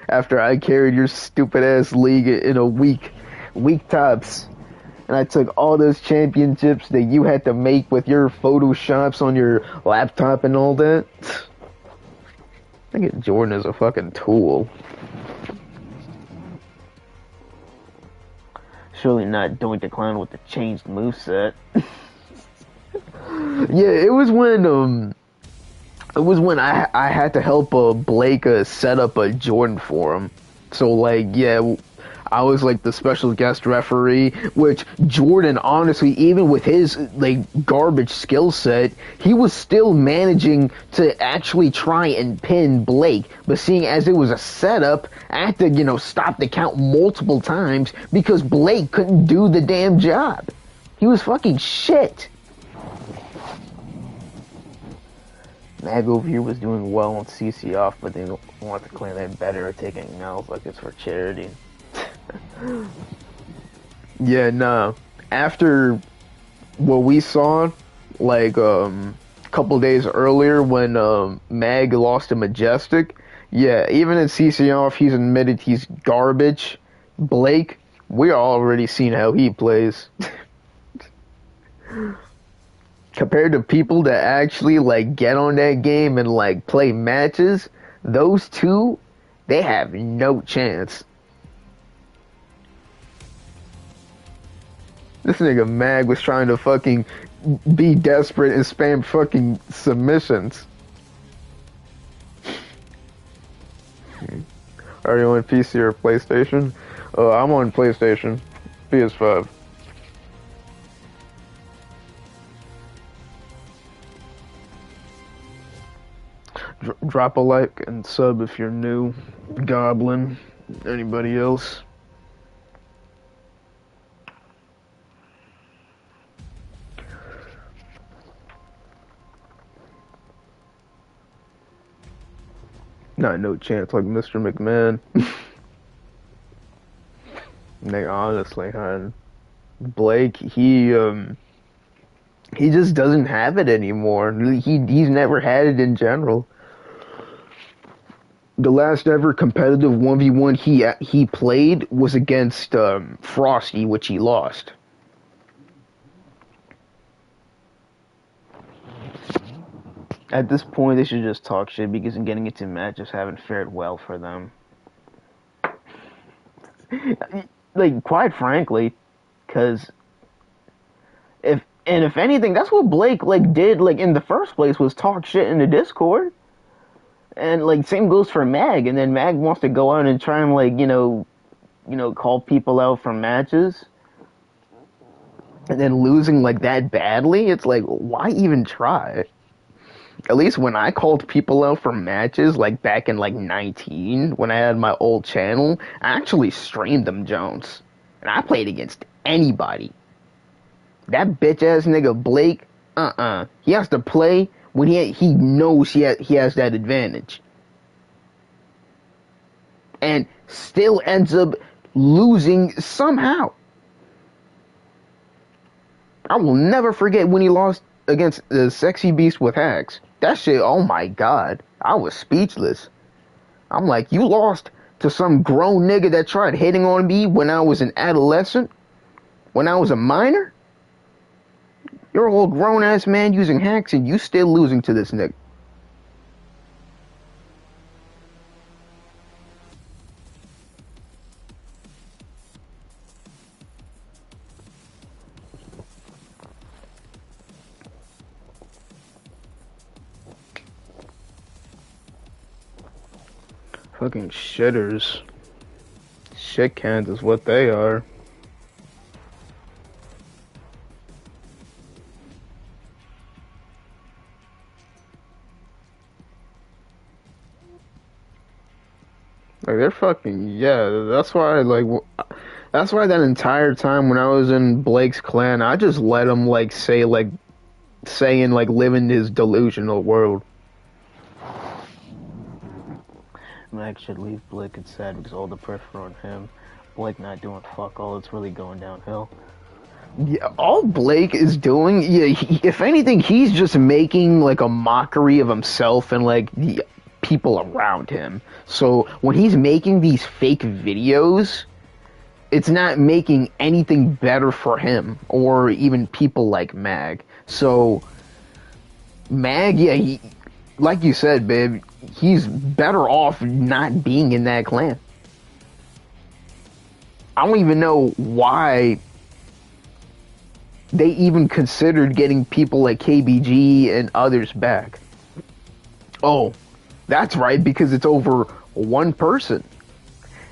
after I carried your stupid ass league in a week tops, and I took all those championships that you had to make with your photoshops on your laptop and all that. I get Jordan as a fucking tool. Surely not Doink the Clown with the changed moveset. Yeah, it was when I had to help Blake set up a Jordan for him. So, like, yeah, I was, like, the special guest referee, which Jordan, honestly, even with his, like, garbage skill set, he was still managing to actually try and pin Blake. But seeing as it was a setup, I had to, you know, stop the count multiple times because Blake couldn't do the damn job. He was fucking shit. Mag over here was doing well on CC off, but they want to claim they're better at taking L's like it's for charity. Yeah, no. After what we saw, like, couple days earlier when Mag lost to Majestic, yeah, even in CC off, he's admitted he's garbage. Blake, we already seen how he plays. Compared to people that actually, like, get on that game and, like, play matches, those two, they have no chance. This nigga Mag was trying to fucking be desperate and spam fucking submissions. Are you on PC or PlayStation? I'm on PlayStation. PS5. Drop a like and sub if you're new. Goblin. Anybody else? Not no chance like Mr. McMahon. Nigga, honestly, man. Blake, he just doesn't have it anymore. He's never had it in general. The last ever competitive 1v1 he played was against Frosty, which he lost. At this point, they should just talk shit because getting into matches haven't fared well for them. Like, quite frankly, because if anything, that's what Blake did in the first place, was talk shit in the Discord. And same goes for Mag, and then Mag wants to go out and try and call people out for matches, and then losing that badly. It's why even try? At least when I called people out for matches, back in 19, when I had my old channel, I actually streamed them, Jones, and I played against anybody. That bitch ass nigga Blake, he has to play when he knows he has that advantage, and still ends up losing somehow. I will never forget when he lost against the Sexy Beast with Hacks. That shit, oh my god, I was speechless. I'm like, you lost to some grown nigga that tried hitting on me when I was an adolescent? When I was a minor? You're a old grown-ass man using hacks and you still losing to this nigga. Fucking shitters. Shit cans is what they are. They're fucking, yeah, that's why, that's why that entire time when I was in Blake's clan, I just let him, live in his delusional world. Max should leave Blake. It's sad because all the pressure on him. Blake not doing fuck all. It's really going downhill. Yeah, all Blake is doing, if anything, he's just making a mockery of himself and the people around him. So when he's making these fake videos, it's not making anything better for him or even people like Mag. So Mag, he, like you said, babe, he's better off not being in that clan. I don't even know why they even considered getting people like KBG and others back. Oh, that's right, because it's over one person.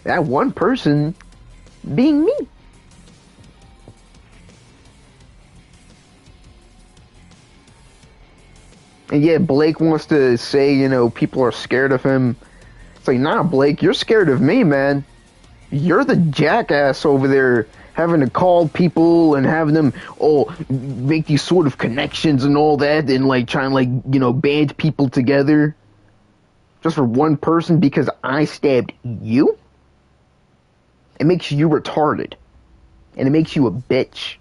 That one person being me. And yeah, Blake wants to say, people are scared of him. It's nah, Blake, you're scared of me, man. You're the jackass over there having to call people and having them, make these sort of connections and all that and trying band people together. Just for one person because I stabbed you? It makes you retarded. And it makes you a bitch.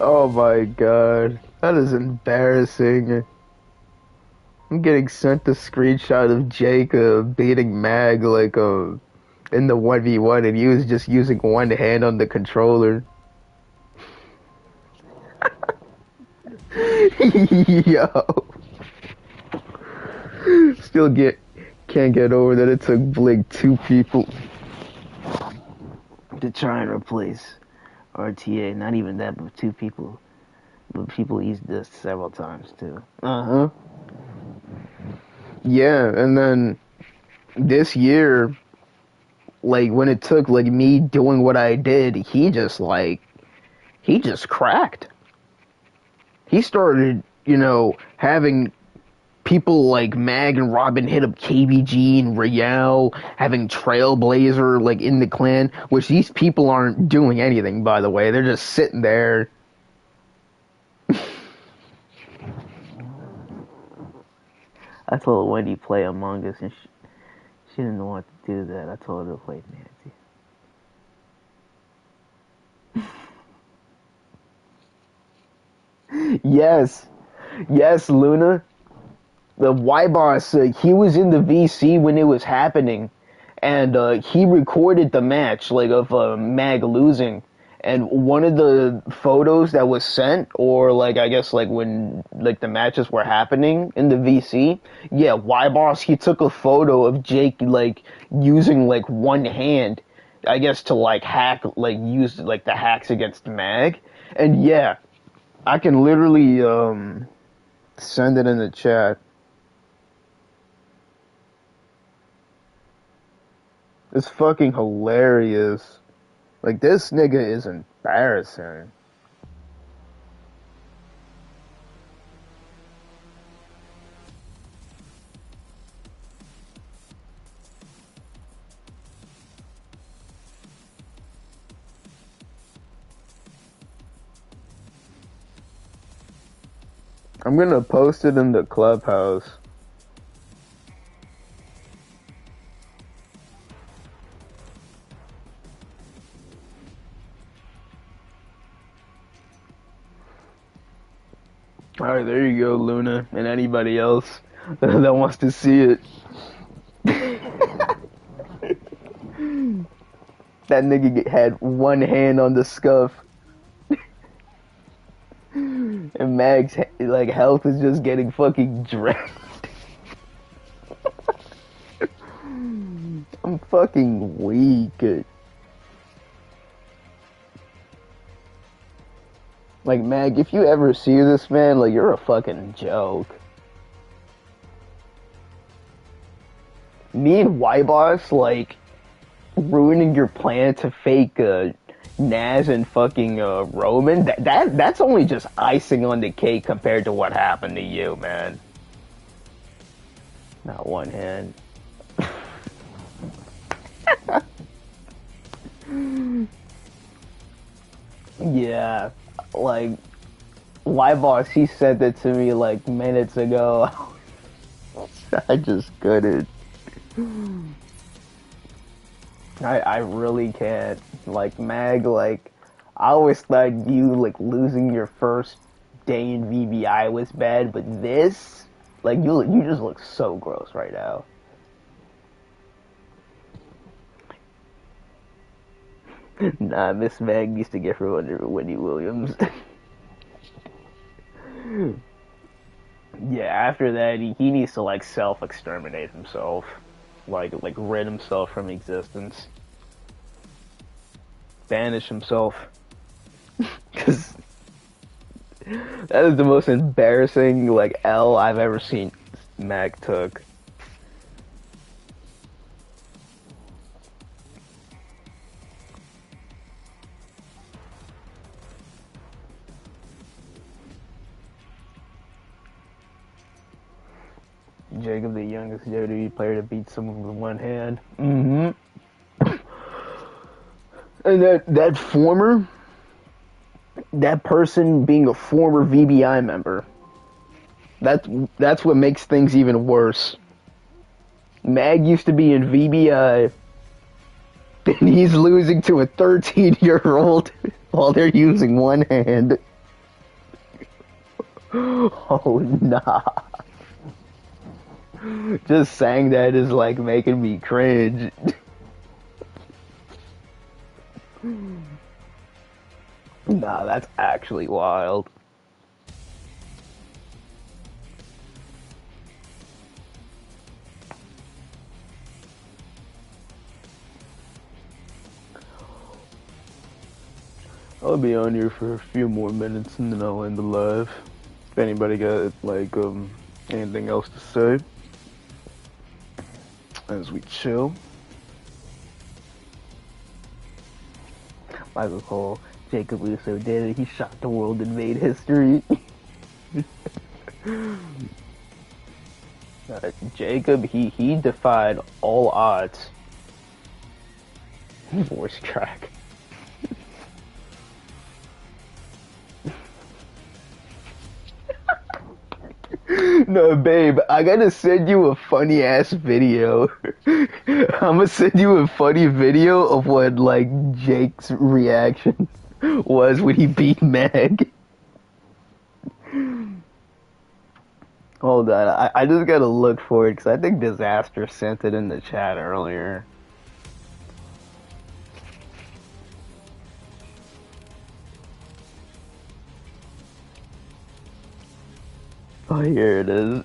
Oh my god. That is embarrassing. I'm getting sent a screenshot of Jake beating Mag like in the 1v1 and he was just using one hand on the controller. Yo. Still can't get over that it took Blink 2 people to try and replace RTA. Not even that, but 2 people. But people used this several times too. Uh-huh. Yeah, and then this year, like when it took like me doing what I did, he just cracked. He started, having people like Mag and Robin hit up KBG and Royale, having Trailblazer like in the clan, which these people aren't doing anything, by the way. They're just sitting there. I told Wendy play Among Us and she didn't want to do that. I told her to play Nancy. Yes, Luna. The Y-Boss, he was in the VC when it was happening, and he recorded the match, like, of Mag losing, and one of the photos that was sent, or, like, I guess, like, when, like, the matches were happening in the VC, yeah, Y-Boss, he took a photo of Jake, like, using, like, one hand, I guess, to, like, hack, like, use, like, the hacks against Mag, and yeah, I can literally, send it in the chat. It's fucking hilarious. Like, this nigga is embarrassing. I'm gonna post it in the clubhouse. Alright, there you go, Luna, and anybody else that wants to see it. That nigga had one hand on the scuff. And Mag's, like, health is just getting fucking drained. I'm fucking weak. Like, Mag, if you ever see this, man, like, you're a fucking joke. Me and Y-Boss, like, ruining your plan to fake, Naz and fucking, Roman, that's only just icing on the cake compared to what happened to you, man. Not one hand. Yeah. Like, Y-Boss, he said that to me, like, minutes ago. I just couldn't. I really can't. Like, Mag, like, I always thought you, like, losing your first day in VBI was bad, but this, like, you just look so gross right now. Nah, Miss Mag needs to get her under Wendy Williams. Yeah, after that, he needs to, like, self-exterminate himself. Like, rid himself from existence. Banish himself. Because that is the most embarrassing, like, L I've ever seen Mag took. Jacob, the youngest WWE player to beat someone with one hand. Mm-hmm. And that person being a former VBI member, that's what makes things even worse. Mag used to be in VBI, and he's losing to a 13-year-old while they're using one hand. Oh nah. Just saying that is like making me cringe. Nah, that's actually wild. I'll be on here for a few more minutes and then I'll end the live. If anybody got like anything else to say as we chill. Michael Cole, 𝐒𝐢𝐬𝐜𝐸 did it. He shocked the world and made history. Jacob, he defied all odds. Voice crack. No, babe, I gotta send you a funny ass video. I'm gonna send you a funny video of what like Jake's reaction was when he beat Meg. Hold on, I just gotta look for it because I think Disaster sent it in the chat earlier. Oh, here it is.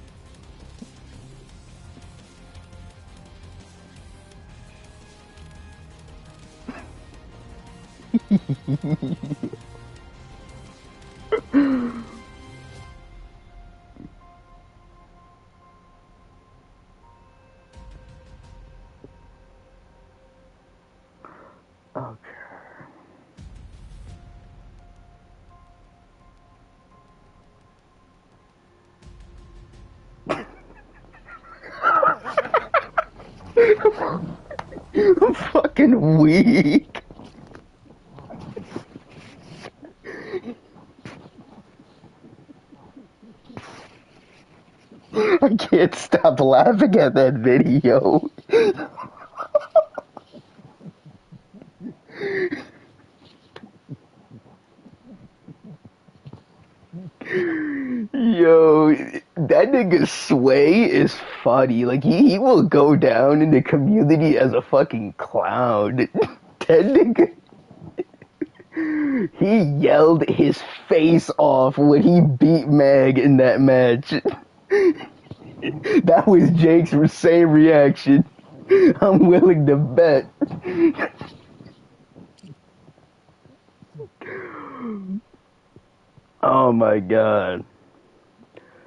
Okay. I'm fucking weak. I can't stop laughing at that video. Yo, that nigga Sway is funny. Like, he will go down in the community as a fucking clown. That nigga, he yelled his face off when he beat Meg in that match. That was Jake's same reaction. I'm willing to bet. Oh my god.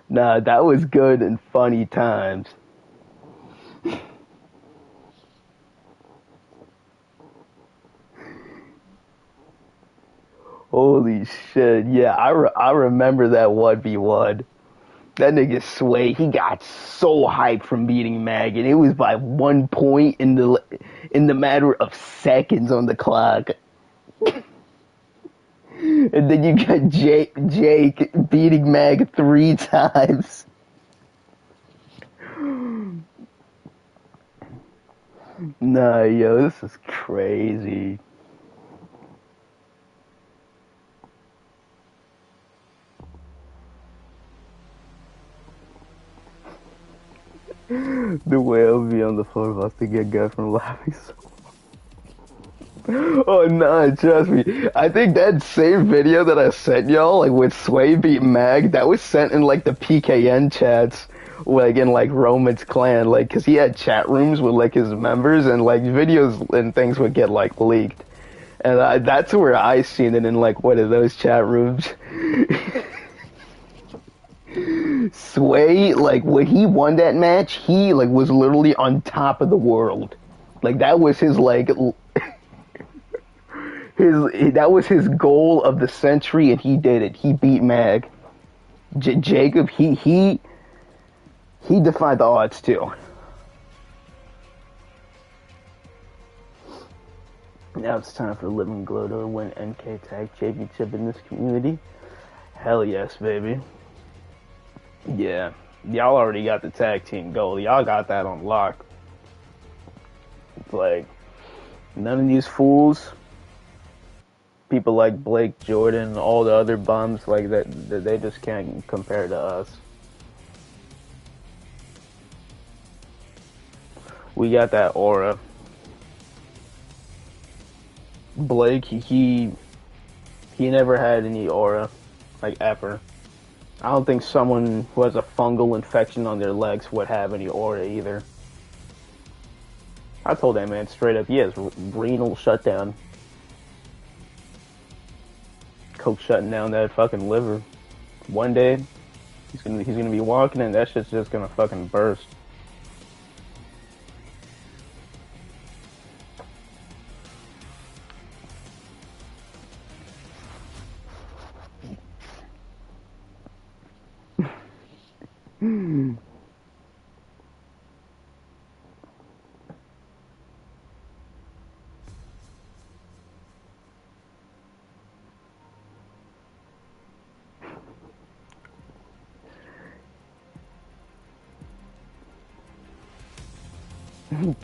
Nah, that was good and funny times. Holy shit. Yeah, I remember that 1v1. That nigga Sway, he got so hyped from beating Mag, and it was by 1 point in the matter of seconds on the clock. And then you got Jake beating Mag 3 times. Nah, yo, this is crazy. The way I'll be on the floor about to get guy from laughing so. Oh nah, trust me. I think that same video that I sent y'all, like with Sway beat Mag, that was sent in like the PKN chats, like in like Roman's clan, like, cause he had chat rooms with like his members, and like videos and things would get like leaked, and that's where I seen it, in like one of those chat rooms. Sway, like when he won that match, he like was literally on top of the world. Like that was his like that was his goal of the century, and he did it. He beat Mag. Jacob, he defied the odds too. Now it's time for Living Glow to win NK Tag Championship in this community. Hell yes, baby. Yeah, y'all already got the tag team gold. Y'all got that on lock. It's like, none of these fools people like Blake, Jordan, all the other bums like that, they just can't compare to us. We got that aura. Blake, he never had any aura, like ever. I don't think someone who has a fungal infection on their legs would have any aura either. I told that man straight up, he has renal shutdown. Coke shutting down that fucking liver. One day, he's gonna be walking and that shit's just gonna fucking burst.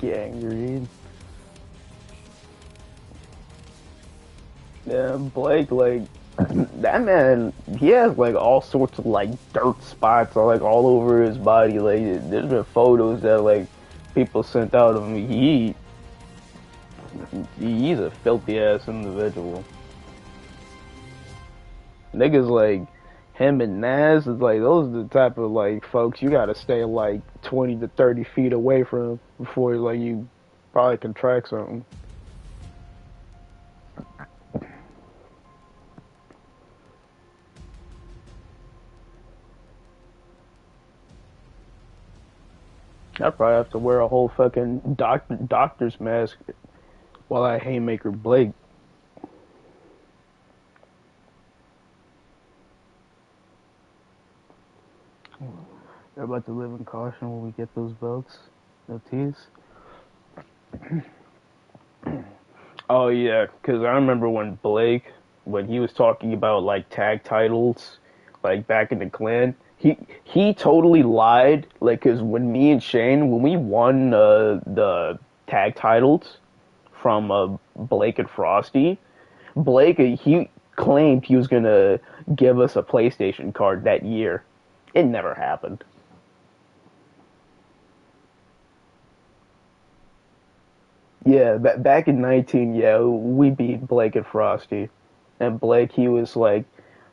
Gangrene. Yeah, Blake, like, that man, he has, like, all sorts of, like, dirt spots, like, all over his body. Like, there's been photos that, like, people sent out of him. He's a filthy-ass individual. Niggas like him and Nas is like, those are the type of like folks you gotta stay like 20 to 30 feet away from before like you probably contract something. I'd probably have to wear a whole fucking doctor's mask while I haymaker Blake. They're about to live in caution when we get those belts. No tees. Oh yeah, because I remember when Blake, when he was talking about like tag titles, like back in the clan, he totally lied. Like, cause when me and Shane, when we won the tag titles from Blake and Frosty, Blake he claimed he was gonna give us a PlayStation card that year. It never happened. Yeah, back in 19, yeah, we beat Blake and Frosty. And Blake, he was like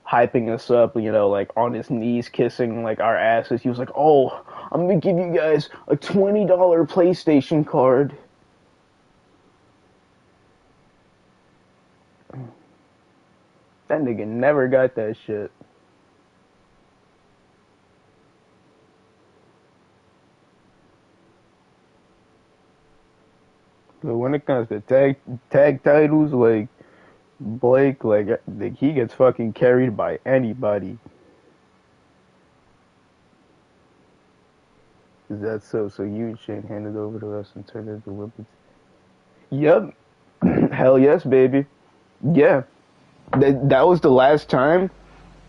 hyping us up, you know, like on his knees, kissing like our asses. He was like, "Oh, I'm gonna give you guys a $20 PlayStation card." That nigga never got that shit. So when it comes to tag titles, like Blake, like he gets fucking carried by anybody. Is that so? So you and Shane handed over to us and turned into weapons? Yep. Hell yes, baby. Yeah. That was the last time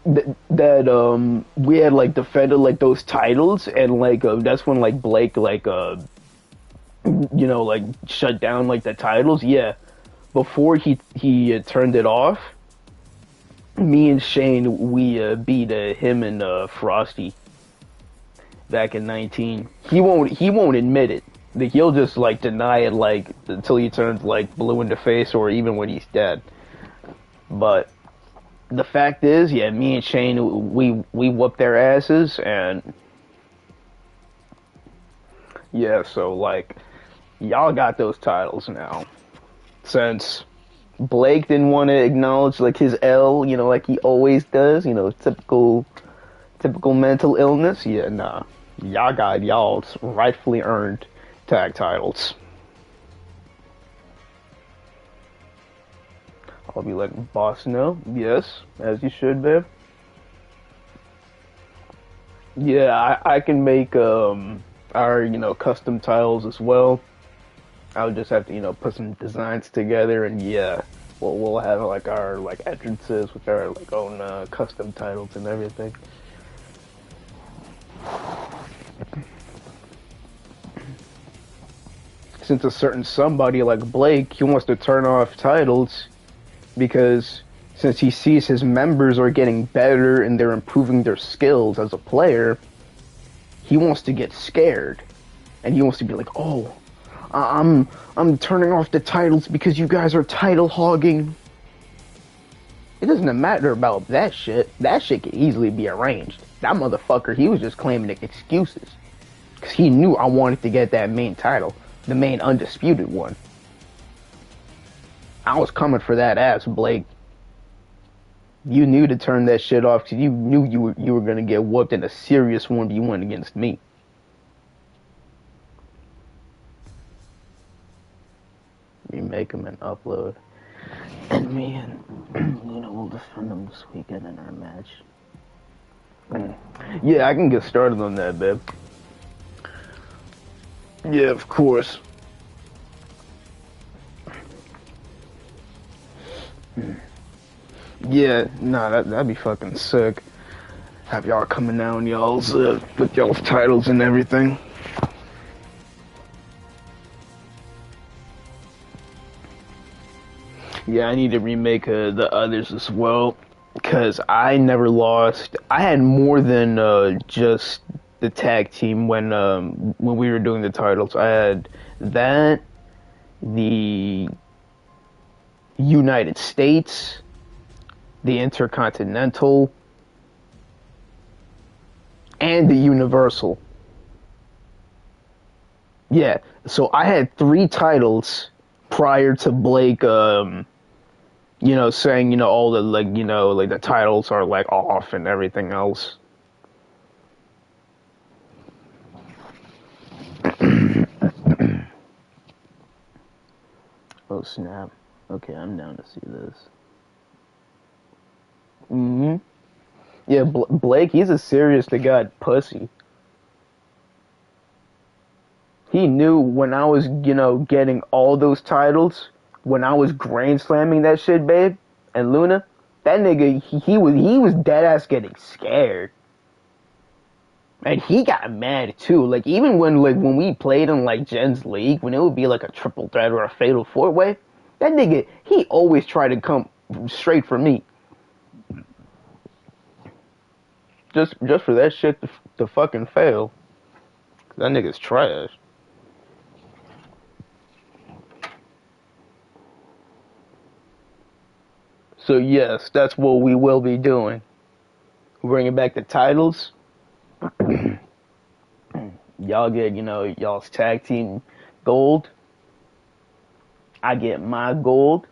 that we had like defended like those titles, and like that's when like Blake like you know, like shut down like the titles. Yeah, before he turned it off, me and Shane, we beat him and Frosty back in 19. He won't admit it. Like, he'll just like deny it like until he turns like blue in the face, or even when he's dead. But the fact is, yeah, me and Shane, we whooped their asses, and yeah, so like y'all got those titles now. Since Blake didn't want to acknowledge like his L, you know, like he always does, you know, typical mental illness. Yeah, nah, y'all got y'all's rightfully earned tag titles. I'll be letting boss know. Yes, as you should, babe. Yeah, I can make our, you know, custom titles as well. I'll just have to, you know, put some designs together, and yeah, we'll have like our like entrances with our like own custom titles and everything. Since a certain somebody like Blake, he wants to turn off titles, because since he sees his members are getting better and they're improving their skills as a player, he wants to get scared, and he wants to be like, oh, I'm turning off the titles because you guys are title hogging. It doesn't matter about that shit. That shit can easily be arranged. That motherfucker, he was just claiming excuses. Because he knew I wanted to get that main title. The main undisputed one. I was coming for that ass, Blake. You knew to turn that shit off because you knew you were going to get whooped in a serious 1v1 against me. Remake them and upload. And me and Luna will defend them this weekend in our match. Yeah, I can get started on that, babe. Yeah, of course. Yeah, nah, that'd be fucking sick. Have y'all coming down, y'all's with y'all's titles and everything. Yeah, I need to remake the others as well, because I never lost. I had more than just the tag team when we were doing the titles. I had that, the United States, the Intercontinental, and the Universal. Yeah, so I had 3 titles prior to Blake, you know, saying, you know, all the, like, you know, like, the titles are, like, off and everything else. Oh, snap. Okay, I'm down to see this. Yeah, Blake, he's a serious-to-God pussy. He knew when I was, you know, getting all those titles, when I was grand slamming that shit, babe, and Luna, that nigga, he was dead-ass getting scared. And he got mad, too. Like, even when we played in, like, Jen's League, when it would be, like, a triple threat or a fatal four-way, that nigga, he always tried to come straight for me. Just for that shit to fucking fail. That nigga's trash. So yes, that's what we will be doing. Bringing back the titles. Y'all get, you know, y'all's tag team gold. I get my gold.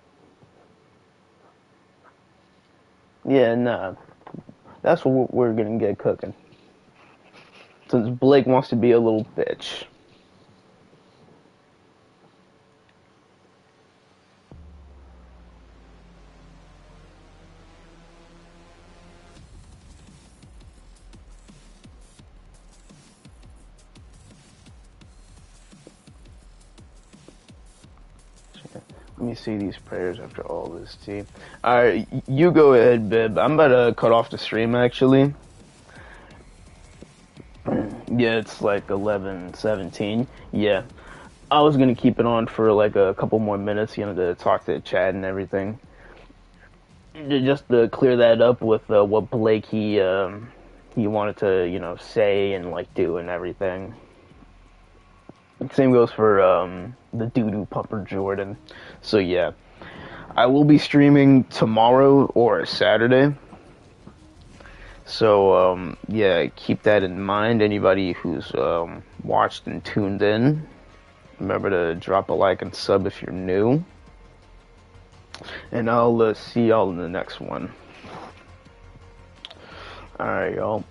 Yeah, nah. That's what we're gonna get cooking. Since Blake wants to be a little bitch. Let me see these prayers after all this, team. Alright, you go ahead, Bib. I'm about to cut off the stream, actually. Yeah, it's like 11:17. Yeah. I was gonna keep it on for like a couple more minutes, you know, to talk to Chad and everything. Just to clear that up with what Blake, he wanted to, you know, say and, like, do and everything. Same goes for the doo-doo pumper Jordan. So yeah, I will be streaming tomorrow or Saturday. So yeah, keep that in mind. Anybody who's watched and tuned in, remember to drop a like and sub if you're new. And I'll see y'all in the next one. Alright, y'all.